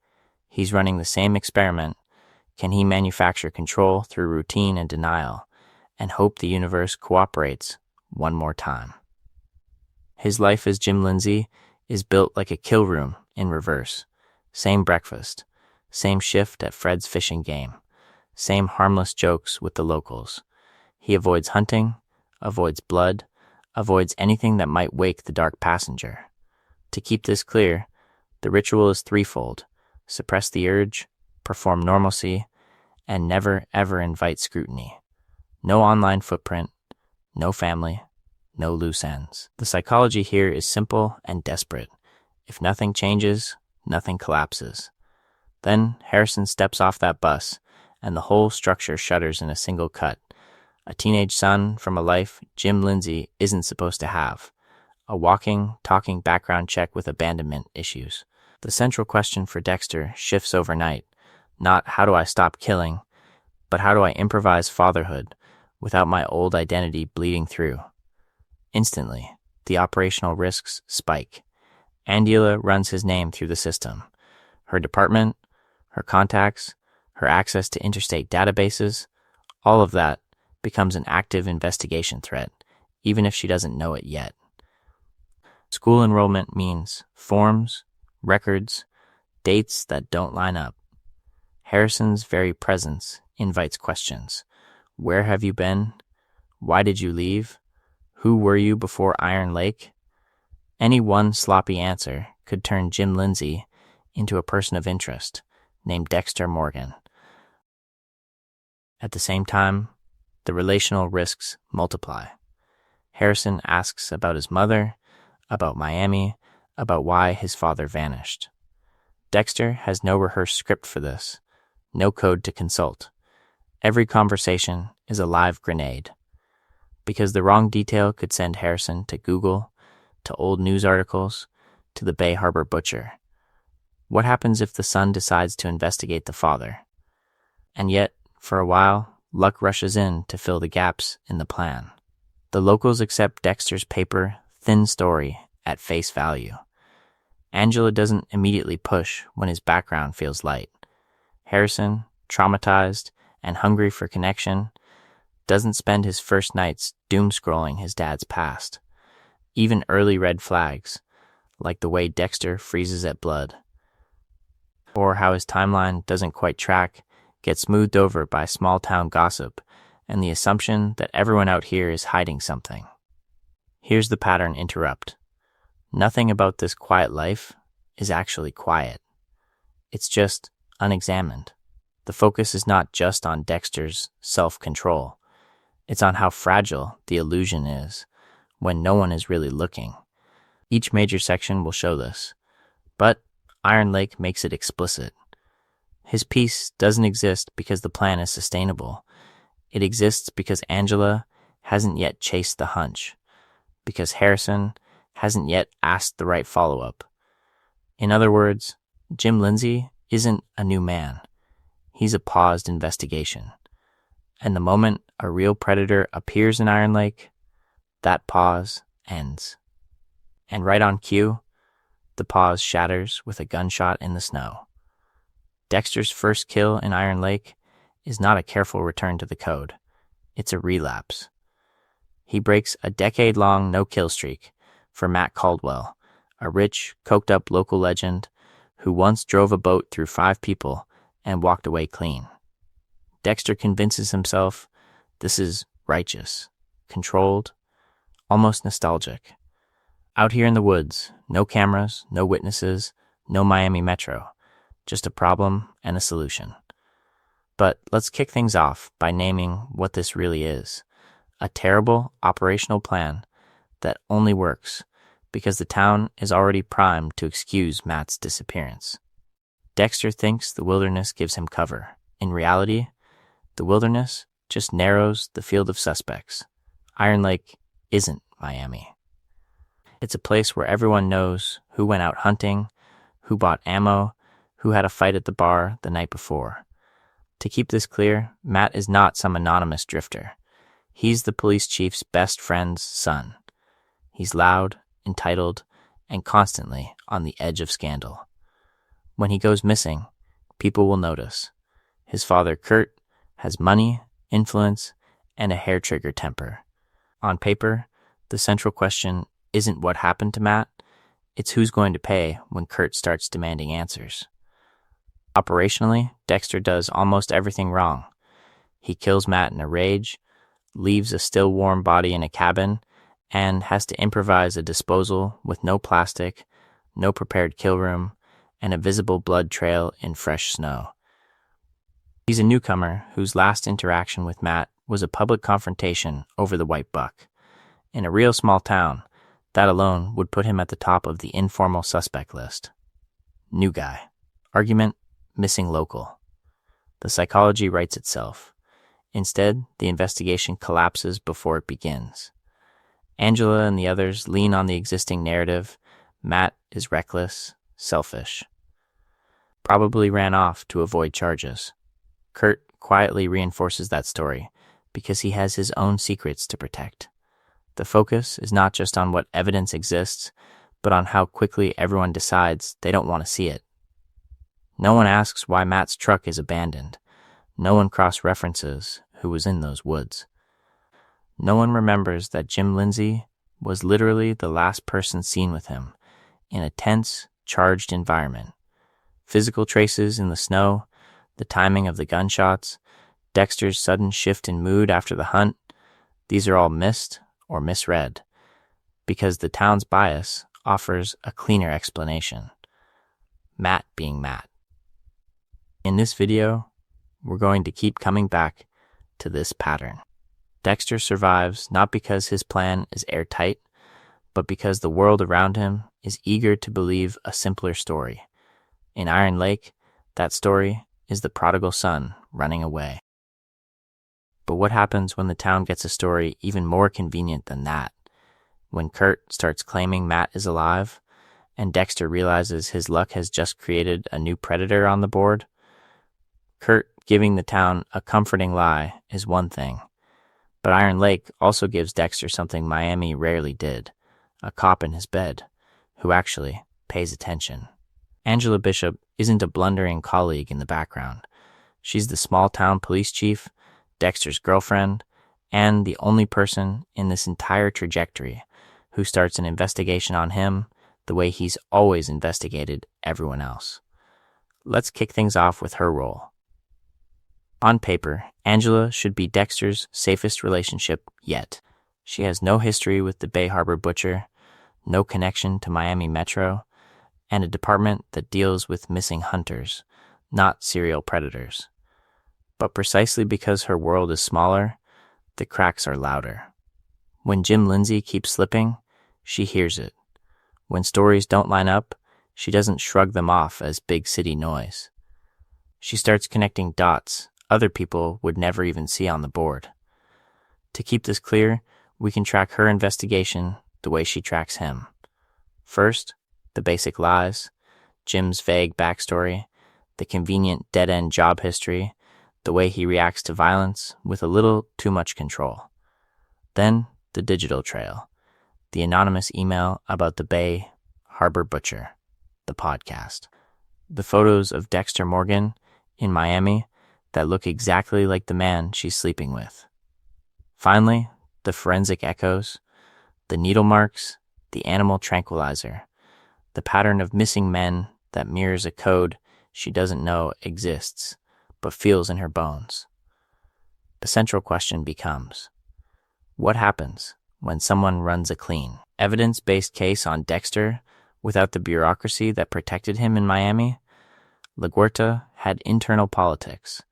A: he's running the same experiment. Can he manufacture control through routine and denial, and hope the universe cooperates one more time? His life as Jim Lindsay is built like a kill room in reverse. Same breakfast, same shift at Fred's fishing game, same harmless jokes with the locals. He avoids hunting, avoids blood, avoids anything that might wake the dark passenger. To keep this clear, the ritual is threefold: suppress the urge, perform normalcy, and never ever invite scrutiny. No online footprint, no family, no loose ends. The psychology here is simple and desperate. If nothing changes, nothing collapses. Then Harrison steps off that bus, and the whole structure shudders in a single cut. A teenage son from a life Jim Lindsay isn't supposed to have. A walking, talking background check with abandonment issues. The central question for Dexter shifts overnight. Not how do I stop killing, but how do I improvise fatherhood without my old identity bleeding through? Instantly, the operational risks spike. Angela runs his name through the system. Her department, her contacts, her access to interstate databases, all of that becomes an active investigation threat, even if she doesn't know it yet. School enrollment means forms, records, dates that don't line up. Harrison's very presence invites questions. Where have you been? Why did you leave? Who were you before Iron Lake? Any one sloppy answer could turn Jim Lindsay into a person of interest named Dexter Morgan. At the same time, the relational risks multiply. Harrison asks about his mother, about Miami, about why his father vanished. Dexter has no rehearsed script for this, no code to consult. Every conversation is a live grenade. Because the wrong detail could send Harrison to Google, to old news articles, to the Bay Harbor butcher. What happens if the son decides to investigate the father? And yet, for a while, luck rushes in to fill the gaps in the plan. The locals accept Dexter's paper, thin story at face value. Angela doesn't immediately push when his background feels light. Harrison, traumatized and hungry for connection, doesn't spend his first nights doom-scrolling his dad's past. Even early red flags, like the way Dexter freezes at blood, or how his timeline doesn't quite track, get smoothed over by small-town gossip and the assumption that everyone out here is hiding something. Here's the pattern interrupt. Nothing about this quiet life is actually quiet. It's just unexamined. The focus is not just on Dexter's self-control. It's on how fragile the illusion is when no one is really looking. Each major section will show this, but Iron Lake makes it explicit. His peace doesn't exist because the plan is sustainable. It exists because Angela hasn't yet chased the hunch, because Harrison hasn't yet asked the right follow-up. In other words, Jim Lindsay isn't a new man. He's a paused investigation. And the moment a real predator appears in Iron Lake, that pause ends. And right on cue, the pause shatters with a gunshot in the snow. Dexter's first kill in Iron Lake is not a careful return to the code. It's a relapse. He breaks a decade-long no-kill streak for Matt Caldwell, a rich, coked-up local legend who once drove a boat through 5 people and walked away clean. Dexter convinces himself this is righteous, controlled, almost nostalgic. Out here in the woods, no cameras, no witnesses, no Miami Metro, just a problem and a solution. But let's kick things off by naming what this really is. A terrible operational plan that only works because the town is already primed to excuse Matt's disappearance. Dexter thinks the wilderness gives him cover. In reality, the wilderness just narrows the field of suspects. Iron Lake isn't Miami. It's a place where everyone knows who went out hunting, who bought ammo, who had a fight at the bar the night before. To keep this clear, Matt is not some anonymous drifter. He's the police chief's best friend's son. He's loud, entitled, and constantly on the edge of scandal. When he goes missing, people will notice. His father, Kurt, has money, influence, and a hair-trigger temper. On paper, the central question isn't what happened to Matt, it's who's going to pay when Kurt starts demanding answers. Operationally, Dexter does almost everything wrong. He kills Matt in a rage, leaves a still warm body in a cabin, and has to improvise a disposal with no plastic, no prepared kill room, and a visible blood trail in fresh snow. He's a newcomer whose last interaction with Matt was a public confrontation over the white buck. In a real small town, that alone would put him at the top of the informal suspect list. New guy. Argument, missing local. The psychology writes itself. Instead, the investigation collapses before it begins. Angela and the others lean on the existing narrative. Matt is reckless, selfish. Probably ran off to avoid charges. Kurt quietly reinforces that story because he has his own secrets to protect. The focus is not just on what evidence exists, but on how quickly everyone decides they don't want to see it. No one asks why Matt's truck is abandoned. No one cross-references who was in those woods. No one remembers that Jim Lindsay was literally the last person seen with him in a tense, charged environment. Physical traces in the snow, the timing of the gunshots, Dexter's sudden shift in mood after the hunt, these are all missed or misread because the town's bias offers a cleaner explanation. Matt being Matt. In this video, we're going to keep coming back to this pattern. Dexter survives not because his plan is airtight, but because the world around him is eager to believe a simpler story. In Iron Lake, that story is the prodigal son running away. But what happens when the town gets a story even more convenient than that? When Kurt starts claiming Matt is alive, and Dexter realizes his luck has just created a new predator on the board? Kurt giving the town a comforting lie is one thing, but Iron Lake also gives Dexter something Miami rarely did, a cop in his bed, who actually pays attention. Angela Bishop isn't a blundering colleague in the background. She's the small-town police chief, Dexter's girlfriend, and the only person in this entire trajectory who starts an investigation on him the way he's always investigated everyone else. Let's kick things off with her role. On paper, Angela should be Dexter's safest relationship yet. She has no history with the Bay Harbor butcher, no connection to Miami Metro, and a department that deals with missing hunters, not serial predators. But precisely because her world is smaller, the cracks are louder. When Jim Lindsay keeps slipping, she hears it. When stories don't line up, she doesn't shrug them off as big city noise. She starts connecting dots other people would never even see on the board. To keep this clear, we can track her investigation the way she tracks him. First, the basic lies, Jim's vague backstory, the convenient dead-end job history, the way he reacts to violence with a little too much control. Then, the digital trail, the anonymous email about the Bay Harbor Butcher, the podcast, the photos of Dexter Morgan in Miami that look exactly like the man she's sleeping with. Finally, the forensic echoes, the needle marks, the animal tranquilizer, the pattern of missing men that mirrors a code she doesn't know exists, but feels in her bones. The central question becomes, what happens when someone runs a clean, evidence-based case on Dexter without the bureaucracy that protected him in Miami? LaGuerta had internal politics,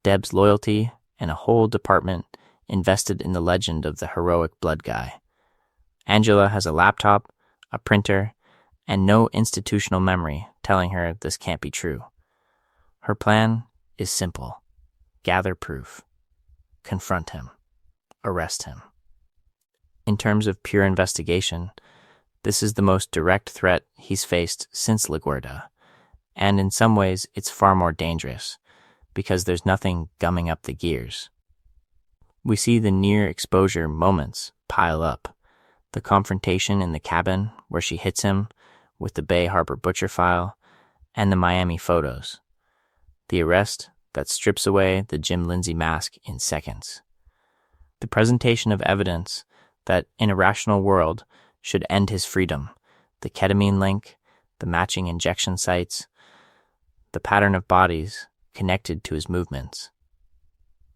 A: Deb's loyalty, and a whole department invested in the legend of the heroic blood guy. Angela has a laptop, a printer, and no institutional memory telling her this can't be true. Her plan is simple. Gather proof. Confront him. Arrest him. In terms of pure investigation, this is the most direct threat he's faced since LaGuerta, and in some ways it's far more dangerous, because there's nothing gumming up the gears. We see the near exposure moments pile up. The confrontation in the cabin where she hits him with the Bay Harbor butcher file, and the Miami photos. The arrest that strips away the Jim Lindsay mask in seconds. The presentation of evidence that in a rational world should end his freedom. The ketamine link, the matching injection sites, the pattern of bodies connected to his movements.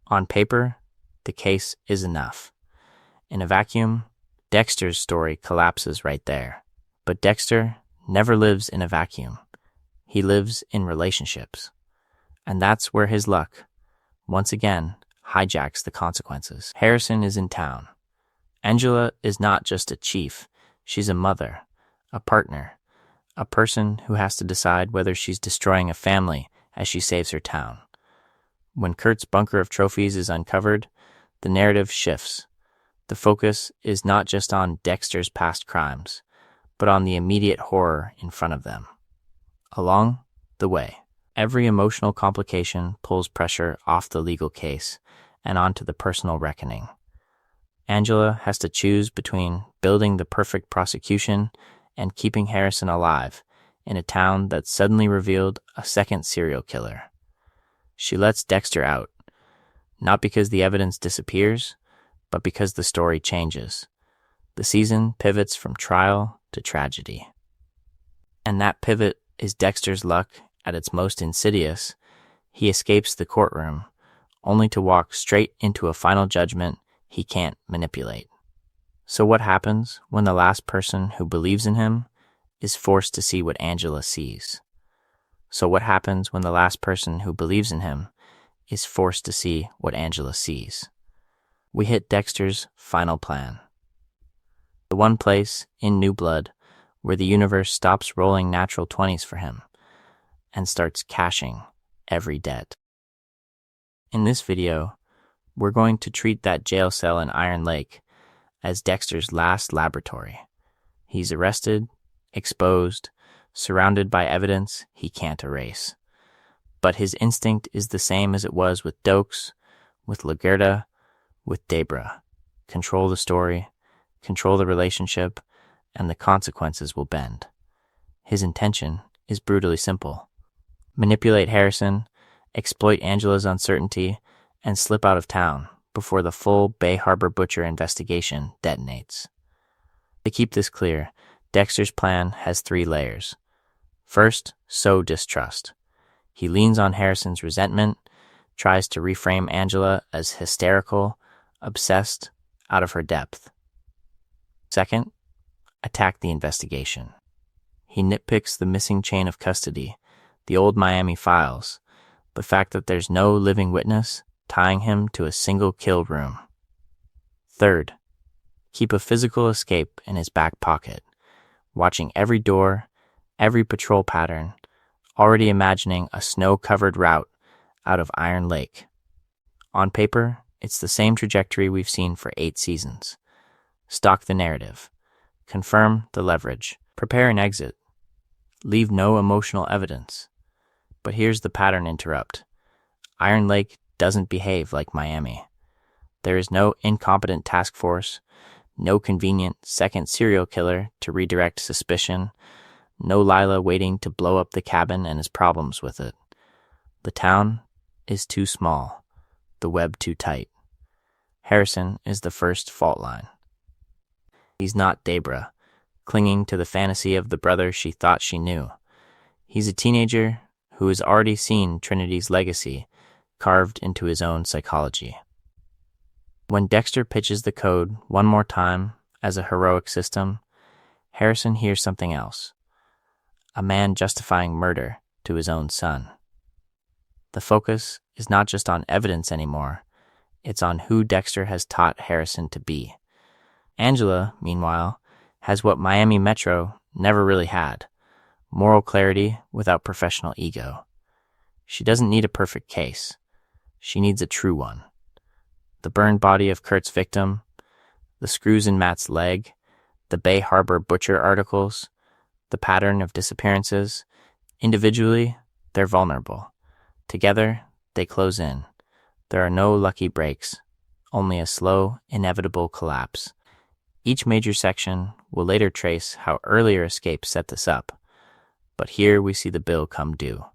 A: On paper, the case is enough. In a vacuum, Dexter's story collapses right there. But Dexter never lives in a vacuum. He lives in relationships. And that's where his luck, once again, hijacks the consequences. Harrison is in town. Angela is not just a chief. She's a mother, a partner, a person who has to decide whether she's destroying a family as she saves her town. When Kurt's bunker of trophies is uncovered, the narrative shifts. The focus is not just on Dexter's past crimes, but on the immediate horror in front of them. Along the way, every emotional complication pulls pressure off the legal case and onto the personal reckoning. Angela has to choose between building the perfect prosecution and keeping Harrison alive in a town that suddenly revealed a second serial killer. She lets Dexter out, not because the evidence disappears, but because the story changes. The season pivots from trial to tragedy. And that pivot is Dexter's luck at its most insidious. He escapes the courtroom, only to walk straight into a final judgment he can't manipulate. So what happens when the last person who believes in him is forced to see what Angela sees? So what happens when the last person who believes in him is forced to see what Angela sees? We hit Dexter's final plan. The one place in New Blood where the universe stops rolling natural 20s for him and starts cashing every debt. In this video, we're going to treat that jail cell in Iron Lake as Dexter's last laboratory. He's arrested, exposed, surrounded by evidence he can't erase. But his instinct is the same as it was with Dokes, with LaGuerta, with Debra. Control the story, control the relationship, and the consequences will bend. His intention is brutally simple. Manipulate Harrison, exploit Angela's uncertainty, and slip out of town before the full Bay Harbor Butcher investigation detonates. To keep this clear, Dexter's plan has 3 layers. First, sow distrust. He leans on Harrison's resentment, tries to reframe Angela as hysterical, obsessed, out of her depth. Second, attack the investigation. He nitpicks the missing chain of custody, the old Miami files, the fact that there's no living witness tying him to a single kill room. Third, keep a physical escape in his back pocket, watching every door, every patrol pattern, already imagining a snow-covered route out of Iron Lake. On paper, it's the same trajectory we've seen for 8 seasons. Stock the narrative. Confirm the leverage. Prepare an exit. Leave no emotional evidence. But here's the pattern interrupt. Iron Lake doesn't behave like Miami. There is no incompetent task force, no convenient second serial killer to redirect suspicion, no Lila waiting to blow up the cabin and his problems with it. The town is too small, the web too tight. Harrison is the first fault line. He's not Debra, clinging to the fantasy of the brother she thought she knew. He's a teenager who has already seen Trinity's legacy carved into his own psychology. When Dexter pitches the code one more time as a heroic system, Harrison hears something else. A man justifying murder to his own son. The focus is not just on evidence anymore, it's on who Dexter has taught Harrison to be. Angela, meanwhile, has what Miami Metro never really had: moral clarity without professional ego. She doesn't need a perfect case. She needs a true one. The burned body of Kurt's victim, the screws in Matt's leg, the Bay Harbor Butcher articles, the pattern of disappearances. Individually, they're vulnerable. Together, they close in. There are no lucky breaks, only a slow, inevitable collapse. Each major section will later trace how earlier escapes set this up, but here we see the bill come due.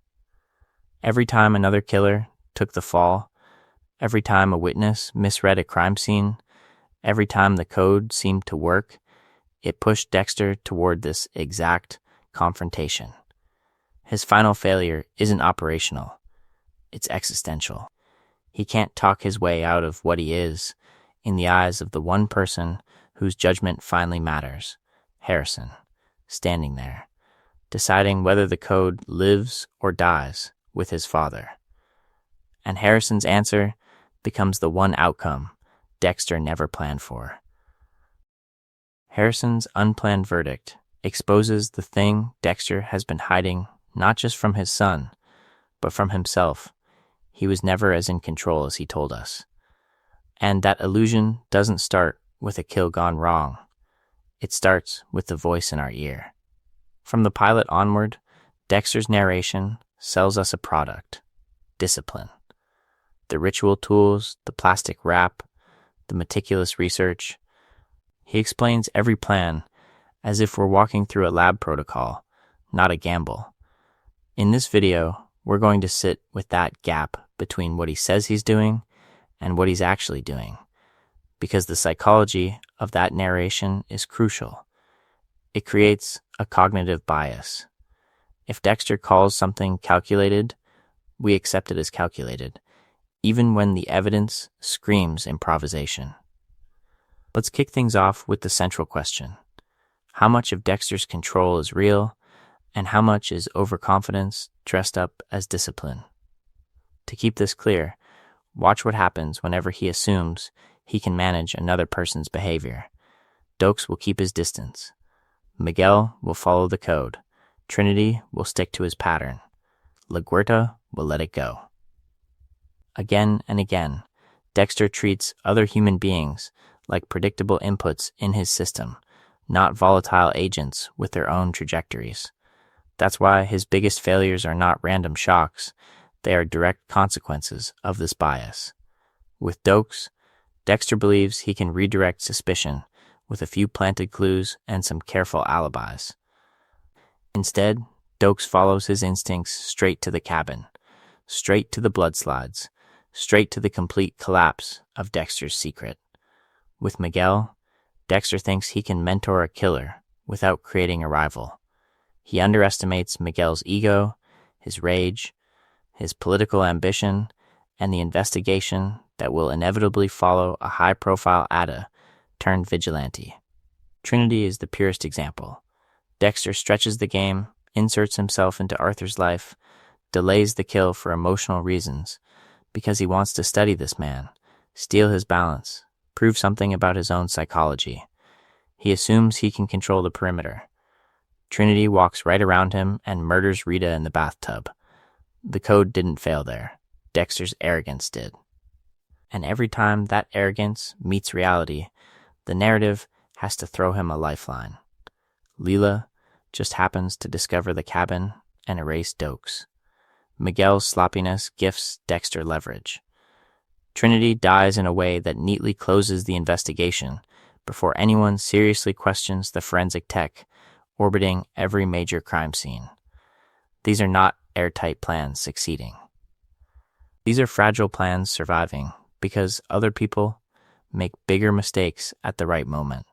A: Every time another killer took the fall, every time a witness misread a crime scene, every time the code seemed to work, it pushed Dexter toward this exact confrontation. His final failure isn't operational, it's existential. He can't talk his way out of what he is in the eyes of the one person whose judgment finally matters, Harrison, standing there, deciding whether the code lives or dies with his father. And Harrison's answer becomes the one outcome Dexter never planned for. Harrison's unplanned verdict exposes the thing Dexter has been hiding not just from his son, but from himself. He was never as in control as he told us. And that illusion doesn't start with a kill gone wrong. It starts with the voice in our ear. From the pilot onward, Dexter's narration sells us a product: discipline. The ritual tools, the plastic wrap, the meticulous research. He explains every plan as if we're walking through a lab protocol, not a gamble. In this video, we're going to sit with that gap between what he says he's doing and what he's actually doing, because the psychology of that narration is crucial. It creates a cognitive bias. If Dexter calls something calculated, we accept it as calculated, even when the evidence screams improvisation. Let's kick things off with the central question. How much of Dexter's control is real, and how much is overconfidence dressed up as discipline? To keep this clear, watch what happens whenever he assumes he can manage another person's behavior. Dokes will keep his distance. Miguel will follow the code. Trinity will stick to his pattern. La Guerta will let it go. Again and again, Dexter treats other human beings like predictable inputs in his system, not volatile agents with their own trajectories. That's why his biggest failures are not random shocks, they are direct consequences of this bias. With Dokes, Dexter believes he can redirect suspicion with a few planted clues and some careful alibis. Instead, Dokes follows his instincts straight to the cabin, straight to the blood-slides, straight to the complete collapse of Dexter's secret. With Miguel, Dexter thinks he can mentor a killer without creating a rival. He underestimates Miguel's ego, his rage, his political ambition, and the investigation that will inevitably follow a high-profile ADA turned vigilante. Trinity is the purest example. Dexter stretches the game, inserts himself into Arthur's life, delays the kill for emotional reasons, because he wants to study this man, steal his balance, prove something about his own psychology. He assumes he can control the perimeter. Trinity walks right around him and murders Rita in the bathtub. The code didn't fail there. Dexter's arrogance did. And every time that arrogance meets reality, the narrative has to throw him a lifeline. Leela just happens to discover the cabin and erase Dokes. Miguel's sloppiness gifts Dexter leverage. Trinity dies in a way that neatly closes the investigation before anyone seriously questions the forensic tech orbiting every major crime scene. These are not airtight plans succeeding. These are fragile plans surviving because other people make bigger mistakes at the right moment.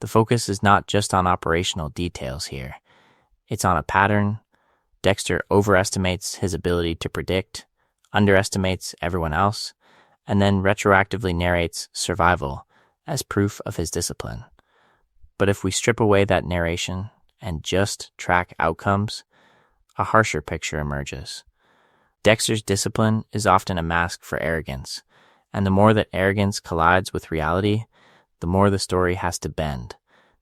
A: The focus is not just on operational details here. It's on a pattern. Dexter overestimates his ability to predict, underestimates everyone else, and then retroactively narrates survival as proof of his discipline. But if we strip away that narration and just track outcomes, a harsher picture emerges. Dexter's discipline is often a mask for arrogance, and the more that arrogance collides with reality, the more the story has to bend,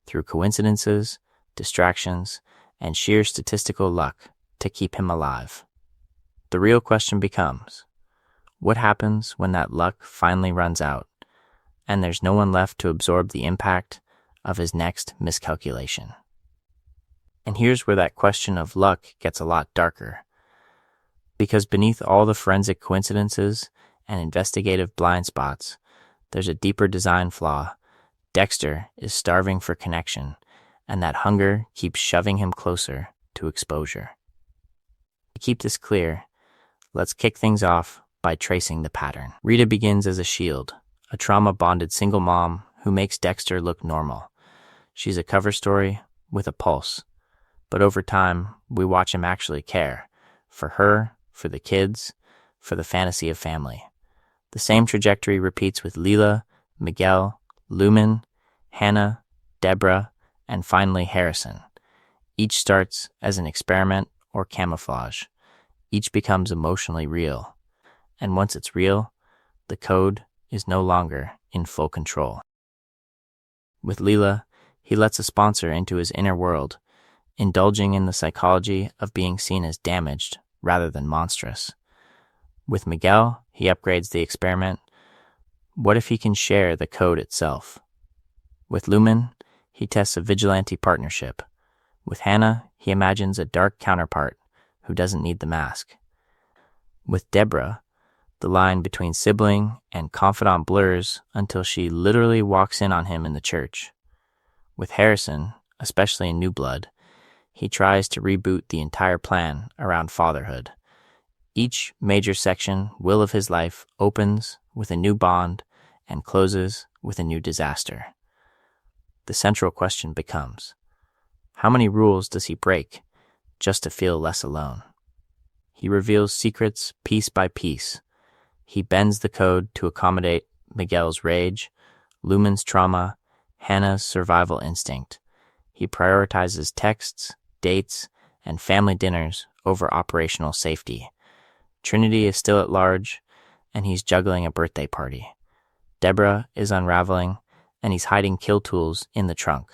A: through coincidences, distractions, and sheer statistical luck to keep him alive. The real question becomes, what happens when that luck finally runs out, and there's no one left to absorb the impact of his next miscalculation? And here's where that question of luck gets a lot darker. Because beneath all the forensic coincidences and investigative blind spots, there's a deeper design flaw. Dexter is starving for connection, and that hunger keeps shoving him closer to exposure. To keep this clear, let's kick things off by tracing the pattern. Rita begins as a shield, a trauma-bonded single mom who makes Dexter look normal. She's a cover story with a pulse, but over time, we watch him actually care. For her, for the kids, for the fantasy of family. The same trajectory repeats with Leela, Miguel, Lumen, Hannah, Deborah, and finally Harrison. Each starts as an experiment or camouflage. Each becomes emotionally real. And once it's real, the code is no longer in full control. With Leela, he lets a sponsor into his inner world, indulging in the psychology of being seen as damaged rather than monstrous. With Miguel, he upgrades the experiment. What if he can share the code itself? With Lumen, he tests a vigilante partnership. With Hannah, he imagines a dark counterpart who doesn't need the mask. With Deborah, the line between sibling and confidant blurs until she literally walks in on him in the church. With Harrison, especially in New Blood, he tries to reboot the entire plan around fatherhood. Each major section, will of his life, opens with a new bond and closes with a new disaster. The central question becomes, how many rules does he break just to feel less alone? He reveals secrets piece by piece. He bends the code to accommodate Miguel's rage, Lumen's trauma, Hannah's survival instinct. He prioritizes texts, dates, and family dinners over operational safety. Trinity is still at large, and he's juggling a birthday party. Deborah is unraveling, and he's hiding kill tools in the trunk.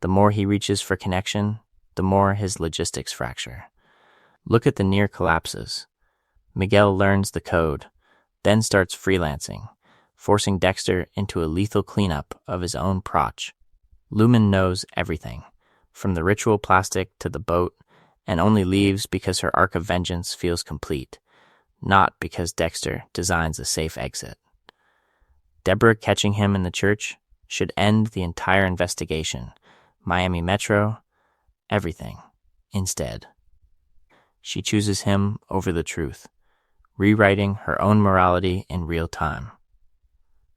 A: The more he reaches for connection, the more his logistics fracture. Look at the near collapses. Miguel learns the code, then starts freelancing, forcing Dexter into a lethal cleanup of his own protch. Lumen knows everything, from the ritual plastic to the boat, and only leaves because her arc of vengeance feels complete, not because Dexter designs a safe exit. Deborah catching him in the church should end the entire investigation. Miami Metro, everything, instead. She chooses him over the truth, rewriting her own morality in real time.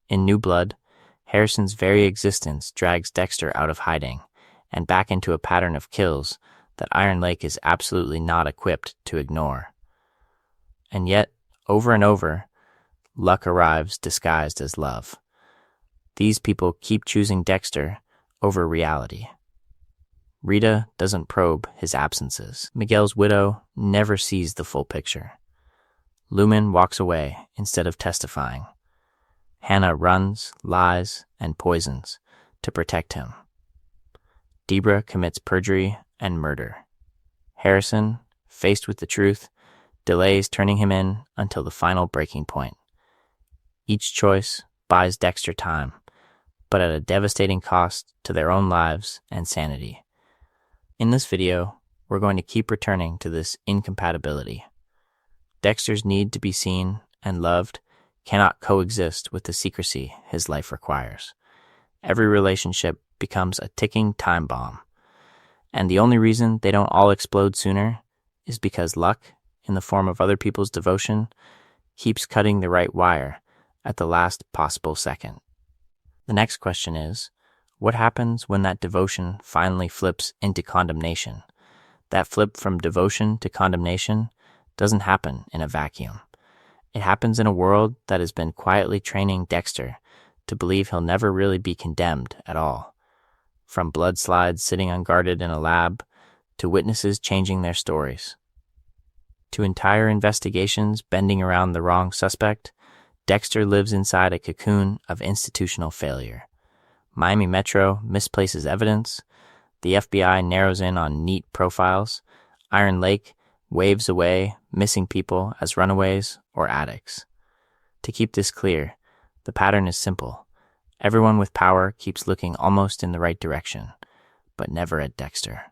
A: In New Blood, Harrison's very existence drags Dexter out of hiding and back into a pattern of kills that Iron Lake is absolutely not equipped to ignore. And yet, over and over, luck arrives disguised as love. These people keep choosing Dexter over reality. Rita doesn't probe his absences. Miguel's widow never sees the full picture. Lumen walks away instead of testifying. Hannah runs, lies, and poisons to protect him. Deborah commits perjury and murder. Harrison, faced with the truth, delays turning him in until the final breaking point. Each choice buys Dexter time, but at a devastating cost to their own lives and sanity. In this video, we're going to keep returning to this incompatibility. Dexter's need to be seen and loved cannot coexist with the secrecy his life requires. Every relationship becomes a ticking time bomb. And the only reason they don't all explode sooner is because luck, in the form of other people's devotion, keeps cutting the right wire at the last possible second. The next question is, what happens when that devotion finally flips into condemnation? That flip from devotion to condemnation doesn't happen in a vacuum. It happens in a world that has been quietly training Dexter to believe he'll never really be condemned at all. From blood slides sitting unguarded in a lab, to witnesses changing their stories. To entire investigations bending around the wrong suspect, Dexter lives inside a cocoon of institutional failure. Miami Metro misplaces evidence, the FBI narrows in on neat profiles, Iron Lake waves away missing people as runaways or addicts. To keep this clear, the pattern is simple. Everyone with power keeps looking almost in the right direction, but never at Dexter.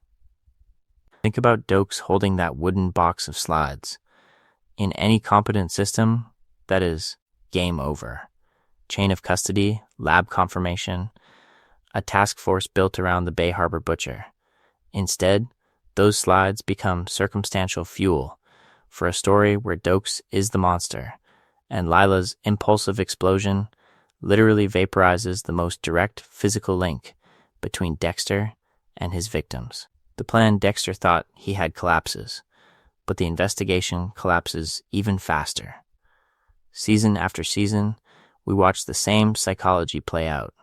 A: Think about Dokes holding that wooden box of slides. In any competent system, that is game over. Chain of custody, lab confirmation, a task force built around the Bay Harbor butcher. Instead, those slides become circumstantial fuel for a story where Dokes is the monster, and Lila's impulsive explosion literally vaporizes the most direct physical link between Dexter and his victims. The plan Dexter thought he had collapses, but the investigation collapses even faster. Season after season, we watch the same psychology play out.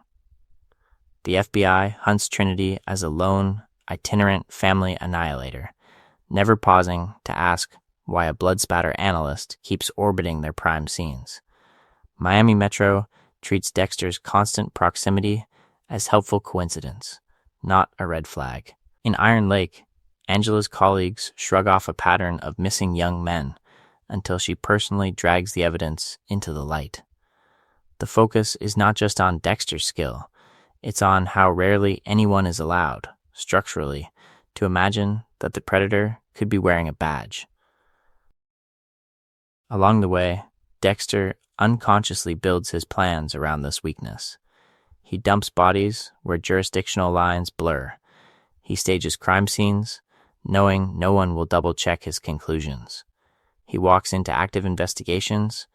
A: The FBI hunts Trinity as a lone, itinerant family annihilator, never pausing to ask why a blood spatter analyst keeps orbiting their prime scenes. Miami Metro treats Dexter's constant proximity as helpful coincidence, not a red flag. In Iron Lake, Angela's colleagues shrug off a pattern of missing young men until she personally drags the evidence into the light. The focus is not just on Dexter's skill, it's on how rarely anyone is allowed, structurally, to imagine that the predator could be wearing a badge. Along the way, Dexter unconsciously builds his plans around this weakness. He dumps bodies where jurisdictional lines blur. He stages crime scenes, knowing no one will double-check his conclusions. He walks into active investigations,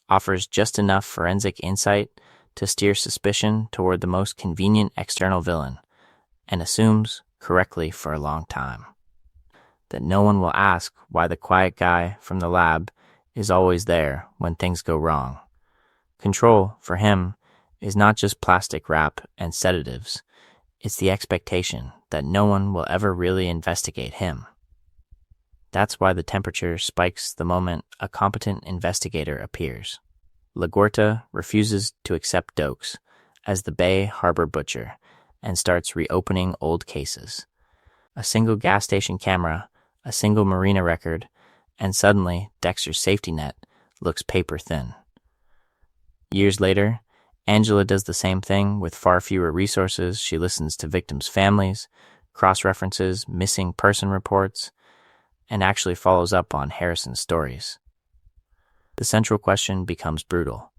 A: offers just enough forensic insight to steer suspicion toward the most convenient external villain, and assumes, correctly for a long time, that no one will ask why the quiet guy from the lab is always there when things go wrong. Control, for him, is not just plastic wrap and sedatives. It's the expectation that no one will ever really investigate him. That's why the temperature spikes the moment a competent investigator appears. LaGuerta refuses to accept Dokes as the Bay Harbor butcher and starts reopening old cases. A single gas station camera, a single marina record, and suddenly Dexter's safety net looks paper thin. Years later, Angela does the same thing with far fewer resources. She listens to victims' families, cross-references missing person reports, and actually follows up on Harrison's stories. The central question becomes brutal.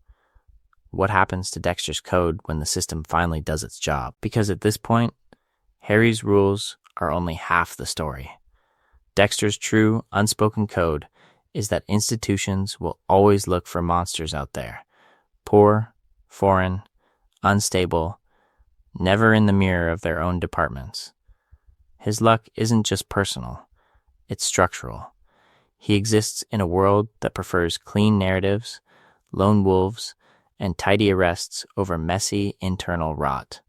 A: What happens to Dexter's code when the system finally does its job? Because at this point, Harry's rules are only half the story. Dexter's true, unspoken code is that institutions will always look for monsters out there. Poor, foreign, unstable, never in the mirror of their own departments. His luck isn't just personal, it's structural. He exists in a world that prefers clean narratives, lone wolves, and tidy arrests over messy internal rot.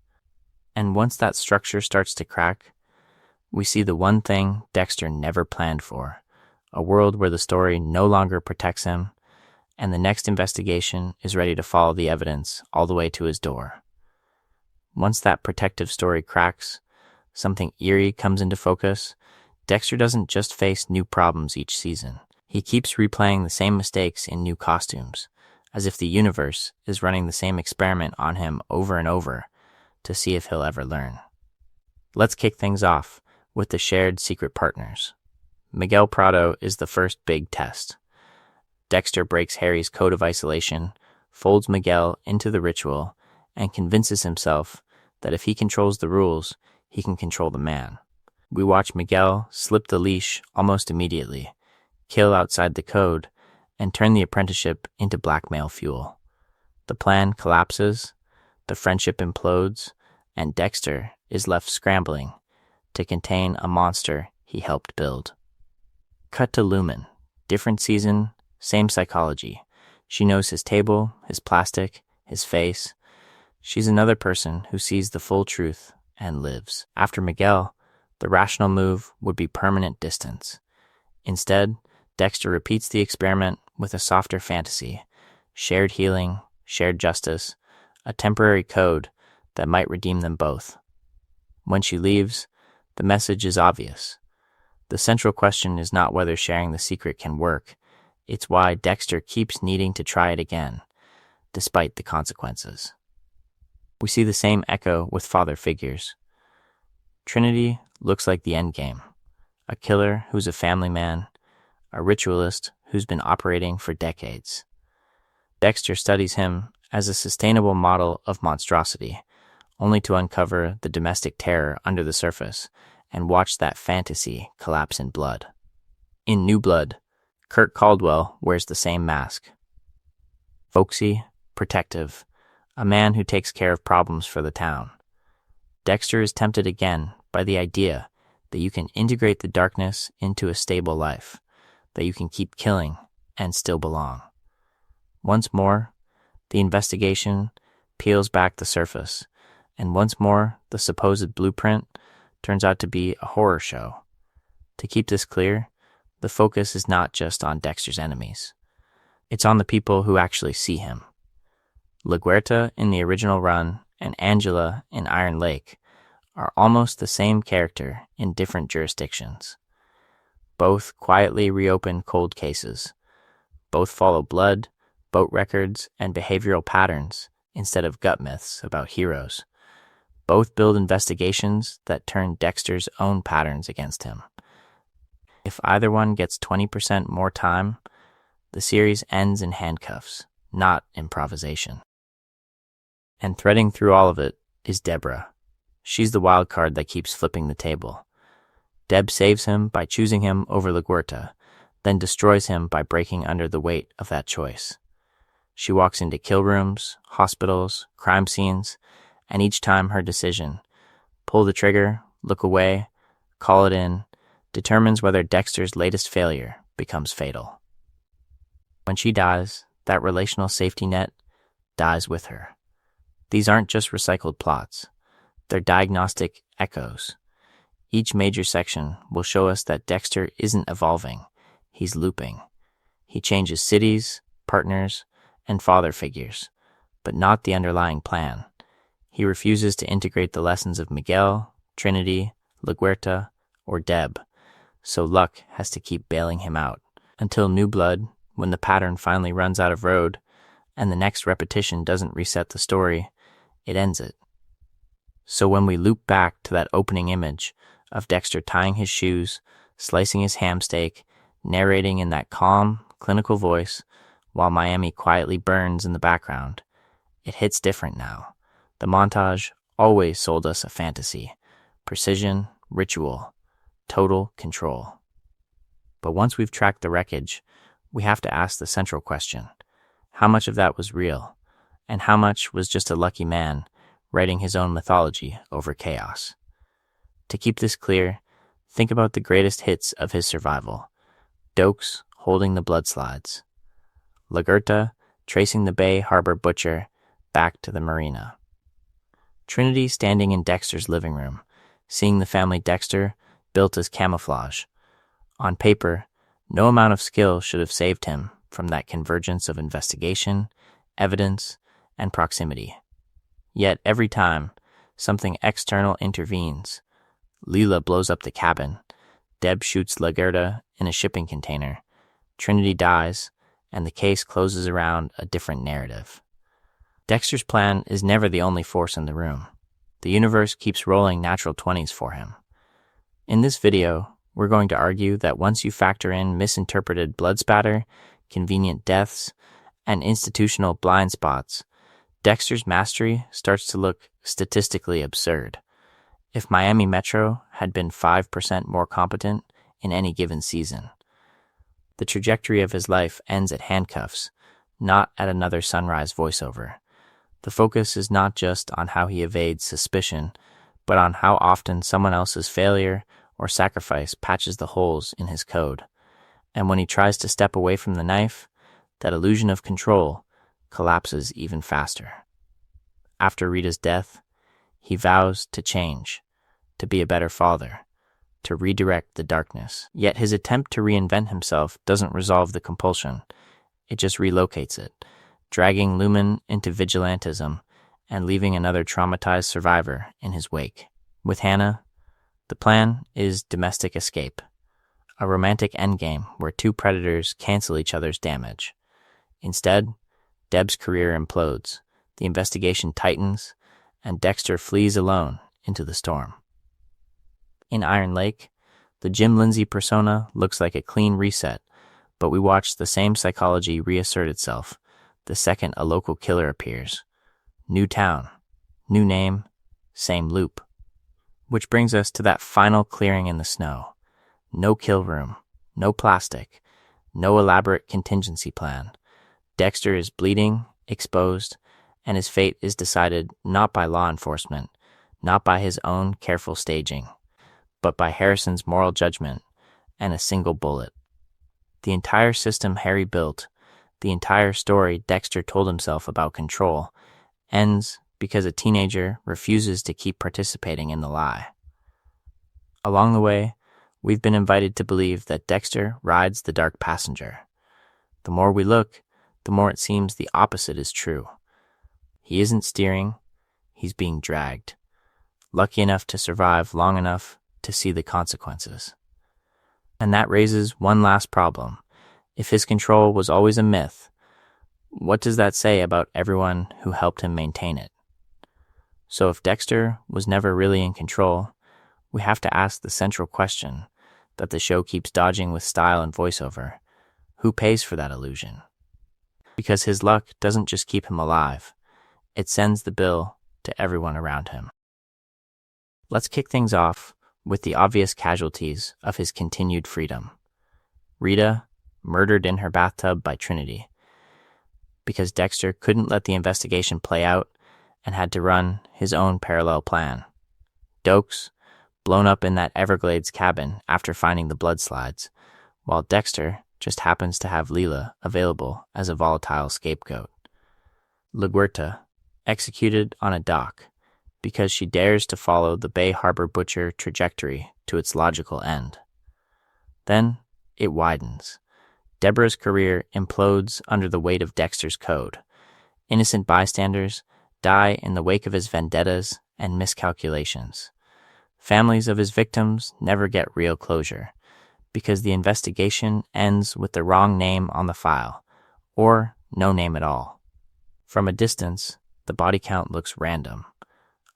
A: And once that structure starts to crack, we see the one thing Dexter never planned for, a world where the story no longer protects him, and the next investigation is ready to follow the evidence all the way to his door. Once that protective story cracks, something eerie comes into focus. Dexter doesn't just face new problems each season. He keeps replaying the same mistakes in new costumes, as if the universe is running the same experiment on him over and over to see if he'll ever learn. Let's kick things off with the shared secret partners. Miguel Prado is the first big test. Dexter breaks Harry's code of isolation, folds Miguel into the ritual, and convinces himself that if he controls the rules, he can control the man. We watch Miguel slip the leash almost immediately, kill outside the code, and turn the apprenticeship into blackmail fuel. The plan collapses, the friendship implodes, and Dexter is left scrambling to contain a monster he helped build. Cut to Lumen. Different season, same psychology. She knows his table, his plastic, his face. She's another person who sees the full truth and lives. After Miguel, the rational move would be permanent distance. Instead, Dexter repeats the experiment with a softer fantasy, shared healing, shared justice, a temporary code that might redeem them both. When she leaves, the message is obvious. The central question is not whether sharing the secret can work, it's why Dexter keeps needing to try it again, despite the consequences. We see the same echo with father figures. Trinity looks like the endgame, a killer who's a family man, a ritualist who's been operating for decades. Dexter studies him as a sustainable model of monstrosity, only to uncover the domestic terror under the surface and watch that fantasy collapse in blood. In New Blood, Kurt Caldwell wears the same mask. Folksy, protective, a man who takes care of problems for the town. Dexter is tempted again by the idea that you can integrate the darkness into a stable life, that you can keep killing and still belong. Once more, the investigation peels back the surface, and once more, the supposed blueprint turns out to be a horror show. To keep this clear, the focus is not just on Dexter's enemies. It's on the people who actually see him. LaGuerta in the original run and Angela in Iron Lake are almost the same character in different jurisdictions. Both quietly reopen cold cases. Both follow blood, boat records, and behavioral patterns instead of gut myths about heroes. Both build investigations that turn Dexter's own patterns against him. If either one gets 20% more time, the series ends in handcuffs, not improvisation. And threading through all of it is Deborah. She's the wild card that keeps flipping the table. Deb saves him by choosing him over LaGuerta, then destroys him by breaking under the weight of that choice. She walks into kill rooms, hospitals, crime scenes, and each time her decision, pull the trigger, look away, call it in, determines whether Dexter's latest failure becomes fatal. When she dies, that relational safety net dies with her. These aren't just recycled plots. They're diagnostic echoes. Each major section will show us that Dexter isn't evolving. He's looping. He changes cities, partners, and father figures, but not the underlying plan. He refuses to integrate the lessons of Miguel, Trinity, LaGuerta, or Deb, so luck has to keep bailing him out. Until New Blood, when the pattern finally runs out of road, and the next repetition doesn't reset the story, it ends it. So when we loop back to that opening image of Dexter tying his shoes, slicing his ham steak, narrating in that calm, clinical voice, while Miami quietly burns in the background, it hits different now. The montage always sold us a fantasy, precision, ritual, total control. But once we've tracked the wreckage, we have to ask the central question: how much of that was real, and how much was just a lucky man writing his own mythology over chaos? To keep this clear, think about the greatest hits of his survival. Dokes holding the blood slides. LaGuerta tracing the Bay Harbor butcher back to the marina. Trinity standing in Dexter's living room, seeing the family Dexter built as camouflage. On paper, no amount of skill should have saved him from that convergence of investigation, evidence, and proximity. Yet every time something external intervenes, Leela blows up the cabin, Deb shoots LaGuerta in a shipping container, Trinity dies, and the case closes around a different narrative. Dexter's plan is never the only force in the room. The universe keeps rolling natural 20s for him. In this video, we're going to argue that once you factor in misinterpreted blood spatter, convenient deaths, and institutional blind spots, Dexter's mastery starts to look statistically absurd. If Miami Metro had been 5% more competent in any given season, the trajectory of his life ends at handcuffs, not at another Sunrise voiceover. The focus is not just on how he evades suspicion, but on how often someone else's failure or sacrifice patches the holes in his code. And when he tries to step away from the knife, that illusion of control collapses even faster. After Rita's death, he vows to change, to be a better father, to redirect the darkness. Yet his attempt to reinvent himself doesn't resolve the compulsion. It just relocates it, dragging Lumen into vigilantism and leaving another traumatized survivor in his wake. With Hannah, the plan is domestic escape, a romantic endgame where two predators cancel each other's damage. Instead, Deb's career implodes, the investigation tightens, and Dexter flees alone into the storm. In Iron Lake, the Jim Lindsay persona looks like a clean reset, But we watch the same psychology reassert itself the second a local killer appears. New town, new name, same loop. Which brings us to that final clearing in the snow. No kill room, no plastic, no elaborate contingency plan. Dexter is bleeding, exposed, and his fate is decided not by law enforcement, not by his own careful staging, but by Harrison's moral judgment and a single bullet. The entire system Harry built, the entire story Dexter told himself about control, ends because a teenager refuses to keep participating in the lie. Along the way, we've been invited to believe that Dexter rides the dark passenger. The more we look, the more it seems the opposite is true. He isn't steering, he's being dragged, lucky enough to survive long enough to see the consequences. And that raises one last problem. If his control was always a myth, what does that say about everyone who helped him maintain it? So if Dexter was never really in control, we have to ask the central question that the show keeps dodging with style and voiceover. Who pays for that illusion? Because his luck doesn't just keep him alive, it sends the bill to everyone around him. Let's kick things off with the obvious casualties of his continued freedom. Rita, murdered in her bathtub by Trinity, because Dexter couldn't let the investigation play out and had to run his own parallel plan. Dokes, blown up in that Everglades cabin after finding the blood slides, while Dexter just happens to have Leela available as a volatile scapegoat. LaGuerta, executed on a dock, because she dares to follow the Bay Harbor butcher trajectory to its logical end. Then it widens. Deborah's career implodes under the weight of Dexter's code. Innocent bystanders die in the wake of his vendettas and miscalculations. Families of his victims never get real closure, because the investigation ends with the wrong name on the file, or no name at all. From a distance, the body count looks random.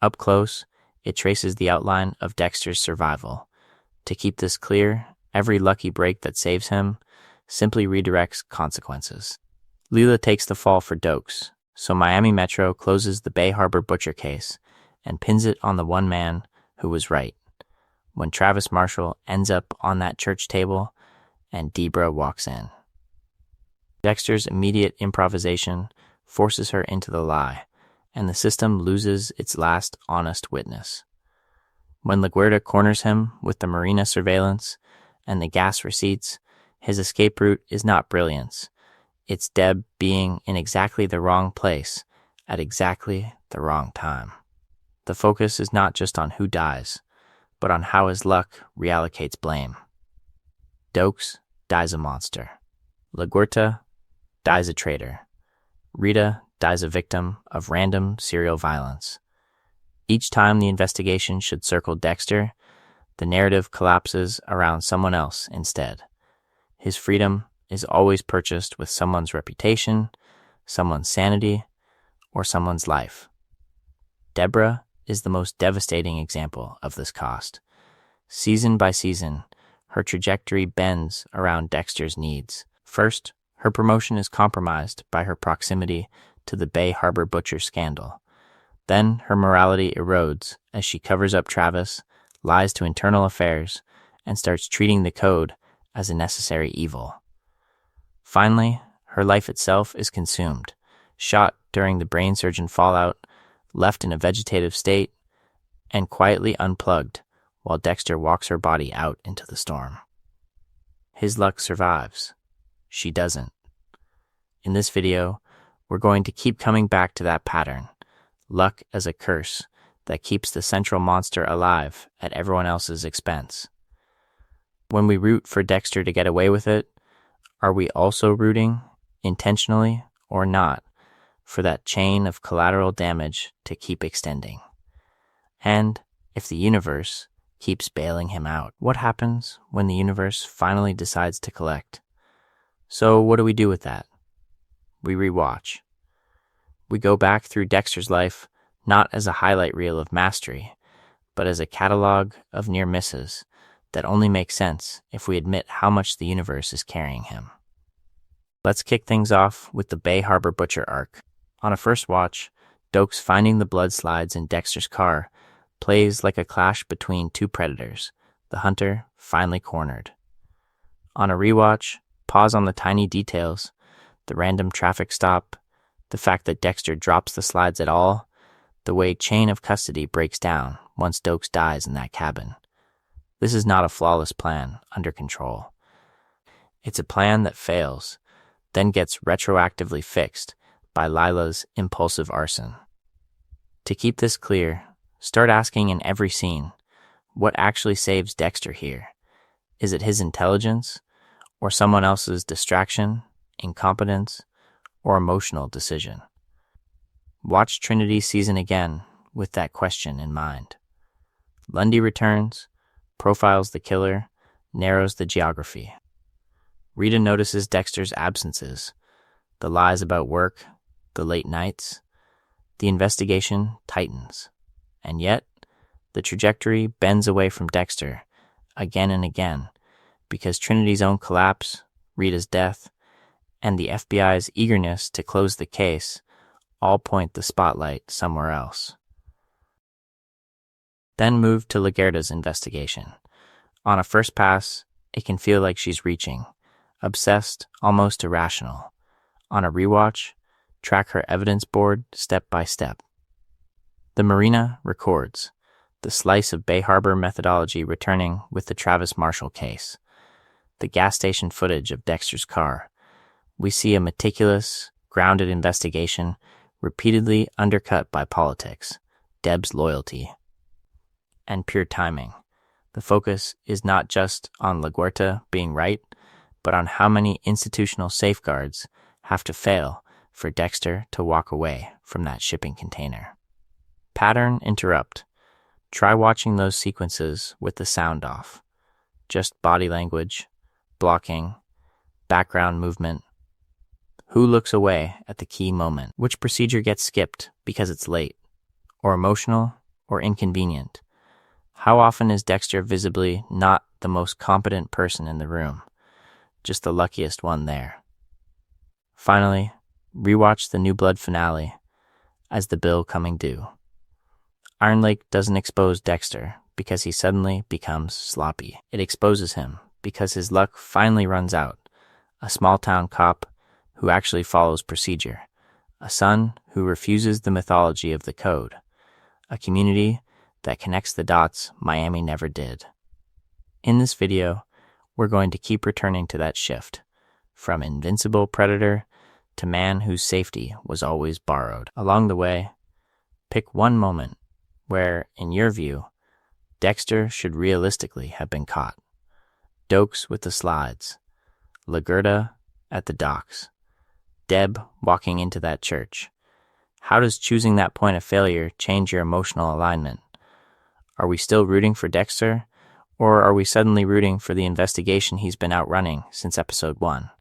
A: Up close, it traces the outline of Dexter's survival. To keep this clear, every lucky break that saves him simply redirects consequences. Leela takes the fall for Dokes, so Miami Metro closes the Bay Harbor butcher case and pins it on the one man who was right, when Travis Marshall ends up on that church table and Debra walks in. Dexter's immediate improvisation forces her into the lie, and the system loses its last honest witness. When LaGuerta corners him with the marina surveillance and the gas receipts, his escape route is not brilliance. It's Deb being in exactly the wrong place at exactly the wrong time. The focus is not just on who dies, but on how his luck reallocates blame. Dokes dies a monster. LaGuerta dies a traitor. Rita dies a victim of random serial violence. Each time the investigation should circle Dexter, the narrative collapses around someone else instead. His freedom is always purchased with someone's reputation, someone's sanity, or someone's life. Deborah is the most devastating example of this cost. Season by season, her trajectory bends around Dexter's needs. First, her promotion is compromised by her proximity to the Bay Harbor butcher scandal. Then her morality erodes as she covers up Travis, lies to internal affairs, and starts treating the code as a necessary evil. Finally, her life itself is consumed, shot during the brain surgeon fallout, left in a vegetative state, and quietly unplugged while Dexter walks her body out into the storm. His luck survives. She doesn't. In this video, we're going to keep coming back to that pattern, luck as a curse that keeps the central monster alive at everyone else's expense. When we root for Dexter to get away with it, are we also rooting, intentionally or not, for that chain of collateral damage to keep extending? And if the universe keeps bailing him out, what happens when the universe finally decides to collect? So what do we do with that? We rewatch. We go back through Dexter's life not as a highlight reel of mastery, but as a catalog of near misses that only make sense if we admit how much the universe is carrying him. Let's kick things off with the Bay Harbor Butcher arc. On a first watch, Doakes finding the blood slides in Dexter's car plays like a clash between two predators, the hunter finally cornered. On a rewatch, pause on the tiny details, the random traffic stop, the fact that Dexter drops the slides at all, the way chain of custody breaks down once Doakes dies in that cabin. This is not a flawless plan under control. It's a plan that fails, then gets retroactively fixed by Lila's impulsive arson. To keep this clear, start asking in every scene, what actually saves Dexter here? Is it his intelligence, or someone else's distraction, incompetence, or emotional decision? Watch Trinity season again with that question in mind. Lundy returns, profiles the killer, narrows the geography. Rita notices Dexter's absences, the lies about work, the late nights. The investigation tightens, and yet the trajectory bends away from Dexter again and again because Trinity's own collapse, Rita's death, and the FBI's eagerness to close the case all point the spotlight somewhere else. Then move to Lagerda's investigation. On a first pass, it can feel like she's reaching, obsessed, almost irrational. On a rewatch, track her evidence board step by step. The Marina records, the slice of Bay Harbor methodology returning with the Travis Marshall case. The gas station footage of Dexter's car. We see a meticulous, grounded investigation repeatedly undercut by politics, Deb's loyalty, and pure timing. The focus is not just on LaGuerta being right, but on how many institutional safeguards have to fail for Dexter to walk away from that shipping container. Pattern interrupt. Try watching those sequences with the sound off. Just body language, blocking, background movement. Who looks away at the key moment? Which procedure gets skipped because it's late, or emotional, or inconvenient? How often is Dexter visibly not the most competent person in the room, just the luckiest one there? Finally, rewatch the New Blood finale as the bill coming due. Iron Lake doesn't expose Dexter because he suddenly becomes sloppy. It exposes him because his luck finally runs out. A small-town cop who actually follows procedure. A son who refuses the mythology of the code. A community that connects the dots Miami never did. In this video, we're going to keep returning to that shift, from invincible predator to man whose safety was always borrowed. Along the way, pick one moment where, in your view, Dexter should realistically have been caught. Doakes with the slides, LaGuerta at the docks, Deb walking into that church. How does choosing that point of failure change your emotional alignment? Are we still rooting for Dexter, or are we suddenly rooting for the investigation he's been outrunning since episode 1?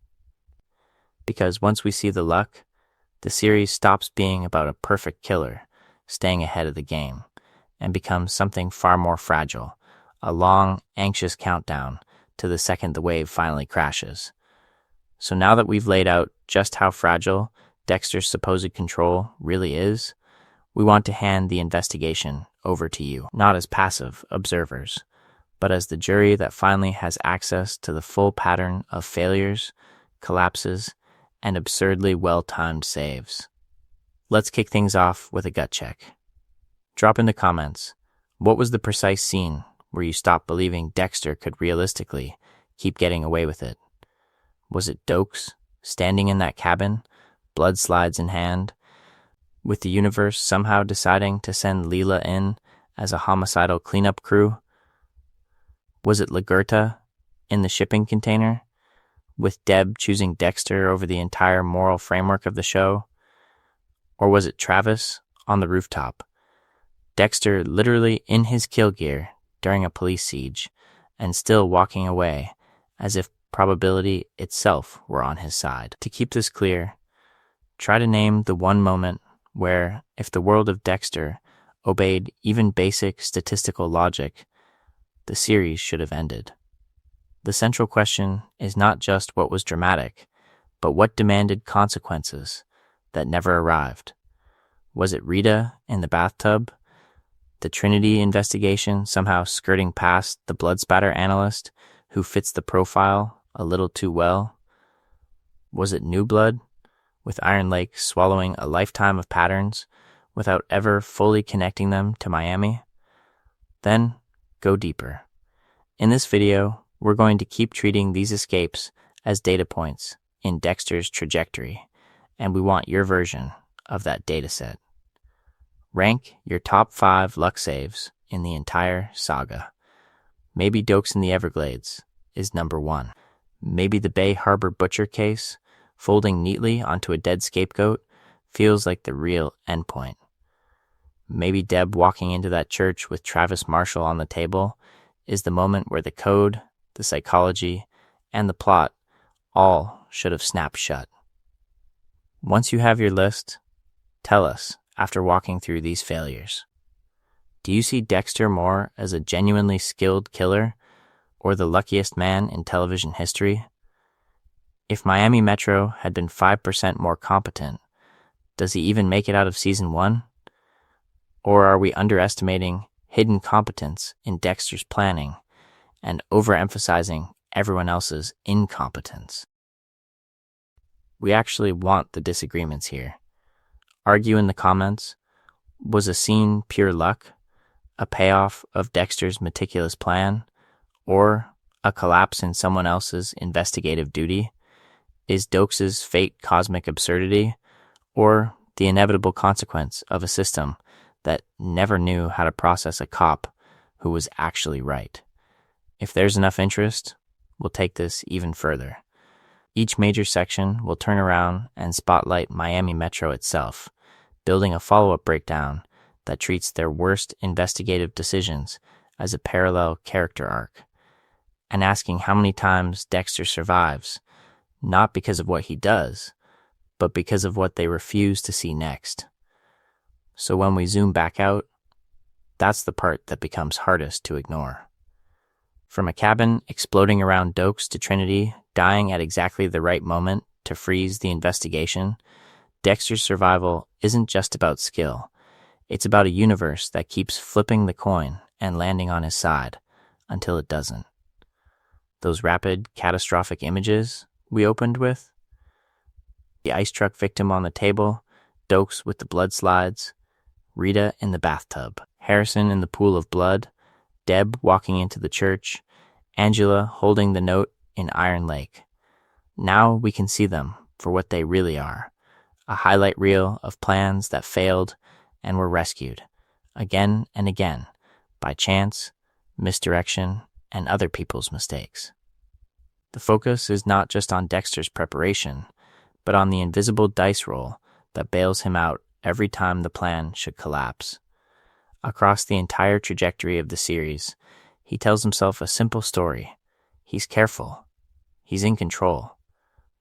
A: Because once we see the luck, the series stops being about a perfect killer staying ahead of the game and becomes something far more fragile, a long, anxious countdown to the second the wave finally crashes. So now that we've laid out just how fragile Dexter's supposed control really is, we want to hand the investigation over to you, not as passive observers, but as the jury that finally has access to the full pattern of failures, collapses, and absurdly well-timed saves. Let's kick things off with a gut check. Drop in the comments, what was the precise scene where you stopped believing Dexter could realistically keep getting away with it? Was it Doakes, standing in that cabin, blood slides in hand, with the universe somehow deciding to send Leela in as a homicidal cleanup crew? Was it LaGuerta in the shipping container, with Deb choosing Dexter over the entire moral framework of the show? Or was it Travis on the rooftop, Dexter literally in his kill gear during a police siege, and still walking away as if probability itself were on his side? To keep this clear, try to name the one moment where, if the world of Dexter obeyed even basic statistical logic, the series should have ended. The central question is not just what was dramatic, But what demanded consequences that never arrived? Was it Rita in the bathtub? The Trinity investigation somehow skirting past the blood spatter analyst who fits the profile a little too well? Was it New Blood, with Iron Lake swallowing a lifetime of patterns without ever fully connecting them to Miami? Then, go deeper. In this video, we're going to keep treating these escapes as data points in Dexter's trajectory, and we want your version of that dataset. Rank your top 5 luck saves in the entire saga. Maybe Dokes in the Everglades is number 1. Maybe the Bay Harbor butcher case, folding neatly onto a dead scapegoat, feels like the real endpoint. Maybe Deb walking into that church with Travis Marshall on the table is the moment where the code, the psychology, and the plot all should have snapped shut. Once you have your list, tell us after walking through these failures. Do you see Dexter more as a genuinely skilled killer or the luckiest man in television history? If Miami Metro had been 5% more competent, does he even make it out of season 1? Or are we underestimating hidden competence in Dexter's planning and overemphasizing everyone else's incompetence? We actually want the disagreements here. Argue in the comments. Was a scene pure luck, a payoff of Dexter's meticulous plan, or a collapse in someone else's investigative duty? Is Dokes' fate cosmic absurdity, or the inevitable consequence of a system that never knew how to process a cop who was actually right? If there's enough interest, we'll take this even further. Each major section will turn around and spotlight Miami Metro itself, building a follow-up breakdown that treats their worst investigative decisions as a parallel character arc, and asking how many times Dexter survives, not because of what he does, but because of what they refuse to see next. So when we zoom back out, that's the part that becomes hardest to ignore. From a cabin exploding around Dokes to Trinity dying at exactly the right moment to freeze the investigation, Dexter's survival isn't just about skill. It's about a universe that keeps flipping the coin and landing on his side until it doesn't. Those rapid, catastrophic images we opened with, the ice truck victim on the table, Dokes with the blood slides, Rita in the bathtub, Harrison in the pool of blood, Deb walking into the church, Angela holding the note in Iron Lake. Now we can see them for what they really are. A highlight reel of plans that failed and were rescued, again and again, by chance, misdirection, and other people's mistakes. The focus is not just on Dexter's preparation, but on the invisible dice roll that bails him out every time the plan should collapse. Across the entire trajectory of the series, he tells himself a simple story. He's careful. He's in control.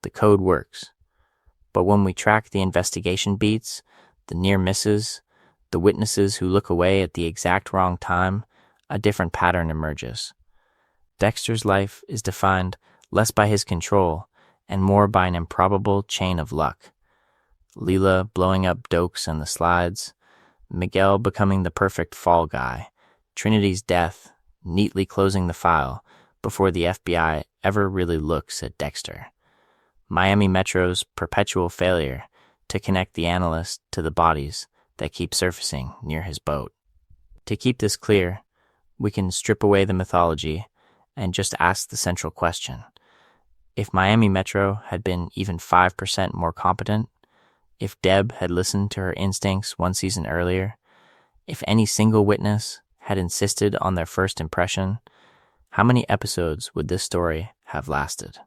A: The code works. But when we track the investigation beats, the near misses, the witnesses who look away at the exact wrong time, a different pattern emerges. Dexter's life is defined less by his control and more by an improbable chain of luck. Leela blowing up Dokes and the slides, Miguel becoming the perfect fall guy, Trinity's death neatly closing the file before the FBI ever really looks at Dexter, Miami Metro's perpetual failure to connect the analyst to the bodies that keep surfacing near his boat. To keep this clear, we can strip away the mythology and just ask the central question. If Miami Metro had been even 5% more competent, if Deb had listened to her instincts one season earlier, if any single witness had insisted on their first impression, how many episodes would this story have lasted?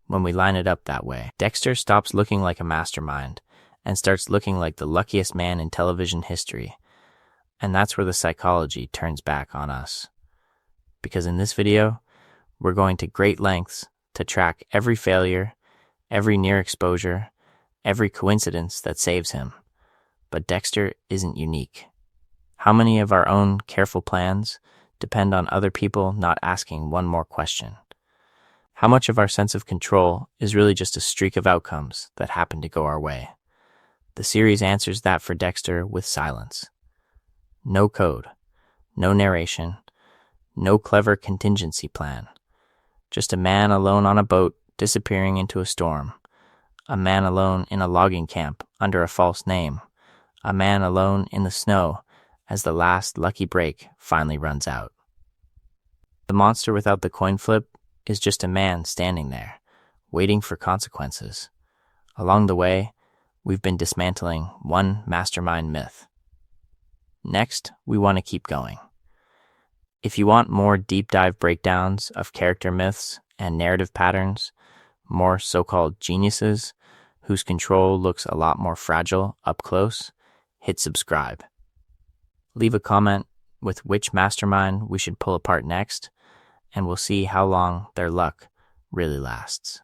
A: When we line it up that way, Dexter stops looking like a mastermind and starts looking like the luckiest man in television history. And that's where the psychology turns back on us. Because in this video, we're going to great lengths to track every failure, every near exposure, every coincidence that saves him. But Dexter isn't unique. How many of our own careful plans depend on other people not asking one more question? How much of our sense of control is really just a streak of outcomes that happen to go our way? The series answers that for Dexter with silence. No code, no narration, no clever contingency plan. Just a man alone on a boat disappearing into a storm. A man alone in a logging camp under a false name. A man alone in the snow as the last lucky break finally runs out. The monster without the coin flip is just a man standing there, waiting for consequences. Along the way, we've been dismantling one mastermind myth. Next, we want to keep going. If you want more deep dive breakdowns of character myths and narrative patterns, more so-called geniuses whose control looks a lot more fragile up close, hit subscribe. Leave a comment with which mastermind we should pull apart next, and we'll see how long their luck really lasts.